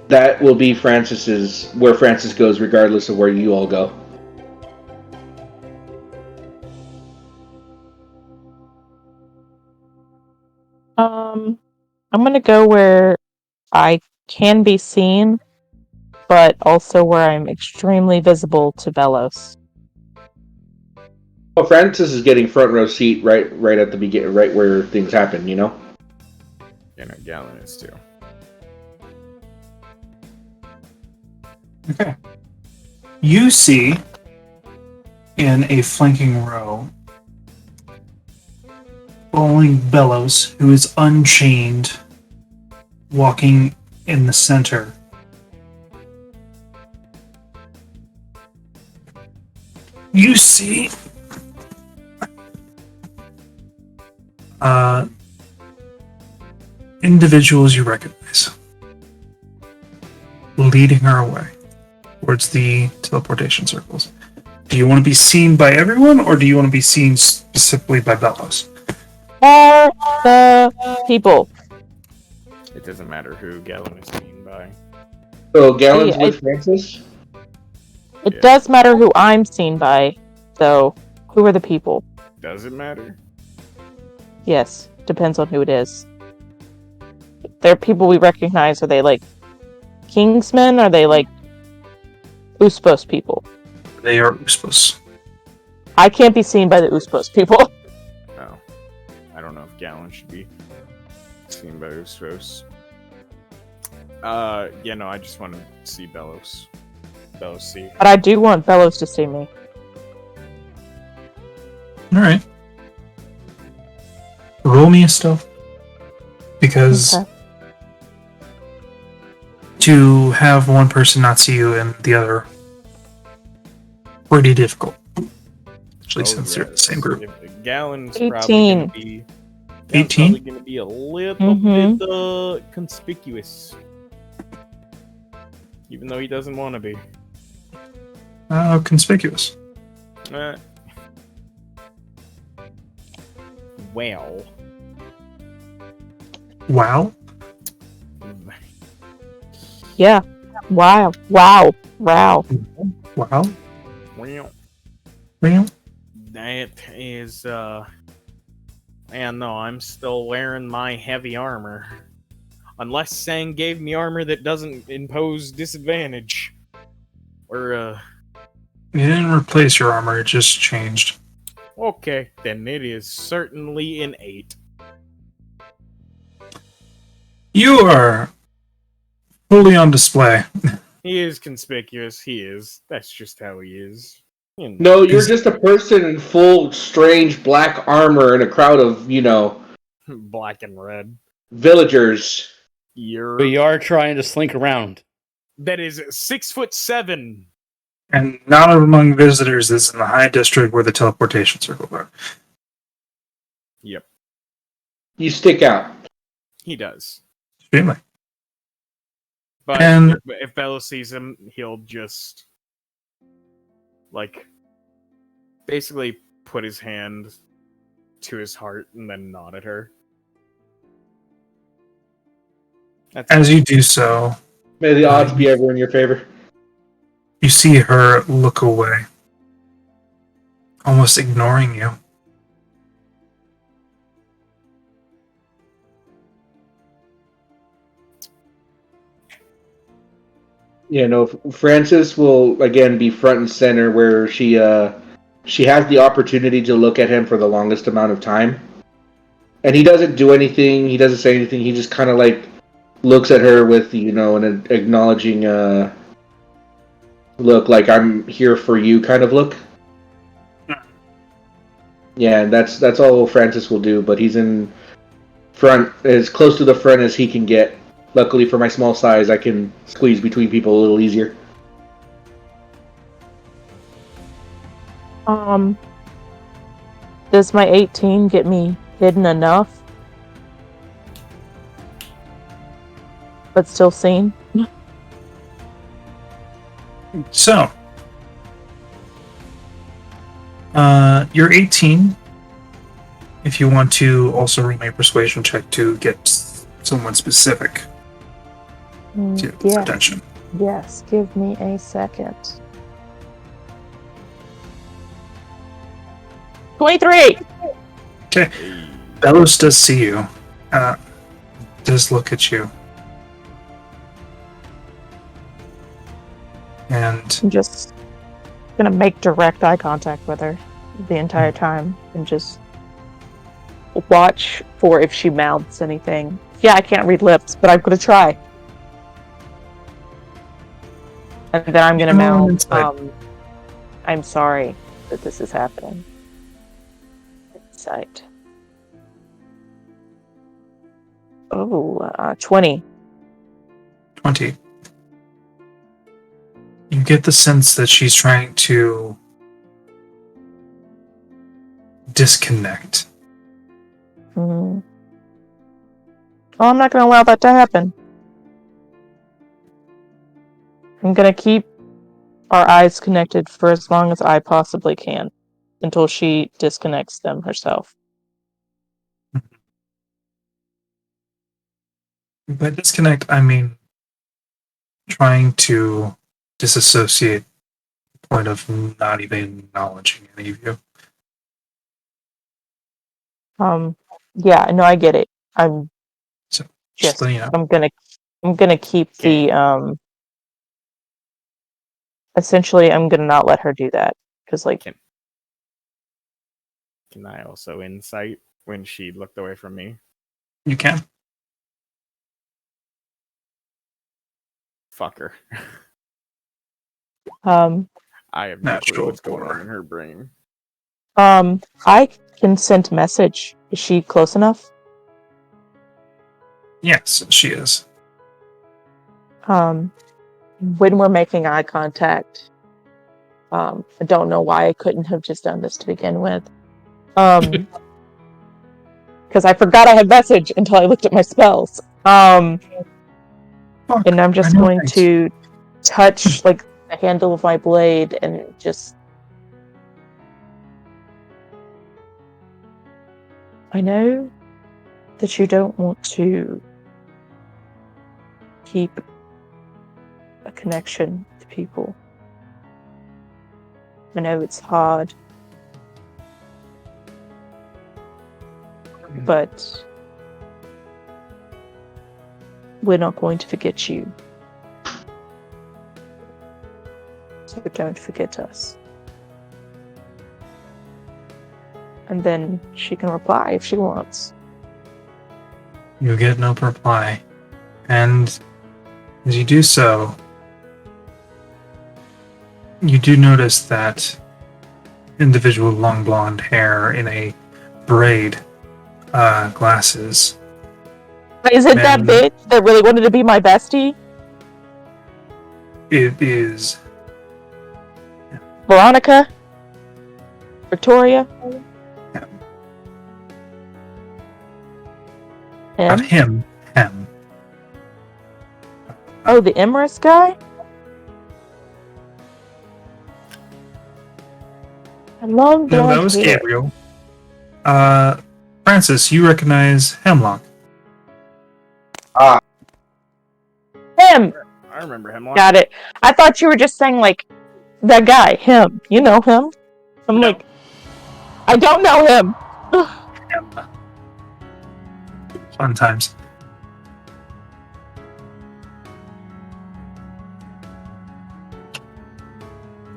That will be where Francis goes, regardless of where you all go. I'm gonna go where I can be seen, but also where I'm extremely visible to Belos. Well, Francis is getting front row seat right at the beginning, right where things happen. Gallon is too. Okay. You see, in a flanking row, following Belos, who is unchained, walking in the center. You see individuals you recognize leading her away towards the teleportation circles. Do you want to be seen by everyone, or do you want to be seen specifically by Belos? Are the people. It doesn't matter who Gallon is seen by. So Gallon's with Francis? It does matter who I'm seen by, so who are the people? Does it matter? Yes, depends on who it is. They're people we recognize. Are they like Kingsmen? Are they like Uspos people? They are Uspos. I can't be seen by the Uspos people. Oh. I don't know if Gallon should be seen by Uspos. I just want to see Belos. Belos see. But I do want Belos to see me. Alright. Roll me a stealth. Because to have one person not see you and the other, pretty difficult. Especially since they're in the same group. Gallon's 18. probably going to be... 18? Probably going to be a little bit conspicuous. Even though he doesn't want to be. Conspicuous. Well. Wow. Yeah. Wow. Wow. Wow. Wow. Well, That is, and no, I'm still wearing my heavy armor. Unless Sang gave me armor that doesn't impose disadvantage. Or, you didn't replace your armor, it just changed. okay, then it is certainly an 8. You are fully on display. He is conspicuous, he is. That's just how he is. You know. No, you're Is- just a person in full, strange black armor in a crowd of, Black and red. villagers. You're... We are trying to slink around. That is 6'7". And not among visitors is in the high district where the teleportation circles are. Yep, You stick out. he does. Extremely. But And- if Bello sees him, he'll just, like, basically put his hand to his heart and then nod at her. That's As you do so, May the odds be ever in your favor. you see her look away, almost ignoring you. Francis will again be front and center where she has the opportunity to look at him for the longest amount of time. And he doesn't do anything, he doesn't say anything, he just kind of like looks at her with, an acknowledging look, like I'm here for you kind of look. Yeah, and that's all Francis will do, but he's in front, as close to the front as he can get. Luckily for my small size, I can squeeze between people a little easier. Does my 18 get me hidden enough? But still seen? So, you're 18. If you want to also roll a persuasion check to get someone specific to its Yeah. attention. Yes, give me a second. 23! Okay. Bellows does see you. Does look at you. And I'm just gonna make direct eye contact with her the entire time and just watch for if she mouths anything. Yeah, I can't read lips, but I'm gonna try. And then I'm gonna mouth, I'm sorry that this is happening. Insight. Oh, 20. 20. You get the sense that she's trying to disconnect. Oh, I'm not gonna allow that to happen. I'm gonna keep our eyes connected for as long as I possibly can, until she disconnects them herself. By disconnect, I mean trying to disassociate to the point of not even acknowledging any of you. Yeah, no, I get it. I'm So, just, letting you know. I'm gonna keep the, essentially, I'm gonna not let her do that. Because, like, Can I also insight when she looked away from me? You can. Fuck her. I have no clue Natural what's going on four. in her brain. I can send a message. Is she close enough? Yes, she is. When we're making eye contact, I don't know why I couldn't have just done this to begin with. Because I forgot I had message until I looked at my spells. Fuck, And I'm just I know going things. to touch like the handle of my blade and just. I know that you don't want to keep a connection to people. I know it's hard. But we're not going to forget you. So don't forget us. And then she can reply if she wants. You get no reply. And as you do so, you do notice that individual long blonde hair in a braid, glasses. Is it that Man. bitch that really wanted to be my bestie? It is Veronica? Victoria? not Him? him. Oh, the Emrys guy? A long No, blonde that was hair. Gabriel. Francis, you recognize Hemlock. Him! I remember him. Got it. I thought you were just saying, like, that guy. Him. You know him. I'm No. like, I don't know him. Fun times.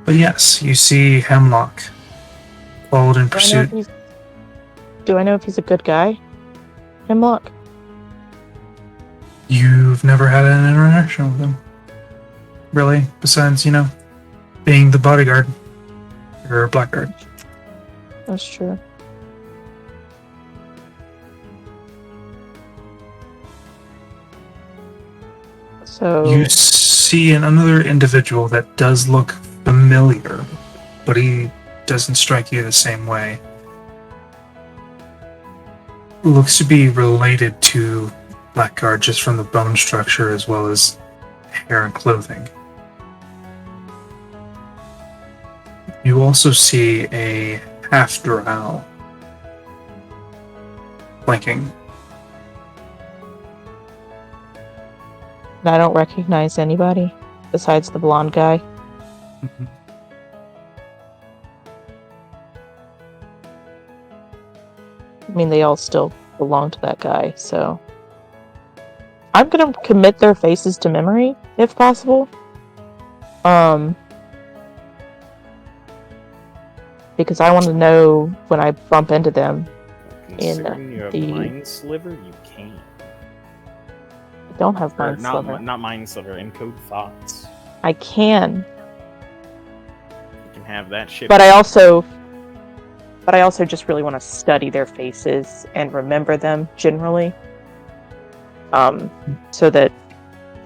But yes, you see Hemlock followed in pursuit. Do I know if he's a good guy? Hemlock. You've never had an interaction with him, really, besides, being the bodyguard or blackguard. That's true. So You see another individual that does look familiar, but he doesn't strike you the same way. Looks to be related to Blackguard just from the bone structure as well as hair and clothing. You also see a half-drow flanking. I don't recognize anybody besides the blonde guy. I mean, they all still belong to that guy, so I'm gonna commit their faces to memory if possible. Because I want to know when I bump into them. Considering you have the- Mind Sliver, you can. I don't have Or Mind Sliver. not Mind Sliver, Encode Thoughts. I can, You can have that shit. but I also just really want to study their faces and remember them generally. So that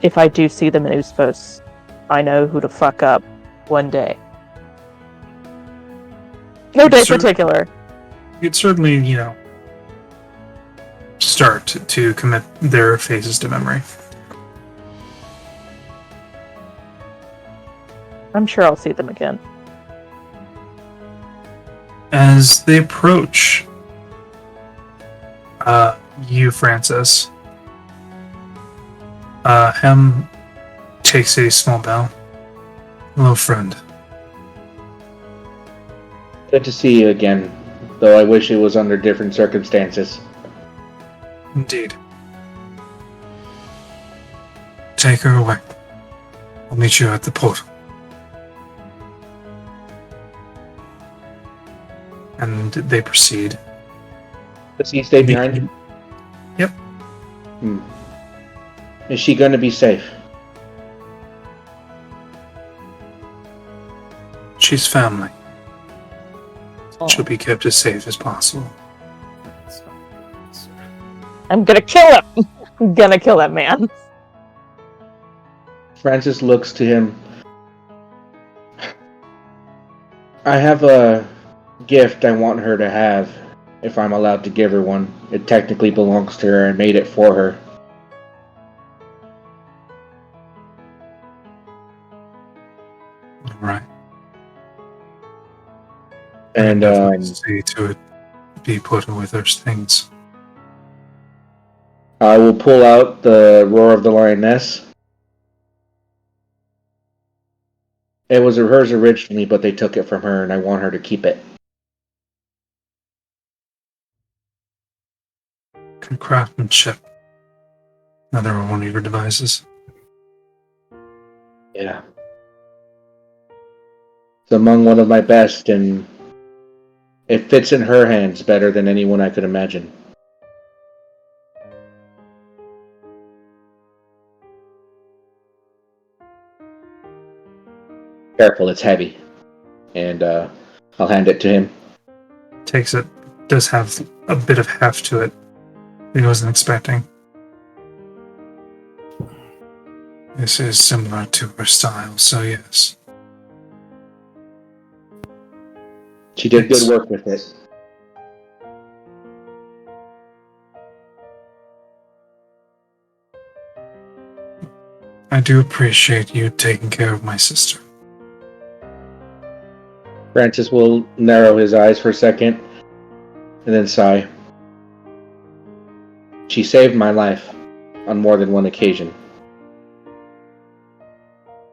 if I do see them in Uspos, I know who to fuck up one day. No day particular. You'd certainly, start to commit their faces to memory. I'm sure I'll see them again. As they approach you, Francis, Hem takes a small bow. Hello, friend. Good to see you again, though I wish it was under different circumstances. Indeed. Take her away. I'll meet you at the portal. And they proceed. Does he stay behind you? Yep. Is she going to be safe? She's family. She'll be kept as safe as possible. I'm gonna kill him! I'm gonna kill that man. Francis looks to him. I have a gift I want her to have, if I'm allowed to give her one. It technically belongs to her. I made it for her. All right. And definitely see to it be put with those things. I will pull out the Roar of the Lioness. It was hers originally, but they took it from her, and I want her to keep it. Good craftsmanship. Another one of your devices. Yeah. It's among one of my best, and it fits in her hands better than anyone I could imagine. Careful, it's heavy. And I'll hand it to him. Takes it. Does have a bit of heft to it. He wasn't expecting. This is similar to her style, so yes. She did good work with it. I do appreciate you taking care of my sister. Francis will narrow his eyes for a second, and then sigh. She saved my life on more than one occasion.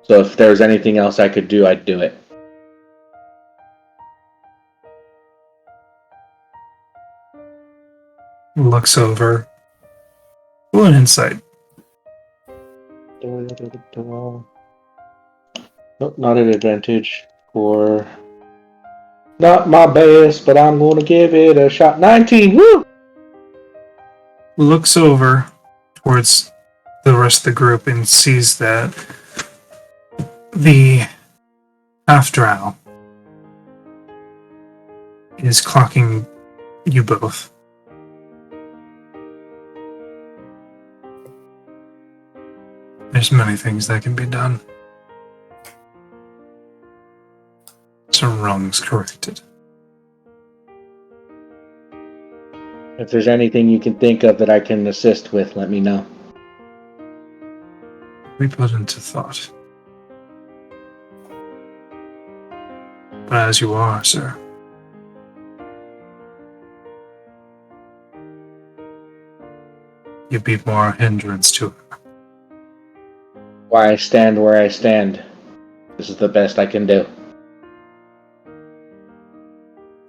So if there was anything else I could do, I'd do it. Looks over. Roll an insight. Nope, not an advantage for... Not my best, but I'm going to give it a shot. 19, woo! Looks over towards the rest of the group and sees that the half-drow is clocking you both. There's many things that can be done. Some wrongs corrected. If there's anything you can think of that I can assist with, let me know. We put into thought. But as you are, sir, you'd be more a hindrance to her. Why I stand where I stand. This is the best I can do.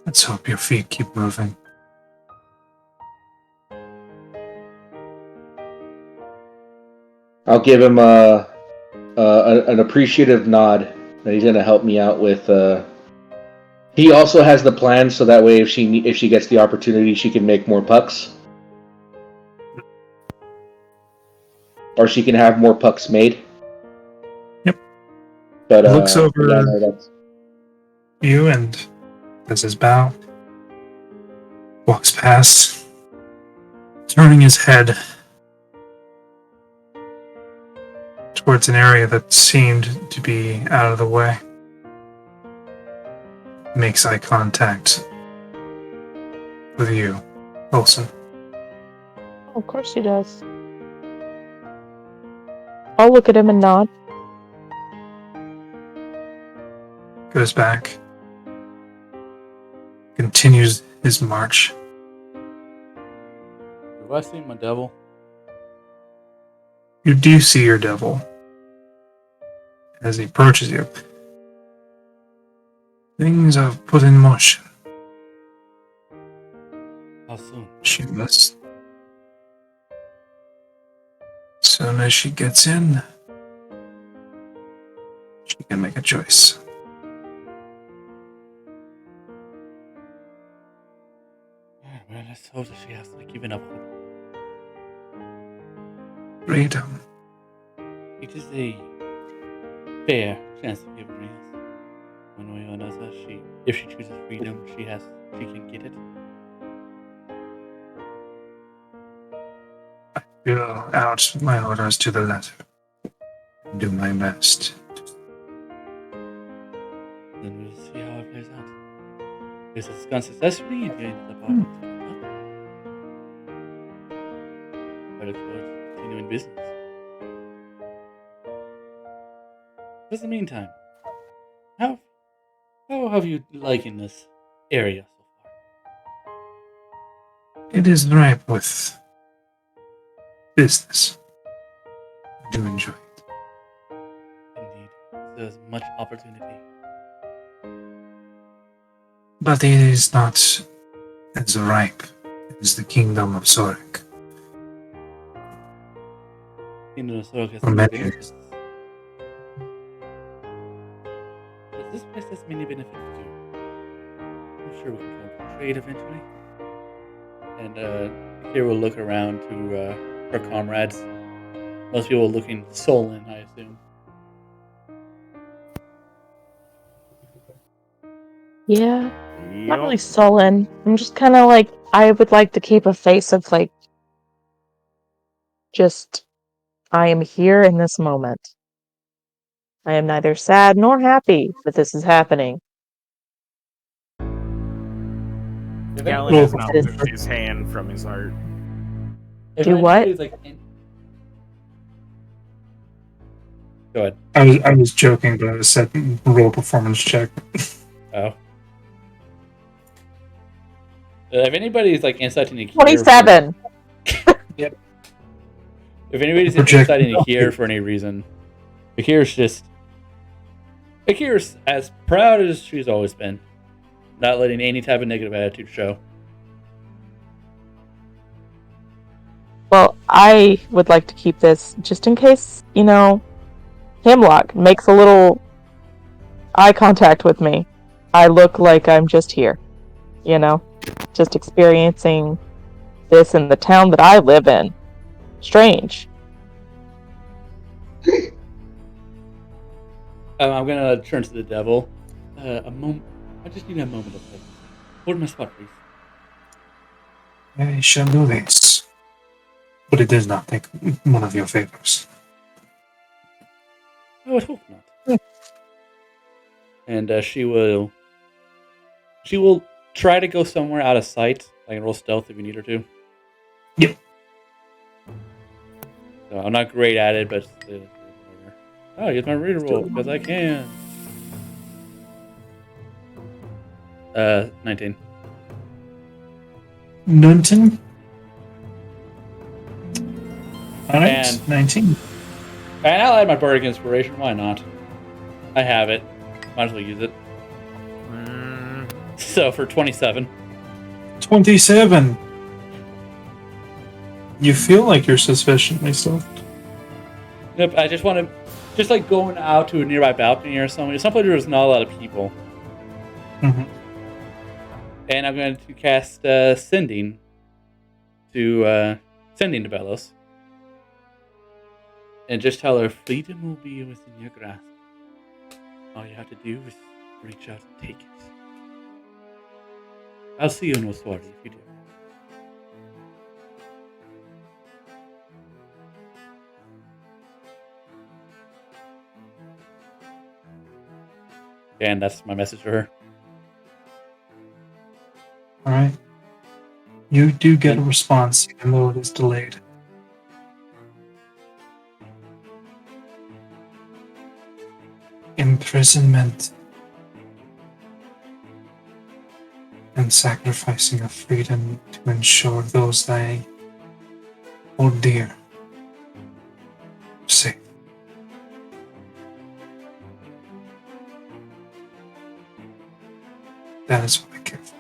Let's hope your feet keep moving. I'll give him an appreciative nod that he's going to help me out with. He also has the plan, so that way if she gets the opportunity, she can make more pucks, or she can have more pucks made. Yep. But Looks over yeah, no, that's... you and does his bow. Walks past, turning his head towards an area that seemed to be out of the way. Makes eye contact with you, Olsen. Oh, of course he does. I'll look at him and nod. Goes back. Continues his march. Do I see my devil? You do see your devil as he approaches you. Things are put in motion. How soon? She must. As soon as she gets in, she can make a choice. Well, let's hope that she hasn't given up hope. Freedom. It is a fair chance to give her yes. One way or another, if she chooses freedom, she can get it. I fill out my orders to the letter. And do my best. Then we'll see how it plays out. If it's gone successfully, and you end up out. I look forward to continuing business. In the meantime, how have you liking this area so far? It is ripe with business. I do enjoy it. Indeed. There's much opportunity. But it is not as ripe as the kingdom of Zorik. Kingdom of Sorok has For many many benefits. This place has many benefits too. I'm sure we can come to trade eventually. And here we'll look around to her comrades. Most people looking sullen, I assume. Yeah, not really Yup. sullen. I'm just kind of like, I would like to keep a face of like, just, I am here in this moment. I am neither sad nor happy that this is happening. Galen Roll has for not performance. moved his hand from his heart. If Do what? anybody's like Go ahead. I was joking, but I said roll performance check. Oh. If anybody's like inciting a here 27! If anybody's Project- inciting a here for any reason, Akira's as proud as she's always been. Not letting any type of negative attitude show. Well, I would like to keep this just in case, Hemlock makes a little eye contact with me. I look like I'm just here, just experiencing this in the town that I live in. Strange. I'm gonna turn to the devil. A moment. I just need a moment of privacy. Hold my spot, please. I shall do this. But it does not take one of your favors. I would hope not. And she will try to go somewhere out of sight. I can roll stealth if you need her to. Yep. So I'm not great at it, but oh, use my reader roll because I can. 19. 19? Alright, And- 19. And I'll add my bardic inspiration. Why not? I have it. Might as well use it. So for 27. 27. You feel like you're sufficiently stuffed. Yep, I just want to, just like going out to a nearby balcony or something. Someplace where there's not a lot of people. Mm-hmm. And I'm going to cast Sending to Velos. And just tell her, freedom will be within your grasp. All you have to do is reach out and take it. I'll see you in Oswari if you do. And that's my message to her. Alright. You do get a response, even though it is delayed. Imprisonment and sacrificing of freedom to ensure those they hold dear are safe. That is what I care for.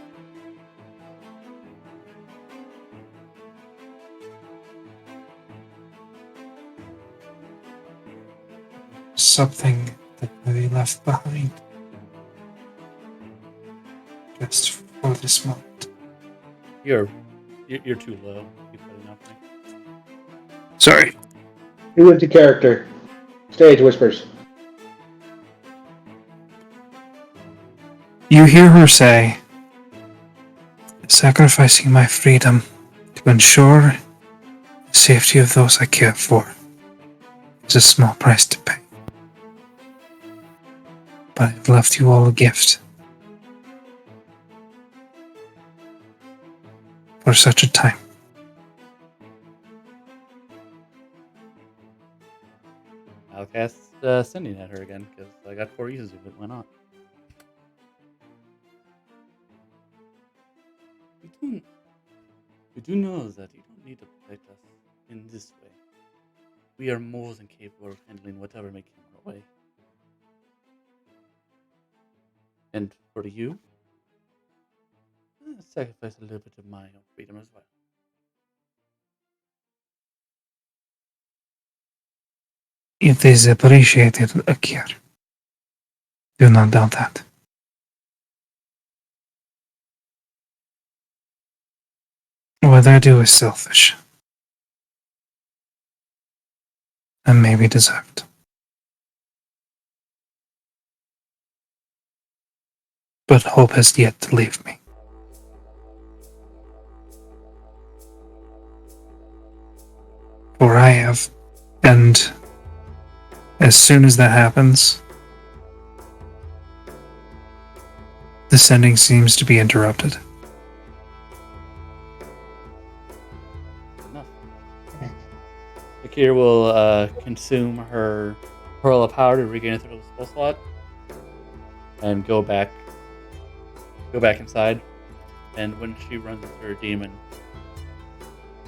Something that we left behind just for this moment. You're too low. Keep cutting off me. Sorry. Who into character? Stage whispers. You hear her say, sacrificing my freedom to ensure the safety of those I care for is a small price to pay. But I've left you all a gift. For such a time. I'll cast Sending at her again because I got 4 uses of it. Why not? We do know that you don't need to protect us in this way. We are more than capable of handling whatever may come our way. And for you, sacrifice a little bit of my own freedom as well. It is appreciated, Akir. Do not doubt that. What I do is selfish. And maybe deserved. But hope has yet to leave me. For I have, and as soon as that happens, the sending seems to be interrupted. Enough. Akir will consume her pearl of power to regain a third of the spell slot, and go back inside. And when she runs into her demon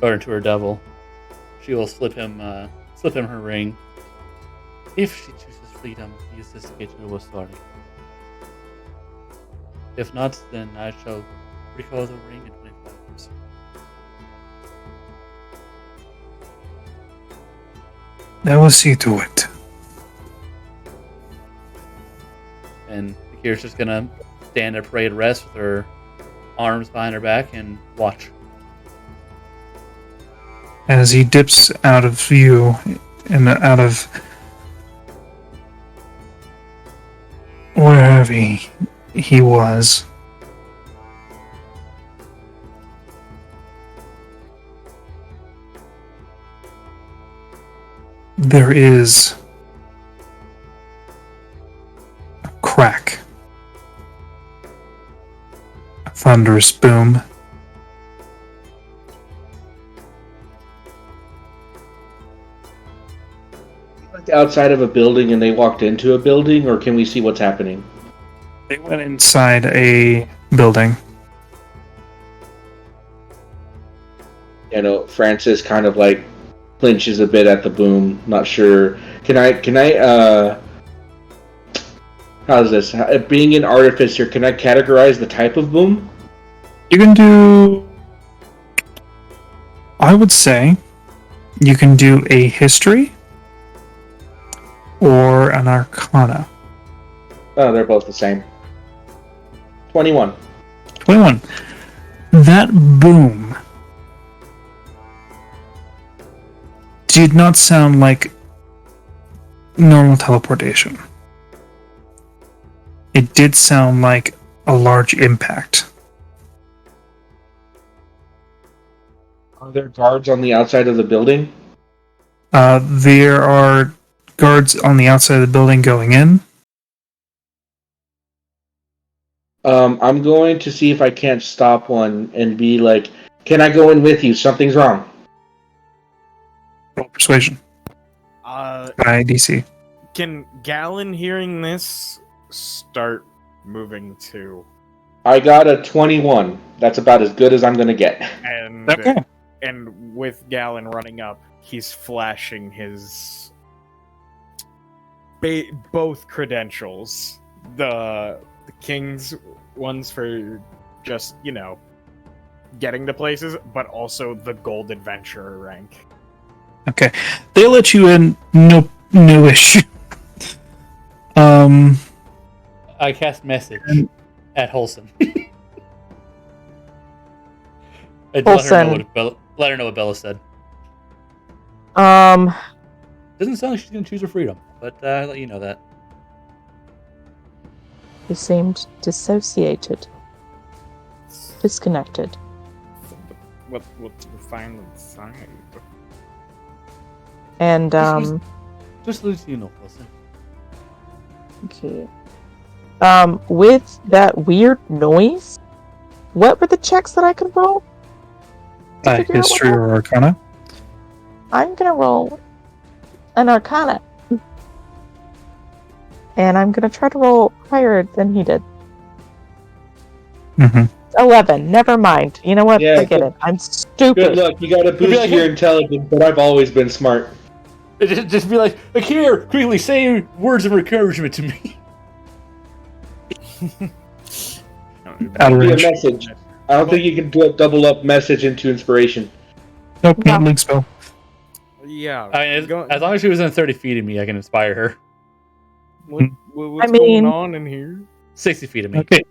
or into her devil, she will slip him her ring. If she chooses freedom, use this to get to the starting. If not, then I shall recall the ring in 25 years. I will see to it. And Akira's just gonna stand at parade rest with her arms behind her back and watch. As he dips out of view and out of wherever he was, there is a crack, a thunderous boom. Outside of a building and they walked into a building, or can we see what's happening? They went inside a building. You know, Francis kind of like flinches a bit at the boom. Not sure. Can I how's this? Being an artificer, can I categorize the type of boom? You can do, I would say, you can do a history or an arcana. Oh, they're both the same. 21. 21. That boom did not sound like normal teleportation. It did sound like a large impact. Are there guards on the outside of the building? There are guards on the outside of the building going in. I'm going to see if I can't stop one and be like, can I go in with you? Something's wrong. Roll persuasion. DC. Can Gallon, hearing this, start moving too? I got a 21. That's about as good as I'm going to get. And Okay. And with Gallon running up, he's flashing his both credentials. The king's ones for just, getting to places, but also the gold adventurer rank. Okay. They let you in, no issue. I cast message at Holson. And let her know what Bella said. Doesn't sound like she's gonna choose her freedom, but I'll let you know that. He seemed dissociated. Disconnected. What we find inside? And, Just let you know, Holson. okay. With that weird noise, what were the checks that I could roll? to figure out what History or arcana? I'm gonna roll an arcana. And I'm gonna try to roll higher than he did. Mm-hmm. 11. Never mind. You know what? Yeah, Forget it. I'm stupid. Good luck. You gotta boost like, your intelligence, but I've always been smart. Just be like, Akir, quickly say words of encouragement to me. Out of Be a range. message. I don't think you can do a double up message into inspiration. Nope, not link spell. Yeah. I mean, as long as she was within 30 feet of me, I can inspire her. What's I mean- going on in here? 60 feet of me. Okay.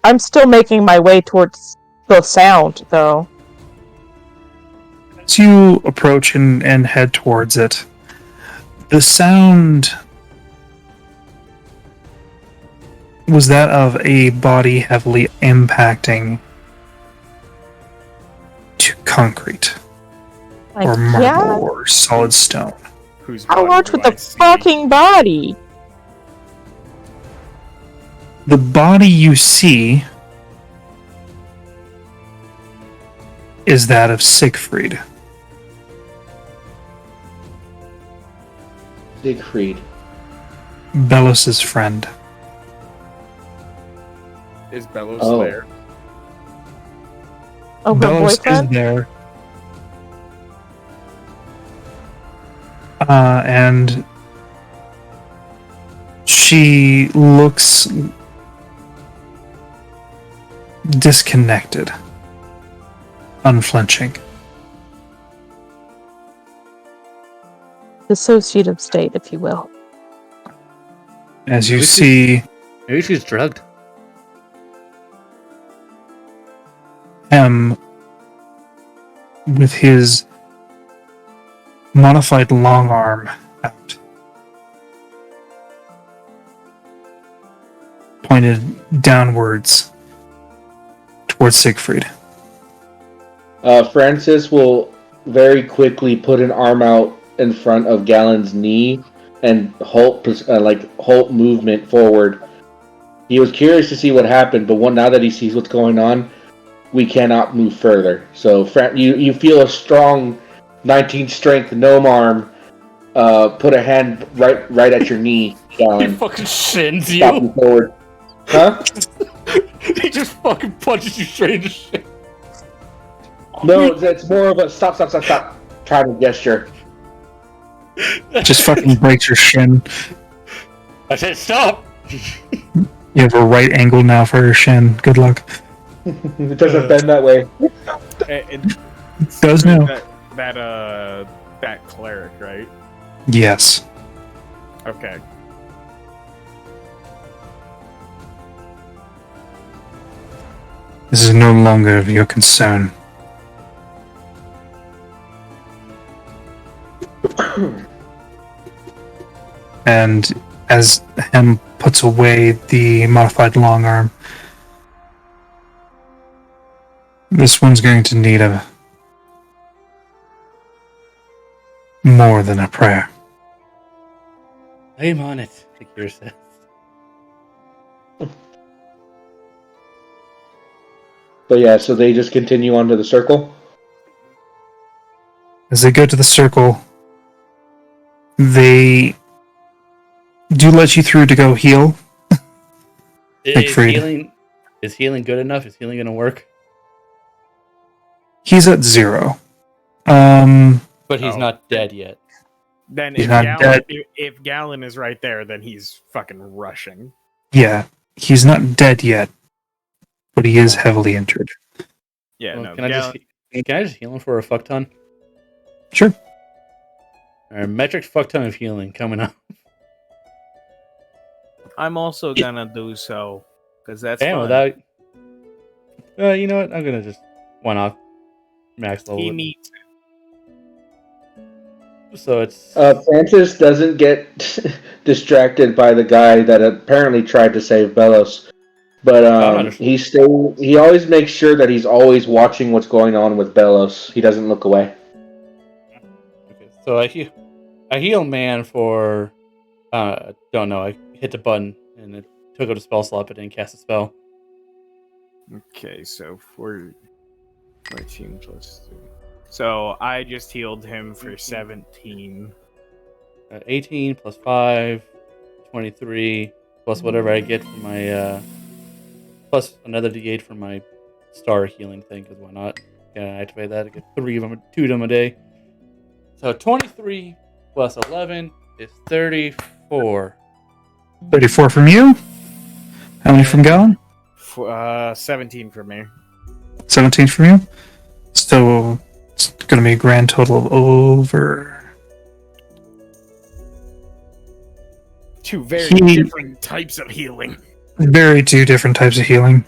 I'm still making my way towards the sound, though. As you approach and head towards it, the sound was that of a body heavily impacting to concrete Like, or marble yeah, or solid stone. Whose how body large do with I the see? fucking body? The body you see is that of Siegfried. Siegfried. Belos's friend. Is Bellows Oh. there? Oh, her Belos is boyfriend? there. And she looks disconnected, unflinching. Dissociative state, if you will. As you Maybe she's- see Maybe she's drugged. him with his modified long arm out, pointed downwards towards Siegfried. Francis will very quickly put an arm out in front of Gallon's knee and halt movement forward. He was curious to see what happened, but now that he sees what's going on, we cannot move further. So you feel a strong 19 strength gnome arm put a hand right at your knee, He Gallon. fucking shins Stop you. you forward. Huh? He just fucking punches you straight in the shin. No, that's more of a stop kind of gesture. Just fucking breaks your shin. I said stop. You have a right angle now for your shin. Good luck. It doesn't bend that way. It Does now. That cleric, right? Yes. Okay. This is no longer of your concern. And as Hem puts away the modified long arm, this one's going to need a more than a prayer. I'm on it. Akira says. But yeah, so they just continue on to the circle. As they go to the circle, they do let you through to go heal. Is Siegfried. healing good enough? Is healing gonna work? He's at 0. But he's Oh. not dead yet. Then He's if not Gallon, dead. if Gallon is right there, then he's fucking rushing. Yeah, he's not dead yet, but he is heavily injured. Yeah, Well, no. can I just heal him for a fuck ton? Sure. Alright, metric fuck ton of healing coming up. I'm also gonna do so because that's And fun. without, you know what? I'm gonna just one off max level. He it. needs So it's Francis doesn't get distracted by the guy that apparently tried to save Bellows, but he always makes sure that he's always watching what's going on with Bellows. He doesn't look away. okay. So I heal man for don't know. I hit the button and it took out a spell slot, but didn't cast a spell. Okay, so 14 plus 3. So I just healed him for 17. 18 plus 5, 23 plus whatever I get from my plus another d8 for my star healing thing, because why not? Can I activate that? I get 2 of them a day. So 23 plus 11 is 34. 34 from you? How many from Gallon? 17 for me. 17 from you? So it's going to be a grand total of over... Two very different types of healing. Very two different types of healing.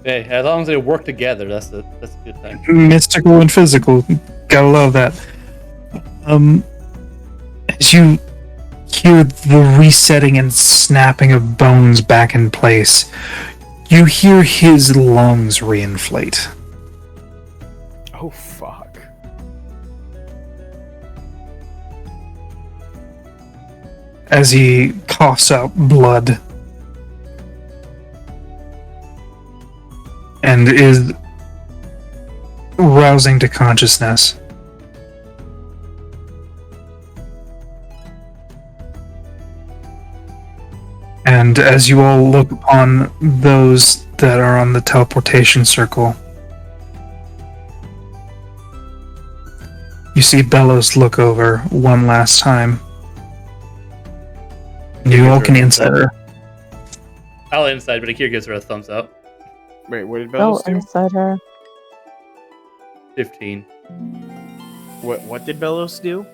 Hey, as long as they work together, that's a good thing. Mystical and physical. Gotta love that. As you hear the resetting and snapping of bones back in place, you hear his lungs reinflate. Oh, fuck. As he coughs out blood and is rousing to consciousness. And as you all look upon those that are on the teleportation circle, you see Bellows look over one last time. You all can insight her. I'll inside, but Akira gives her a thumbs up. Wait, what did Bellows do? inside her. 15. What did Bellows do?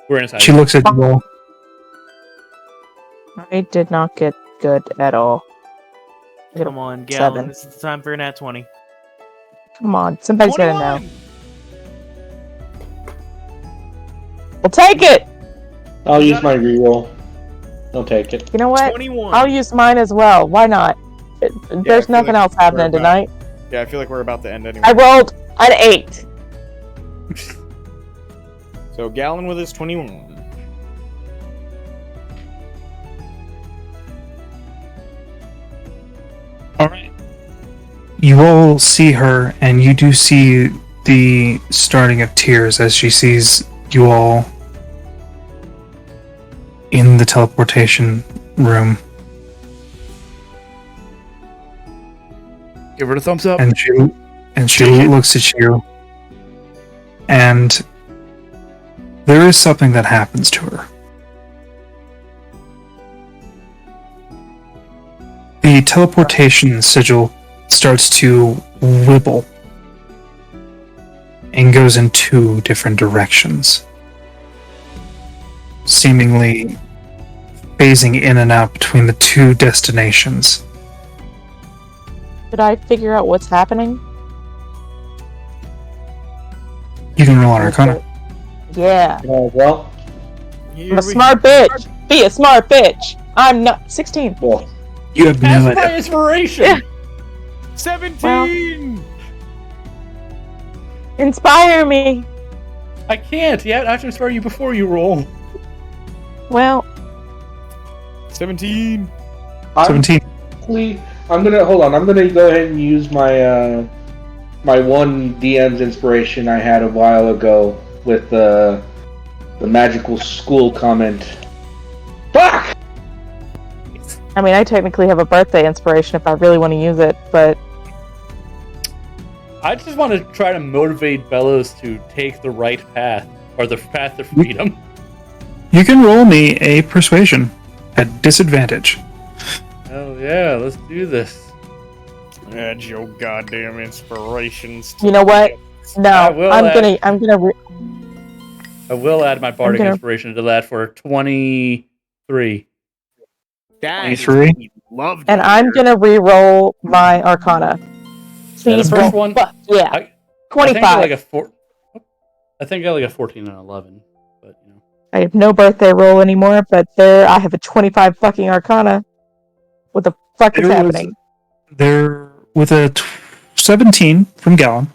We're inside. She looks at you all. I did not get good at all. I got Come on, a Gallon. 7. This is the time for a nat 20. Come on, somebody's gotta know. 21! We'll take it! I'll use my reroll. Don't take it. You know what? 21. I'll use mine as well. Why not? There's feel nothing like else happening we're about- tonight. Yeah, I feel like we're about to end anyway. I rolled an 8. So Gallon with his 21. Alright. You all see her, and you do see the starting of tears as she sees you all in the teleportation room. Give her a thumbs up. And she looks at you, and there is something that happens to her. The teleportation sigil starts to wibble and goes in two different directions, seemingly phasing in and out between the two destinations. Did I figure out what's happening? You can roll on Arcana. Yeah. Well, I'm a smart bitch. Be a smart bitch. I'm not 16. well, You have no That's my idea. inspiration. Yeah. 17! Inspire me. I can't. Yeah, I have to inspire you before you roll. Well, 17! 17. I'm gonna hold on. I'm gonna go ahead and use my my one DM's inspiration I had a while ago with the magical school comment. Fuck! I mean, I technically have a birthday inspiration if I really want to use it, but I just want to try to motivate Bellows to take the right path, or the path to freedom. You can roll me a persuasion at disadvantage. Oh yeah, let's do this. Add your goddamn inspirations to you know what? No, I will I'm add- gonna. I will add my bardic gonna- inspiration to that for 23. That is 23? what we love to And I'm hear. gonna re-roll my Arcana. Please, first one- fuck yeah, I think I 25. got like a 4. I think I got like a 14 and 11, but you know. I have no birthday roll anymore, but there I have a 25 fucking Arcana. What the fuck is There was- happening? There, with a 17 from Gallon,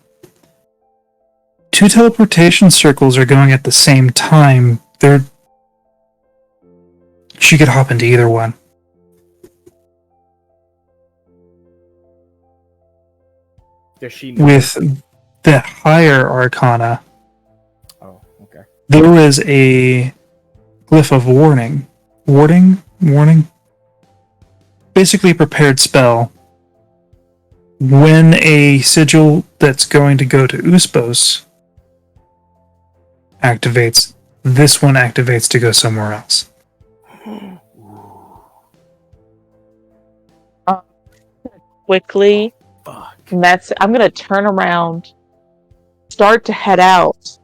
two teleportation circles are going at the same time. She could hop into either one. Does she know? With the higher Arcana, Oh, okay. there is a glyph of warning. Warning? Basically a prepared spell. When a sigil that's going to go to Uspos activates, this one activates to go somewhere else. quickly. Fuck. I'm gonna turn around, start to head out,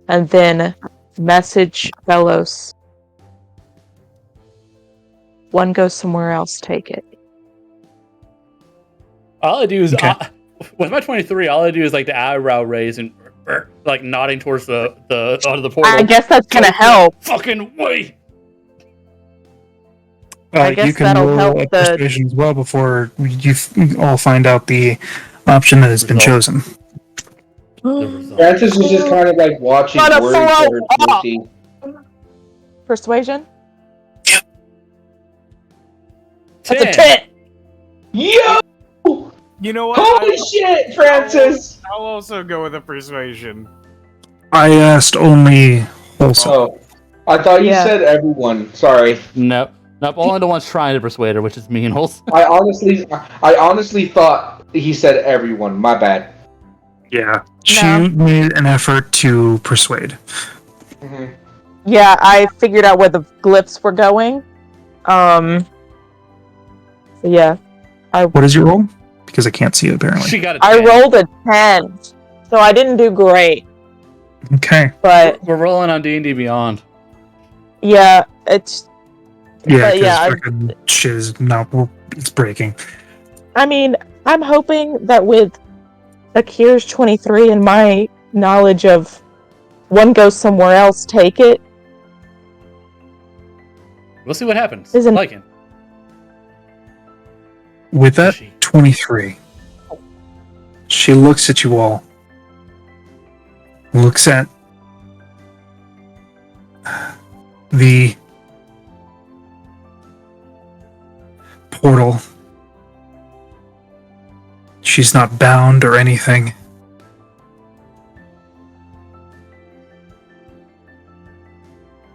and then message Belos. One goes somewhere else, take it. All I do is Okay. with my 23. All I do is like the eyebrow raise and like nodding towards the onto the portal. I guess that's gonna Go help. Fucking wait. I guess you can that'll roll help a the- persuasion as well before you all find out the option that has been Result. chosen. The result. Francis is just kind of like watching, Gotta worried throw for her off. safety. Persuasion? That's a 10. 10! Yo! You know what? Holy shit, Francis! I'll also go with a persuasion. I asked only wholesome. Oh, I thought you Yeah. said everyone. Sorry. Nope. Only the one's trying to persuade her, which is me and Holes. I honestly thought he said everyone. My bad. Yeah. She No. made an effort to persuade. Mhm. Yeah, I figured out where the glyphs were going. So yeah. What is your roll? Because I can't see it apparently. She got a 10. I rolled a 10. So I didn't do great. Okay. But We're rolling on D&D Beyond. yeah, it's Yeah, But yeah, because fucking shit is not. It's breaking. I mean, I'm hoping that with Akira's 23 and my knowledge of one goes somewhere else, take it. We'll see what happens. Isn't- Like it. With that She- 23, she looks at you all. Looks at the portal. She's not bound or anything.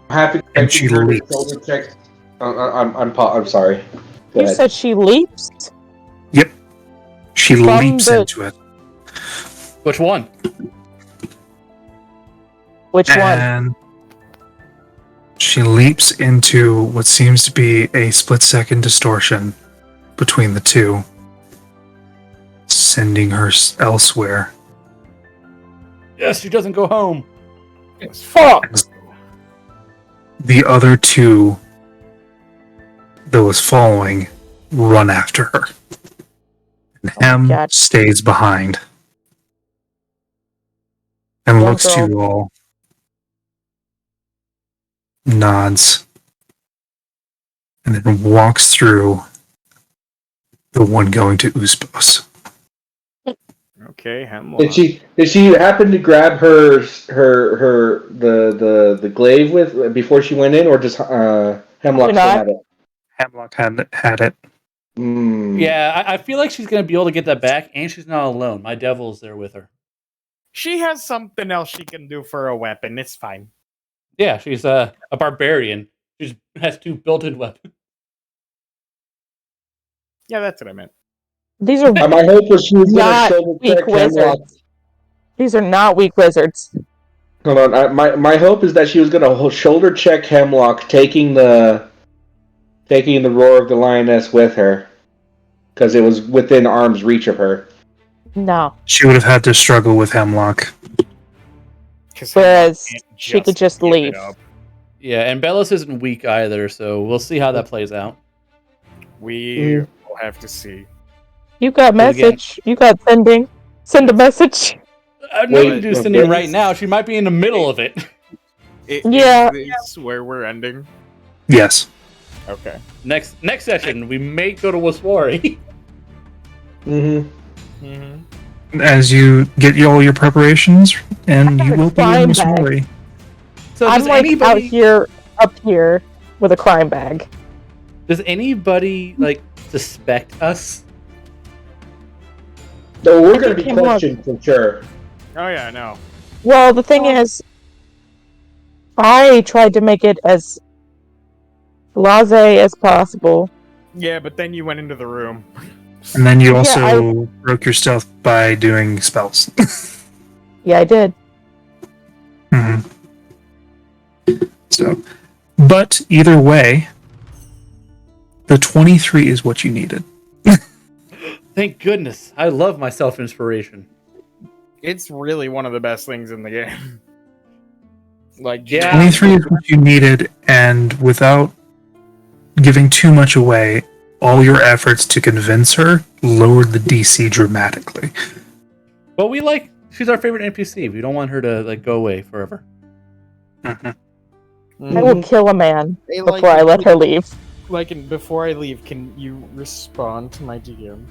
I'm happy. And she her leaps. shoulder check. I'm sorry. Go You ahead. said she leaps? She From leaps the- into it. Which one? Which one? And she leaps into what seems to be a split-second distortion between the two, sending her elsewhere. Yes, she doesn't go home. Fuck! The other two, those following, run after her. And Hem God. stays behind and Poor looks to girl. you all, nods, and then walks through the one going to Uspos. Okay, Hemlock. Did she happen to grab the glaive with before she went in, or just Hemlock Probably still not. had it? Hemlock had it. Yeah, I feel like she's going to be able to get that back, and she's not alone. My devil's there with her. She has something else she can do for a weapon. It's fine. Yeah, she's a barbarian. She has 2 built-in weapons. Yeah, that's what I meant. These are My hope was she was going to not shoulder weak check Hemlock. wizards. These are not weak wizards. Hold on, my hope is that she was going to shoulder check Hemlock, taking the roar of the lioness with her, because it was within arm's reach of her. No. She would have had to struggle with Hemlock. 'Cause Whereas Hemlock can't she could just give it leave. up. Yeah, and Bellos isn't weak either, so we'll see how that plays out. We will have to see. You got Do it again. message. You got sending. Send a message. I'm Wait, not to do wait, sending wait. right now. She might be in the middle of it. Yeah. Is this where we're ending? Yes. Okay. Next session, we may go to Waswari. Mm-hmm. Mm-hmm. As you get all your preparations, and I you have a will be in crime this bag. story. So I'm does like anybody, up here with a crime bag. does anybody like suspect us? No, we're I going to think be Hemlock- questioned for sure. Oh yeah, no. Well, the thing is, I tried to make it as blasé as possible. Yeah, but then you went into the room. And then you Yeah, also broke your stealth by doing spells. Yeah, I did. Mhm. So, but either way, the 23 is what you needed. Thank goodness. I love my self-inspiration. It's really one of the best things in the game. Like, Yeah. 23 is what you needed, and without giving too much away, all your efforts to convince her lowered the DC dramatically. But she's our favorite NPC. We don't want her to like go away forever. I will kill a man Hey, before I let her leave. Before I leave, can you respond to my DM?